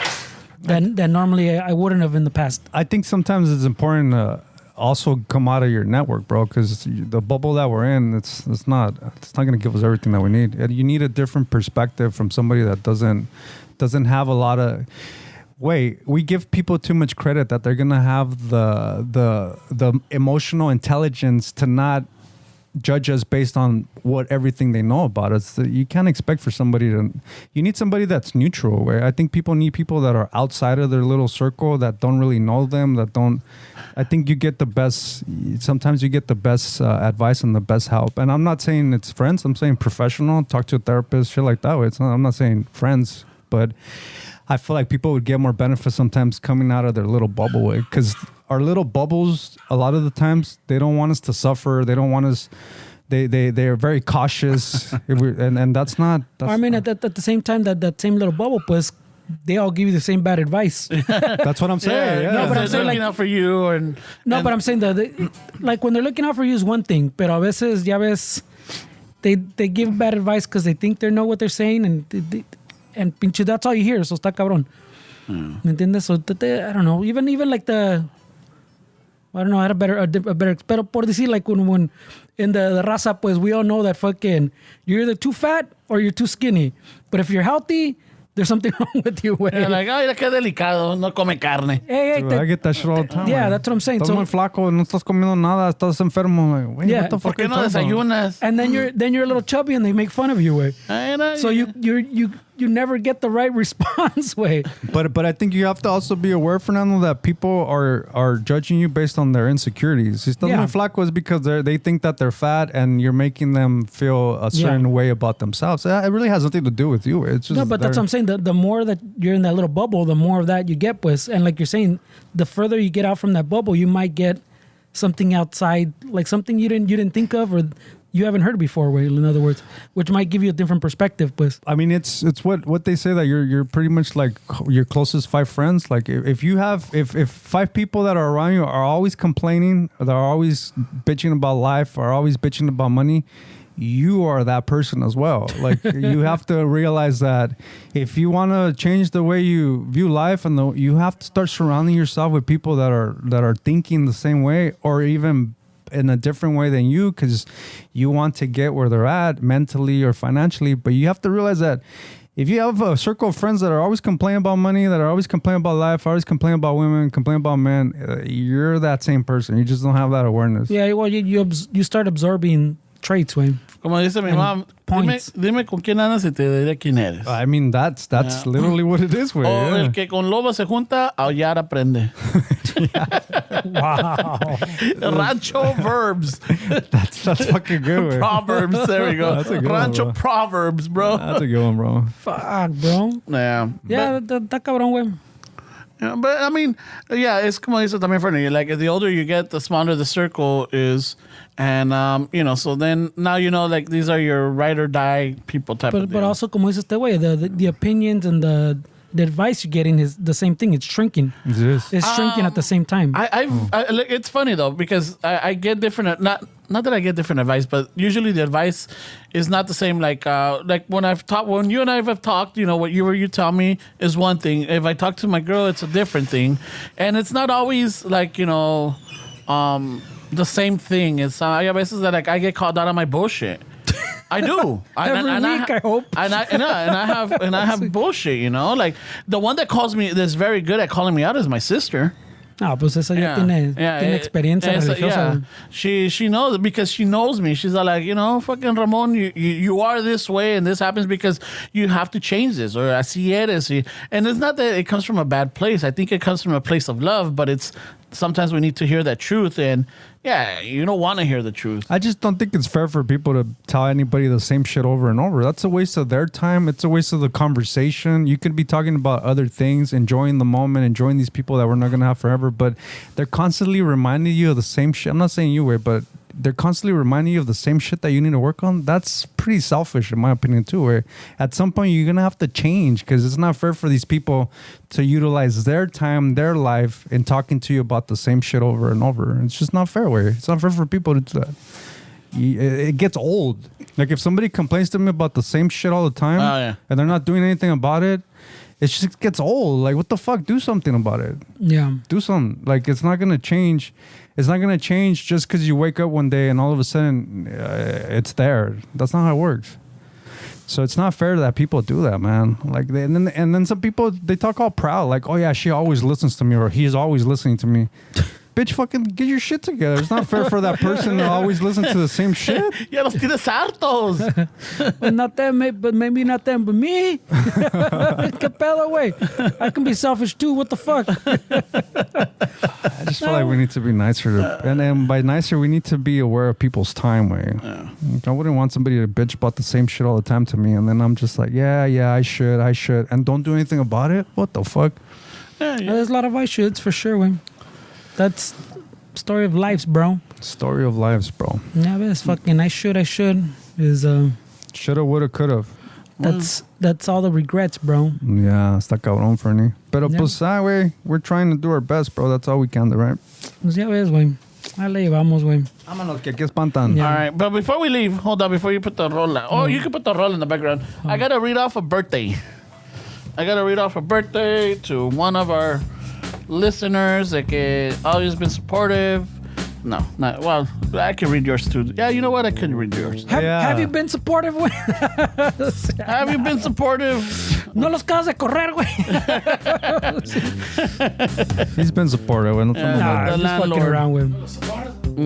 than normally I wouldn't have in the past. I think sometimes it's important to also come out of your network, bro, because the bubble that we're in, it's not going to give us everything that we need. You need a different perspective from somebody that doesn't have a lot of. We give people too much credit that they're gonna have the emotional intelligence to not judge us based on what everything they know about us. You can't expect for somebody to. You need somebody that's neutral. Where I think people need people that are outside of their little circle, that don't really know them, that don't. I think you get the best. Sometimes you get the best advice and the best help. And I'm not saying it's friends. I'm saying professional. Talk to a therapist, shit like that. I'm not saying friends, but I feel like people would get more benefit sometimes coming out of their little bubble, because our little bubbles, a lot of the times, they don't want us to suffer. They don't want us. They are very cautious, and that's not. I mean, at the same time, that same little bubble, pues, they all give you the same bad advice. That's what I'm saying. Yeah. No, but I'm saying looking out for you, but I'm saying that like when they're looking out for you is one thing, pero a veces ya ves, they give bad advice because they think they know what they're saying, and pinche, that's all you hear. So está cabrón. ¿Me entiendes? So I don't know. Even like I don't know. I had a better. Pero por decir, like when in the raza, pues we all know that fucking you're either too fat or you're too skinny. But if you're healthy, there's something wrong with you, güey. You're like, ay, qué delicado, no come carne. Hey, Dude, I get that shit all the time. Yeah, man. that's what I'm saying. Estás muy flaco, no estás comiendo nada, estás enfermo. Like, wait, Yeah. what the fuck ¿Por qué no are you talking about? desayunas? And then you're a little chubby and they make fun of you, güey. So you never get the right response, way. But I think you have to also be aware, Fernando, that people are judging you based on their insecurities. Si estás muy flaco is because they think that they're fat and you're making them feel a certain way about themselves. It really has nothing to do with you. It's just no, but that's what I'm saying. The more that you're in that little bubble, the more of that you get, pues. And like you're saying, the further you get out from that bubble, you might get something outside, like something you didn't think of, or you haven't heard before, way, in other words, which might give you a different perspective, pues. I mean, it's what they say, that you're pretty much like your closest 5 friends. Like if 5 people that are around you are always complaining, they're always bitching about life, are always bitching about money, you are that person as well. Like you have to realize that if you want to change the way you view life, and you have to start surrounding yourself with people that are thinking the same way, or even in a different way than you, because you want to get where they're at mentally or financially. But you have to realize that if you have a circle of friends that are always complaining about money, that are always complaining about life, always complaining about women, complaining about men, you're that same person. You just don't have that awareness. Yeah, well, you start absorbing traits, güey. Como dice mi mamá, dime con quién andas y te diré quién eres. I mean, that's literally what it is, güey. O el que con lobo se junta, aullar aprende. Wow. Rancho verbs. That's fucking good, güey. Proverbs. There we go. That's a good Rancho one, bro. proverbs, bro. That's a good one, bro. Fuck, bro. Yeah. Yeah, está cabrón, güey. Yeah, but I mean, yeah, it's como dice también Fernie. Like the older you get, the smaller the circle is, and so then now like these are your ride or die people type of deal. But also, como dice este güey, the opinions and the advice you're getting is the same thing. It's shrinking. It is. It's shrinking at the same time. It's funny though, because I get different. Not that I get different advice, but usually the advice is not the same. Like when you and I have talked, what you tell me is one thing. If I talk to my girl, it's a different thing, and it's not always like the same thing. It's a veces that I get called out on my bullshit. I do. Every week, I hope. And I have bullshit. Like the one that calls me, that's very good at calling me out, is my sister. No, pues esa ya tiene experiencia religiosa. Yeah. She knows, because she knows me. She's like, fucking Ramon, you are this way, and this happens because you have to change this, or así eres. And it's not that it comes from a bad place. I think it comes from a place of love, but it's sometimes we need to hear that truth, and you don't want to hear the truth. I just don't think it's fair for people to tell anybody the same shit over and over. That's a waste of their time. It's a waste of the conversation. You could be talking about other things, enjoying the moment, enjoying these people that we're not going to have forever, but they're constantly reminding you of the same shit. I'm not saying you, but they're constantly reminding you of the same shit that you need to work on. That's pretty selfish, in my opinion, too. Where at some point you're gonna have to change, because it's not fair for these people to utilize their time, their life, in talking to you about the same shit over and over. It's just not fair. Where it's not fair for people to do that. It gets old. Like if somebody complains to me about the same shit all the time, and they're not doing anything about it, it just gets old. Like, what the fuck? Do something about it. Yeah. Do something. Like, it's not gonna change. It's not going to change just because you wake up one day and all of a sudden it's there. That's not how it works. So it's not fair that people do that, man. Like, and then some people, they talk all proud, like, oh yeah, she always listens to me, or he's always listening to me. bitch, fucking get your shit together. It's not fair for that person to always listen to the same shit. Ya los tienes hartos. But not them, but maybe not them, but me. ¿Qué pedo, güey? I can be selfish too. What the fuck? I just feel like we need to be nicer. And then by nicer, we need to be aware of people's time, way. Yeah. I wouldn't want somebody to bitch about the same shit all the time to me. And then I'm just like, yeah, I should. And don't do anything about it? What the fuck? Yeah, There's a lot of I shoulds for sure, güey. That's story of lives, bro. Story of lives, bro. Yeah, but it's fucking I should is Shoulda, woulda, coulda. that's all the regrets, bro. Yeah, está cabrón, Fernie. Pero Yeah. pues, güey, we're trying to do our best, bro. That's all we can do, right? Pues ya ves, güey. Ahí le llevamos, güey. Vámonos, que aquí espantan. Yeah. All right, but before we leave, hold on, before you put the roll. Oh, you can put the roll in the background. I gotta read off a birthday. To one of our listeners that always been supportive. No, not well. I can read yours too. Yeah, you know what? I could read yours. Have you been supportive, güey? Have you been supportive? No los acabas de correr, güey. He's been supportive. Güey. No estamos Nah, the just fucking landlord. around with him.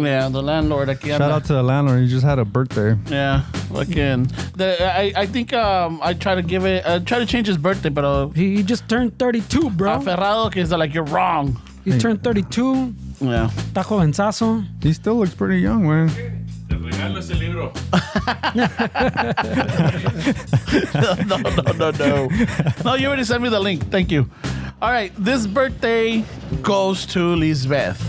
Yeah, the landlord. Shout out to the landlord. He just had a birthday. Yeah, again. I think I try to give it. Try to change his birthday, but He just turned 32, bro. aferrado que is like you're wrong. He turned 32. Yeah. Está jovenzazo. He still looks pretty young, man. Te regalo ese libro. No. No, you already sent me the link. Thank you. All right, this birthday goes to Lisbeth.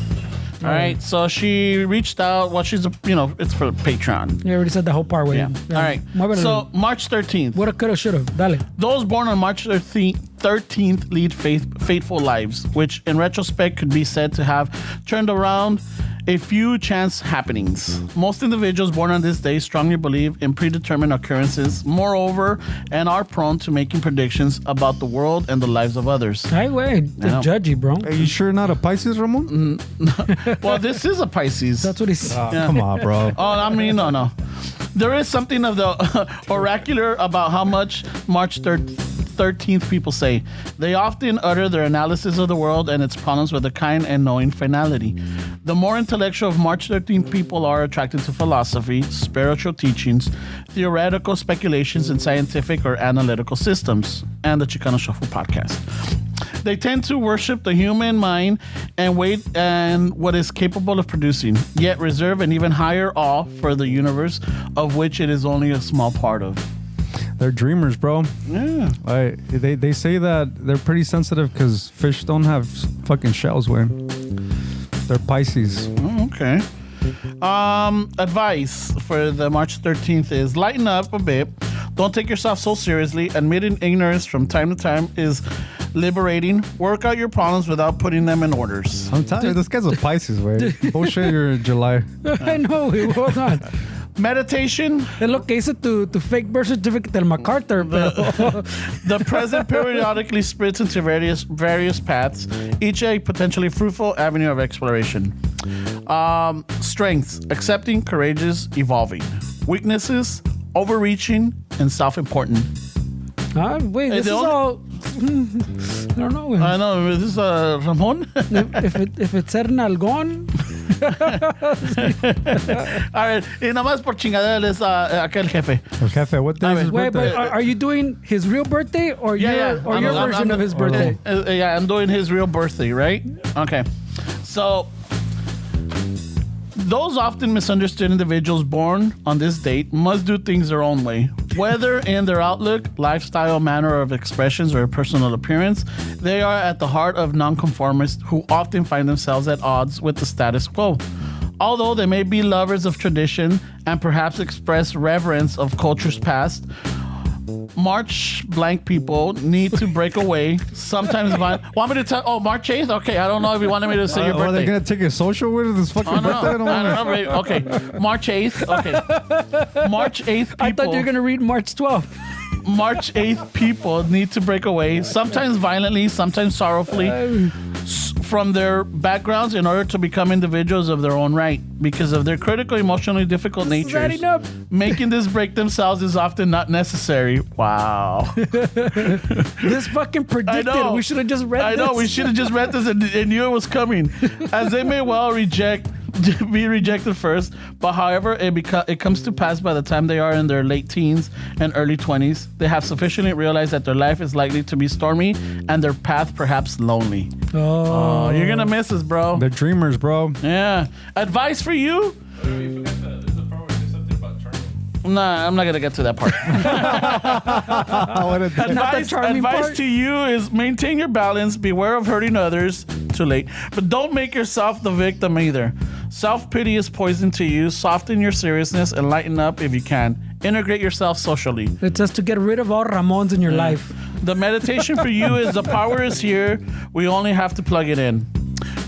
All right, so she reached out. Well, she's it's for Patreon. You already said the whole part, güey. Yeah. All right. So March 13th. Woulda, coulda, shoulda. Dale. Those born on March 13th lead fateful lives, which in retrospect could be said to have turned around a few chance happenings. Most individuals born on this day strongly believe in predetermined occurrences, moreover, and are prone to making predictions about the world and the lives of others. Hey, güey. The know. judgy, bro. Are you sure not a Pisces, Ramon? Well, this is a Pisces. That's what he's. Come on, bro. Oh, I mean, no. There is something of the oracular about how much March 13th people say. They often utter their analysis of the world and its problems with a kind and knowing finality. The more intellectual of March 13th people are attracted to philosophy, spiritual teachings, theoretical speculations, and scientific or analytical systems, and the Chicano Shuffle podcast. They tend to worship the human mind and what is capable of producing, yet reserve an even higher awe for the universe of which it is only a small part of. They're dreamers, bro. Yeah. They say that they're pretty sensitive because fish don't have fucking shells, way. They're Pisces. Oh, okay. Advice for the March 13th is lighten up a bit. Don't take yourself so seriously. Admitting ignorance from time to time is liberating. Work out your problems without putting them in orders. I'm telling you, this guy's a Pisces, way. Bullshit, you're in July. I know, güey. Hold on. Meditation. Es lo que hice tu fake birth certificate del MacArthur, pero. The present periodically splits into various paths, each a potentially fruitful avenue of exploration. Strengths: accepting, courageous, evolving. Weaknesses: overreaching and self-important. Wait, this is all. I don't know, güey. I know, this is Ramon. If it's ser nalgón. All right, y nomás por chingadera es aquel jefe. El jefe, what day is his Wait, birthday? but are you doing his real birthday or your version of his birthday? Yeah, I'm doing his real birthday, right? Okay. So, those often misunderstood individuals born on this date must do things their own way. Whether in their outlook, lifestyle, manner of expressions, or personal appearance, they are at the heart of nonconformists who often find themselves at odds with the status quo. Although they may be lovers of tradition and perhaps express reverence of cultures past, March blank people need to break away. Sometimes want me to tell? Oh, March 8th. Okay, I don't know if you wanted me to say your birthday. Are they gonna take a social with this fucking Oh, no, birthday? I don't know. Okay, March 8th. Okay, March 8th. I thought you were gonna read March 12th. March 8th people need to break away. Sometimes violently, sometimes sorrowfully. from their backgrounds in order to become individuals of their own right because of their critical, emotionally difficult natures. adding up. Making this break themselves is often not necessary. Wow. This fucking predicted. know. We should have just read I this. know, we should have just read this and knew it was coming. As they may well be rejected first, but however it comes to pass by the time they are in their late teens and early 20s, they have sufficiently realized that their life is likely to be stormy and their path perhaps lonely. Oh, you're gonna miss us, bro. They're dreamers, bro. Yeah. Advice for you? You forgot there's a part where there's something about charming. Nah, I'm not gonna get to that part. Advice part. to you is maintain your balance, beware of hurting others. Too late. But don't make yourself the victim either. Self-pity is poison to you. Soften your seriousness and lighten up if you can. Integrate yourself socially. It says to get rid of all Ramons in your life. The meditation for you is the power is here. We only have to plug it in.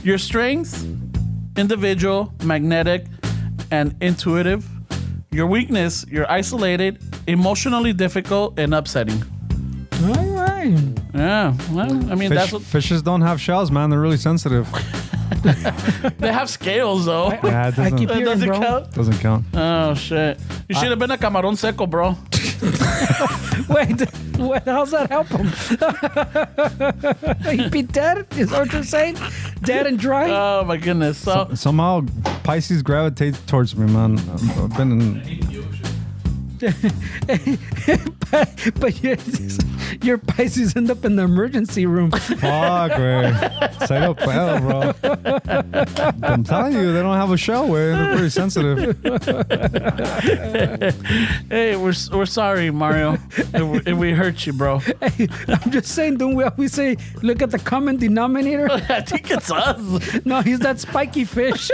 Your strengths, individual, magnetic, and intuitive. Your weakness, you're isolated, emotionally difficult, and upsetting. All right. Yeah, well, I mean, that's what Fishes don't have shells, man. They're really sensitive. they have scales, though. Yeah, it I doesn't, keep That hearing, doesn't bro. count. doesn't count. Oh, shit. You should have been a camarón seco, bro. Wait, how's that help him? He'd be dead? Is that what you're saying? Dead and dry? Oh, my goodness. So, Somehow Pisces gravitate towards me, man. I've been in. but your Pisces end up in the emergency room. Fuck, güey. Cero pedo, bro. I'm telling you, they don't have a shell, güey. They're pretty sensitive. hey, we're sorry, Mario, if we hurt you, bro. Hey, I'm just saying, don't we always say, look at the common denominator? I think it's us. No, he's that spiky fish. The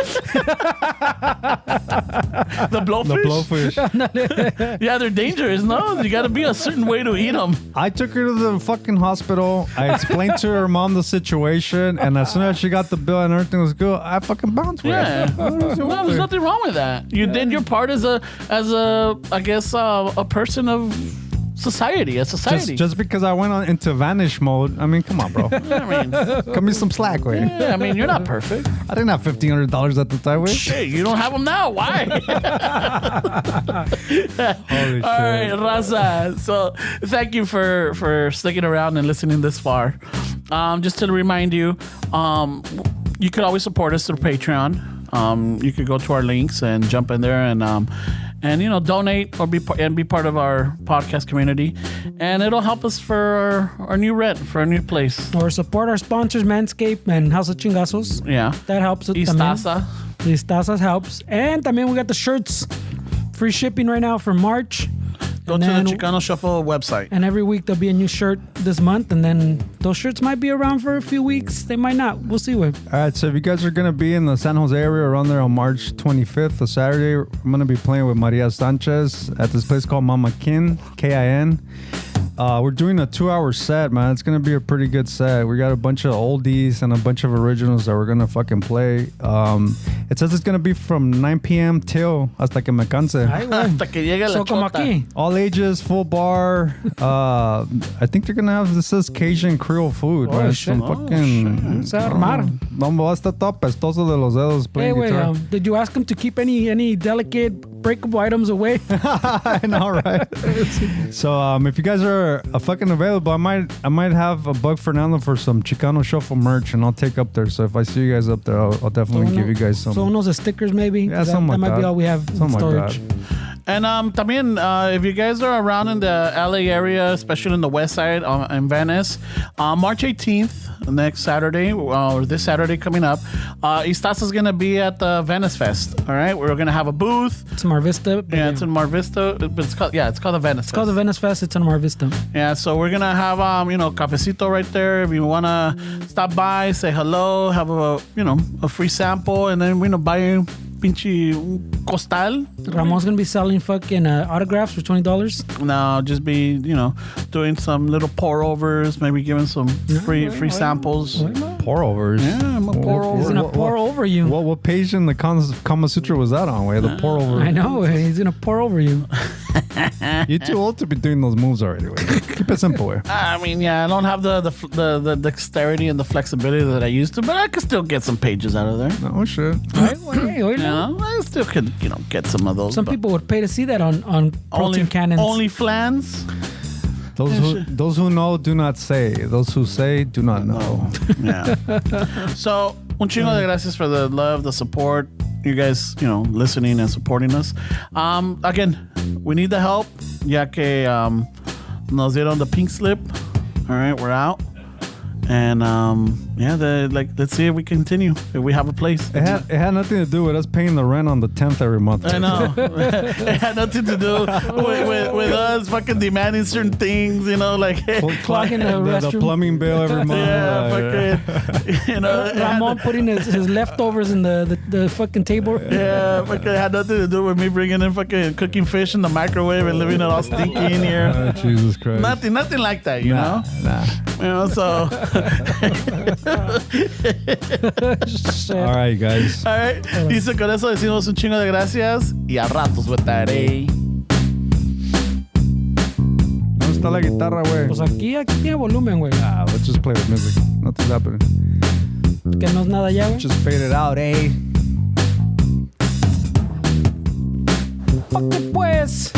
blowfish? The blowfish. Yeah, they're dangerous, no? You gotta be a certain way to eat them. I took her to the fucking hospital. I explained to her mom the situation, and as soon as she got the bill and everything was good, I fucking bounced with Yeah. it. No, there's nothing wrong with that. You did your part as a I guess, a person of society, Just because I went into vanish mode, I mean, come on, bro. I mean, Cut me some slack, way. yeah, I mean, you're not perfect. I didn't have $1,500 at the time, way. Shit, you don't have them now. Why? Holy All right, shit. Raza. So thank you for sticking around and listening this far. Just to remind you, you could always support us through Patreon. You could go to our links and jump in there and donate or be part of our podcast community, and it'll help us for our new rent, for our new place. Or support our sponsors, Manscaped and House of Chingazos. Yeah. That helps. Istaza. The Istazas helps. And también we got the shirts. Free shipping right now for March. Go And to the then- Chicano Shuffle website. And every week there'll be a new shirt this month, and then those shirts might be around for a few weeks. They might not. We'll see. What. All right, so if you guys are going to be in the San Jose area around there on March 25th, a Saturday, I'm going to be playing with Maria Sanchez at this place called Mama Kin, Kin. We're doing a 2-hour set, man. It's going to be a pretty good set. We got a bunch of oldies and a bunch of originals that we're going to fucking play. It says it's going to be from 9 p.m. till hasta que me canse. Hasta que llegue la So como chota. aquí. All ages, full bar. I think they're gonna have, this says Cajun Creole food. Oh, man. shit. Some fucking. Se va a armar. No, va a estar todo apestoso de los dedos Hey, playing wait, guitar. did you ask him to keep any delicate breakable items away? I know, right? So if you guys are fucking available, I might have a bug Fernando for some Chicano Shuffle merch, and I'll take up there. So if I see you guys up there, I'll definitely give you guys some. So unos stickers maybe? Yeah, that, something that like might that. be all we have in Something like storage. that. And también, if you guys are around in the LA area, especially in the west side in Venice, March 18th, next Saturday, or this Saturday coming up, Istaza's going to be at the Venice Fest. All right, we're going to have a booth. It's Mar Vista. Yeah, it's in Mar Vista, but it's called the Venice. It's called the Venice Fest. It's in Mar Vista. Yeah, so we're gonna have cafecito right there. If you wanna stop by, say hello, have a free sample, and then buy a pinche costal. Ramon's gonna be selling fucking autographs for $20. No, just be doing some little pour overs, maybe giving some free samples. Pour overs. Yeah, I'm a pour He's over. gonna pour over you. What page in the Kama Sutra was that on? Way the pour over. I know. He's gonna pour over you. You're too old to be doing those moves already. Way. Keep it simple, güey. I mean, yeah, I don't have the dexterity and the flexibility that I used to, but I could still get some pages out of there. No shit. Ay, güey, oílo. Yeah, I still could, get some of those. Some but people would pay to see that on protein cannons. Only flans. Those who know do not say. Those who say do not know. Yeah. So, un chingo de gracias for the love, the support. You guys, listening and supporting us. Again, we need the help. Ya que nos dieron the pink slip. All right, we're out. And let's see if we continue. If we have a place. It had nothing to do with us paying the rent on the 10th every month. I know. It had nothing to do with us fucking demanding certain things, like Clogging the The restroom. plumbing bill every month. yeah, fucking, Ramon putting his leftovers in the fucking table. yeah, fucking had nothing to do with me bringing in fucking cooking fish in the microwave and leaving it all stinky in here. Oh, Jesus Christ. Nothing like that, you know. Nah. So. Shit. All right, guys. All right. Dice, con eso decimos un chingo de gracias y a ratos votaré. ¿Dónde está la guitarra, güey? Pues aquí tiene volumen, güey. Let's just play with music. Nothing's happening. Que no es nada ya, güey. Just fade it out, eh? Fuck it, pues.